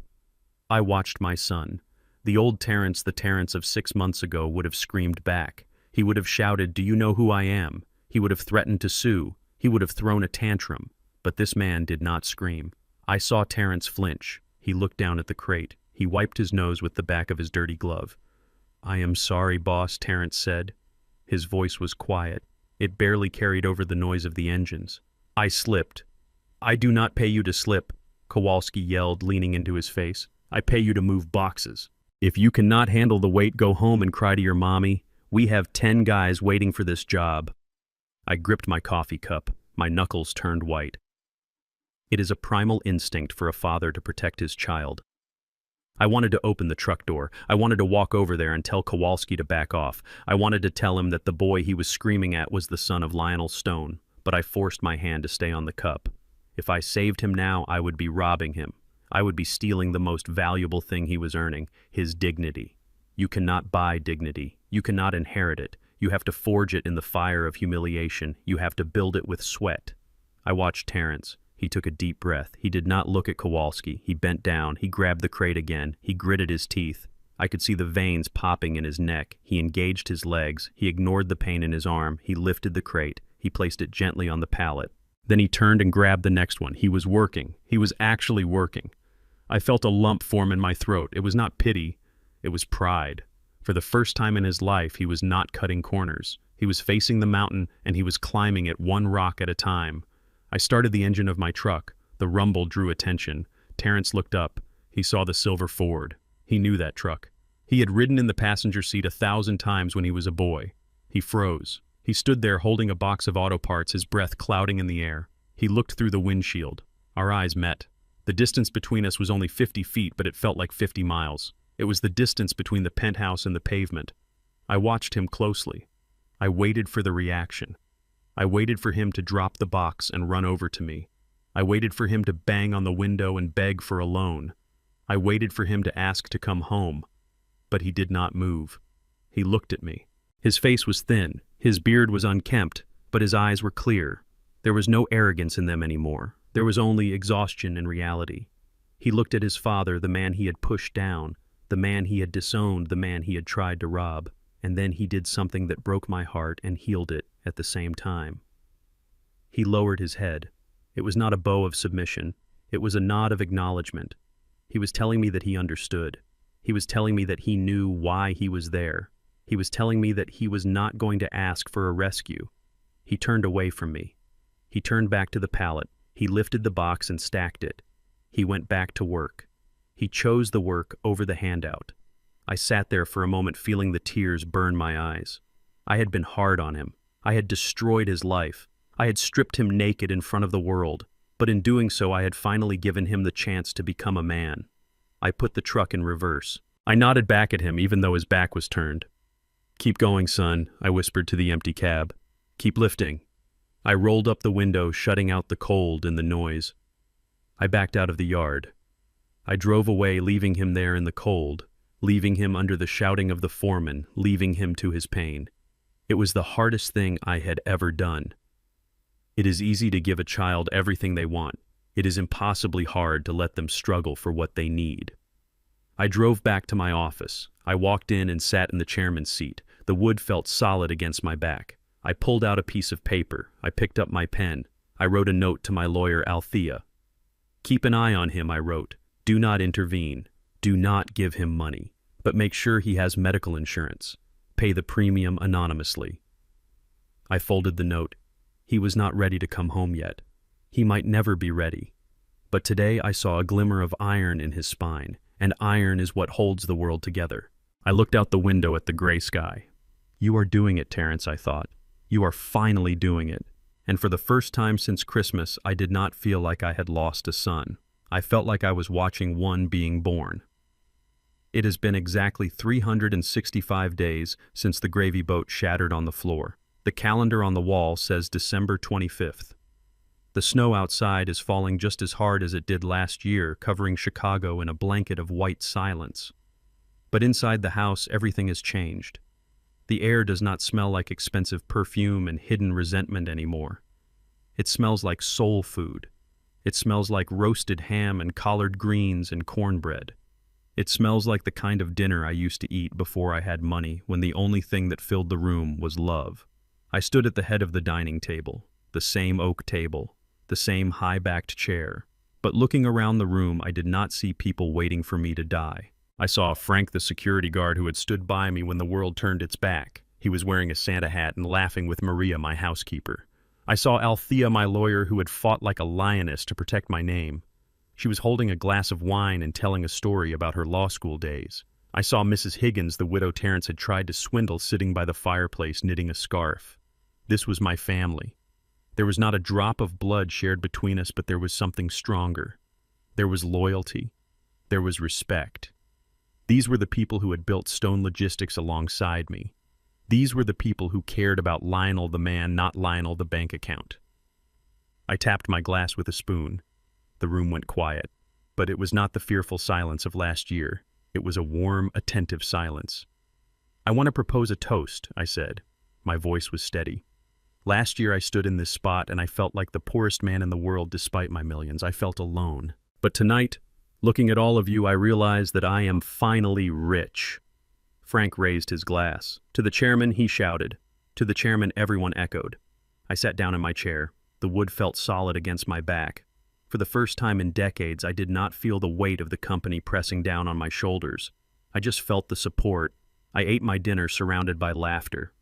A: I watched my son. The old Terrence, the Terrence of 6 months ago, would have screamed back. He would have shouted, "Do you know who I am?" He would have threatened to sue. He would have thrown a tantrum. But this man did not scream. I saw Terrence flinch. He looked down at the crate. He wiped his nose with the back of his dirty glove. "I am sorry, boss," Terrence said. His voice was quiet. It barely carried over the noise of the engines. "I slipped." "I do not pay you to slip," Kowalski yelled, leaning into his face. "I pay you to move boxes. If you cannot handle the weight, go home and cry to your mommy. We have 10 guys waiting for this job." I gripped my coffee cup. My knuckles turned white. It is a primal instinct for a father to protect his child. I wanted to open the truck door. I wanted to walk over there and tell Kowalski to back off. I wanted to tell him that the boy he was screaming at was the son of Lionel Stone, but I forced my hand to stay on the cup. If I saved him now, I would be robbing him. I would be stealing the most valuable thing he was earning, his dignity. You cannot buy dignity. You cannot inherit it. You have to forge it in the fire of humiliation. You have to build it with sweat. I watched Terrence. He took a deep breath. He did not look at Kowalski. He bent down. He grabbed the crate again. He gritted his teeth. I could see the veins popping in his neck. He engaged his legs. He ignored the pain in his arm. He lifted the crate. He placed it gently on the pallet. Then he turned and grabbed the next one. He was working. He was actually working. I felt a lump form in my throat. It was not pity. It was pride. For the first time in his life, he was not cutting corners. He was facing the mountain, and he was climbing it one rock at a time. I started the engine of my truck. The rumble drew attention. Terrence looked up. He saw the silver Ford. He knew that truck. He had ridden in the passenger seat 1,000 times when he was a boy. He froze. He stood there holding a box of auto parts, his breath clouding in the air. He looked through the windshield. Our eyes met. The distance between us was only 50 feet, but it felt like 50 miles. It was the distance between the penthouse and the pavement. I watched him closely. I waited for the reaction. I waited for him to drop the box and run over to me. I waited for him to bang on the window and beg for a loan. I waited for him to ask to come home. But he did not move. He looked at me. His face was thin, his beard was unkempt, but his eyes were clear. There was no arrogance in them anymore. There was only exhaustion and reality. He looked at his father, the man he had pushed down, the man he had disowned, the man he had tried to rob, and then he did something that broke my heart and healed it at the same time. He lowered his head. It was not a bow of submission. It was a nod of acknowledgement. He was telling me that he understood. He was telling me that he knew why he was there. He was telling me that he was not going to ask for a rescue. He turned away from me. He turned back to the pallet. He lifted the box and stacked it. He went back to work. He chose the work over the handout. I sat there for a moment feeling the tears burn my eyes. I had been hard on him. I had destroyed his life. I had stripped him naked in front of the world. But in doing so, I had finally given him the chance to become a man. I put the truck in reverse. I nodded back at him even though his back was turned. "Keep going, son," I whispered to the empty cab. "Keep lifting." I rolled up the window, shutting out the cold and the noise. I backed out of the yard. I drove away, leaving him there in the cold, leaving him under the shouting of the foreman, leaving him to his pain. It was the hardest thing I had ever done. It is easy to give a child everything they want. It is impossibly hard to let them struggle for what they need. I drove back to my office. I walked in and sat in the chairman's seat. The wood felt solid against my back. I pulled out a piece of paper. I picked up my pen. I wrote a note to my lawyer, Althea. "Keep an eye on him," I wrote. "Do not intervene. Do not give him money. But make sure he has medical insurance. Pay the premium anonymously." I folded the note. He was not ready to come home yet. He might never be ready. But today I saw a glimmer of iron in his spine, and iron is what holds the world together. I looked out the window at the gray sky. "You are doing it, Terrence," I thought. "You are finally doing it." And for the first time since Christmas, I did not feel like I had lost a son. I felt like I was watching one being born. It has been exactly 365 days since the gravy boat shattered on the floor. The calendar on the wall says December 25th. The snow outside is falling just as hard as it did last year, covering Chicago in a blanket of white silence. But inside the house, everything has changed. The air does not smell like expensive perfume and hidden resentment anymore. It smells like soul food. It smells like roasted ham and collard greens and cornbread. It smells like the kind of dinner I used to eat before I had money, when the only thing that filled the room was love. I stood at the head of the dining table, the same oak table, the same high-backed chair. But looking around the room, I did not see people waiting for me to die. I saw Frank, the security guard who had stood by me when the world turned its back. He was wearing a Santa hat and laughing with Maria, my housekeeper. I saw Althea, my lawyer, who had fought like a lioness to protect my name. She was holding a glass of wine and telling a story about her law school days. I saw Mrs. Higgins, the widow Terrence had tried to swindle, sitting by the fireplace knitting a scarf. This was my family. There was not a drop of blood shared between us, but there was something stronger. There was loyalty. There was respect. These were the people who had built Stone Logistics alongside me. These were the people who cared about Lionel the man, not Lionel the bank account. I tapped my glass with a spoon. The room went quiet, but it was not the fearful silence of last year. It was a warm, attentive silence. "I want to propose a toast," I said. My voice was steady. "Last year I stood in this spot and I felt like the poorest man in the world despite my millions. I felt alone. But tonight, looking at all of you, I realize that I am finally rich." Frank raised his glass. To the chairman, he shouted. To the chairman, everyone echoed. I sat down in my chair. The wood felt solid against my back. For the first time in decades, I did not feel the weight of the company pressing down on my shoulders. I just felt the support. I ate my dinner surrounded by laughter.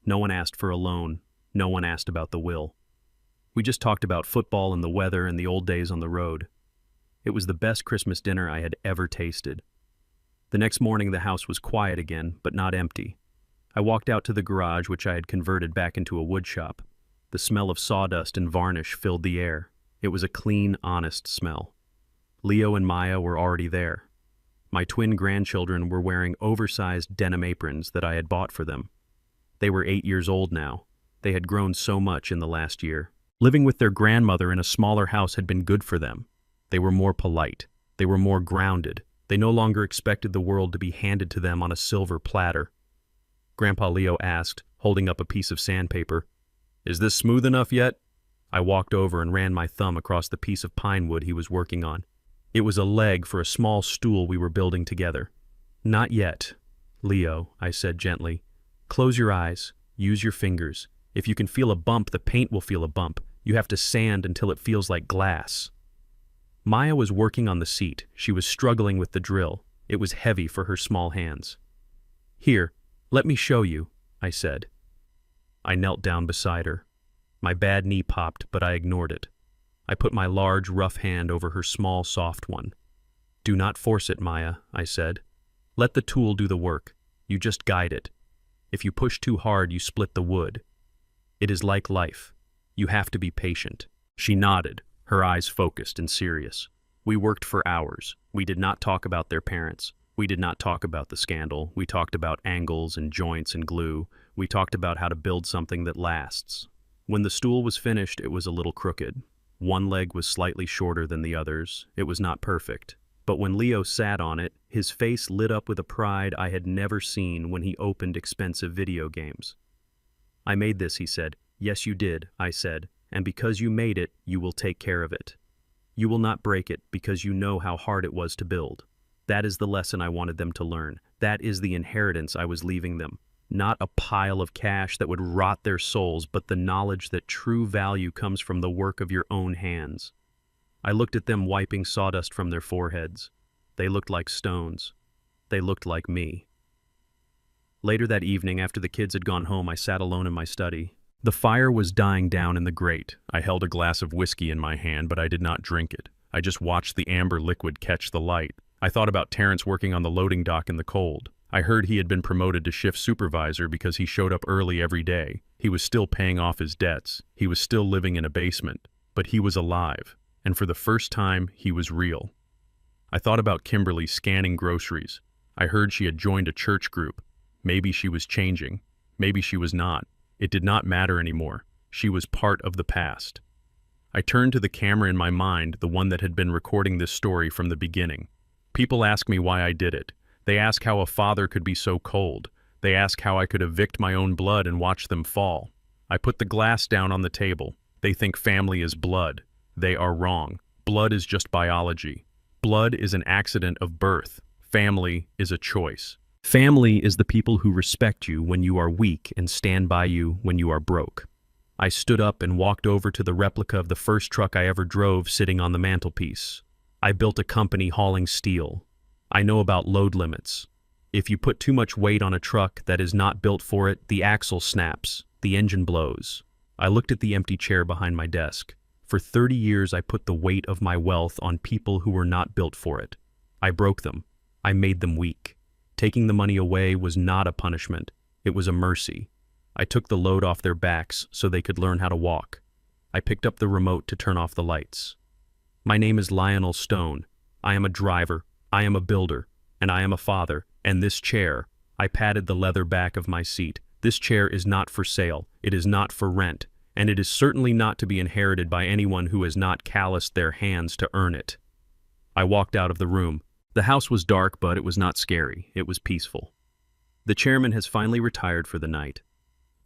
A: No one asked for a loan. No one asked about the will. We just talked about football and the weather and the old days on the road. It was the best Christmas dinner I had ever tasted. The next morning the house was quiet again, but not empty. I walked out to the garage, which I had converted back into a wood shop. The smell of sawdust and varnish filled the air. It was a clean, honest smell. Leo and Maya were already there. My twin grandchildren were wearing oversized denim aprons that I had bought for them. They were 8 years old now. They had grown so much in the last year. Living with their grandmother in a smaller house had been good for them. They were more polite. They were more grounded. They no longer expected the world to be handed to them on a silver platter. Grandpa Leo asked, holding up a piece of sandpaper, "Is this smooth enough yet?" I walked over and ran my thumb across the piece of pine wood he was working on. It was a leg for a small stool we were building together. "Not yet, Leo," I said gently. "Close your eyes. Use your fingers. If you can feel a bump, the paint will feel a bump. You have to sand until it feels like glass." Maya was working on the seat. She was struggling with the drill. It was heavy for her small hands. "Here, let me show you," I said. I knelt down beside her. My bad knee popped, but I ignored it. I put my large, rough hand over her small, soft one. "Do not force it, Maya," I said. "Let the tool do the work. You just guide it. If you push too hard, you split the wood. It is like life. You have to be patient." She nodded, her eyes focused and serious. We worked for hours. We did not talk about their parents. We did not talk about the scandal. We talked about angles and joints and glue. We talked about how to build something that lasts. When the stool was finished, it was a little crooked. One leg was slightly shorter than the others. It was not perfect. But when Leo sat on it, his face lit up with a pride I had never seen when he opened expensive video games. "I made this," he said. "Yes, you did," I said. "And because you made it, you will take care of it. You will not break it because you know how hard it was to build." That is the lesson I wanted them to learn. That is the inheritance I was leaving them. Not a pile of cash that would rot their souls, but the knowledge that true value comes from the work of your own hands. I looked at them wiping sawdust from their foreheads. They looked like stones. They looked like me. Later that evening, after the kids had gone home, I sat alone in my study. The fire was dying down in the grate. I held a glass of whiskey in my hand, but I did not drink it. I just watched the amber liquid catch the light. I thought about Terrence working on the loading dock in the cold. I heard he had been promoted to shift supervisor because he showed up early every day. He was still paying off his debts. He was still living in a basement. But he was alive. And for the first time, he was real. I thought about Kimberly scanning groceries. I heard she had joined a church group. Maybe she was changing. Maybe she was not. It did not matter anymore. She was part of the past. I turned to the camera in my mind, the one that had been recording this story from the beginning. People ask me why I did it. They ask how a father could be so cold. They ask how I could evict my own blood and watch them fall. I put the glass down on the table. They think family is blood. They are wrong. Blood is just biology. Blood is an accident of birth. Family is a choice. Family is the people who respect you when you are weak and stand by you when you are broke. I stood up and walked over to the replica of the first truck I ever drove sitting on the mantelpiece. I built a company hauling steel. I know about load limits. If you put too much weight on a truck that is not built for it, the axle snaps, the engine blows. I looked at the empty chair behind my desk. For 30 years, I put the weight of my wealth on people who were not built for it. I broke them. I made them weak. Taking the money away was not a punishment. It was a mercy. I took the load off their backs so they could learn how to walk. I picked up the remote to turn off the lights. My name is Lionel Stone. I am a driver. I am a builder, and I am a father, and this chair, I patted the leather back of my seat. This chair is not for sale, it is not for rent, and it is certainly not to be inherited by anyone who has not calloused their hands to earn it. I walked out of the room. The house was dark, but it was not scary. It was peaceful. The chairman has finally retired for the night,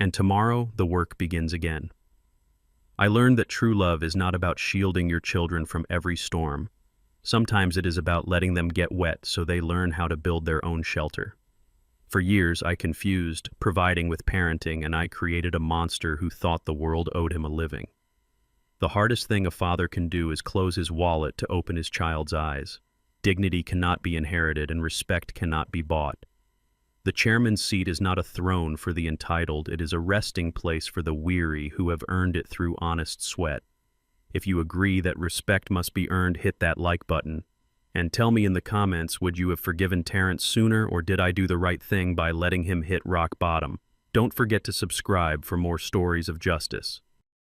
A: and tomorrow the work begins again. I learned that true love is not about shielding your children from every storm. Sometimes it is about letting them get wet so they learn how to build their own shelter. For years, I confused providing with parenting, and I created a monster who thought the world owed him a living. The hardest thing a father can do is close his wallet to open his child's eyes. Dignity cannot be inherited, and respect cannot be bought. The chairman's seat is not a throne for the entitled, it is a resting place for the weary who have earned it through honest sweat. If you agree that respect must be earned, hit that like button. And tell me in the comments, would you have forgiven Terrence sooner, or did I do the right thing by letting him hit rock bottom? Don't forget to subscribe for more stories of justice.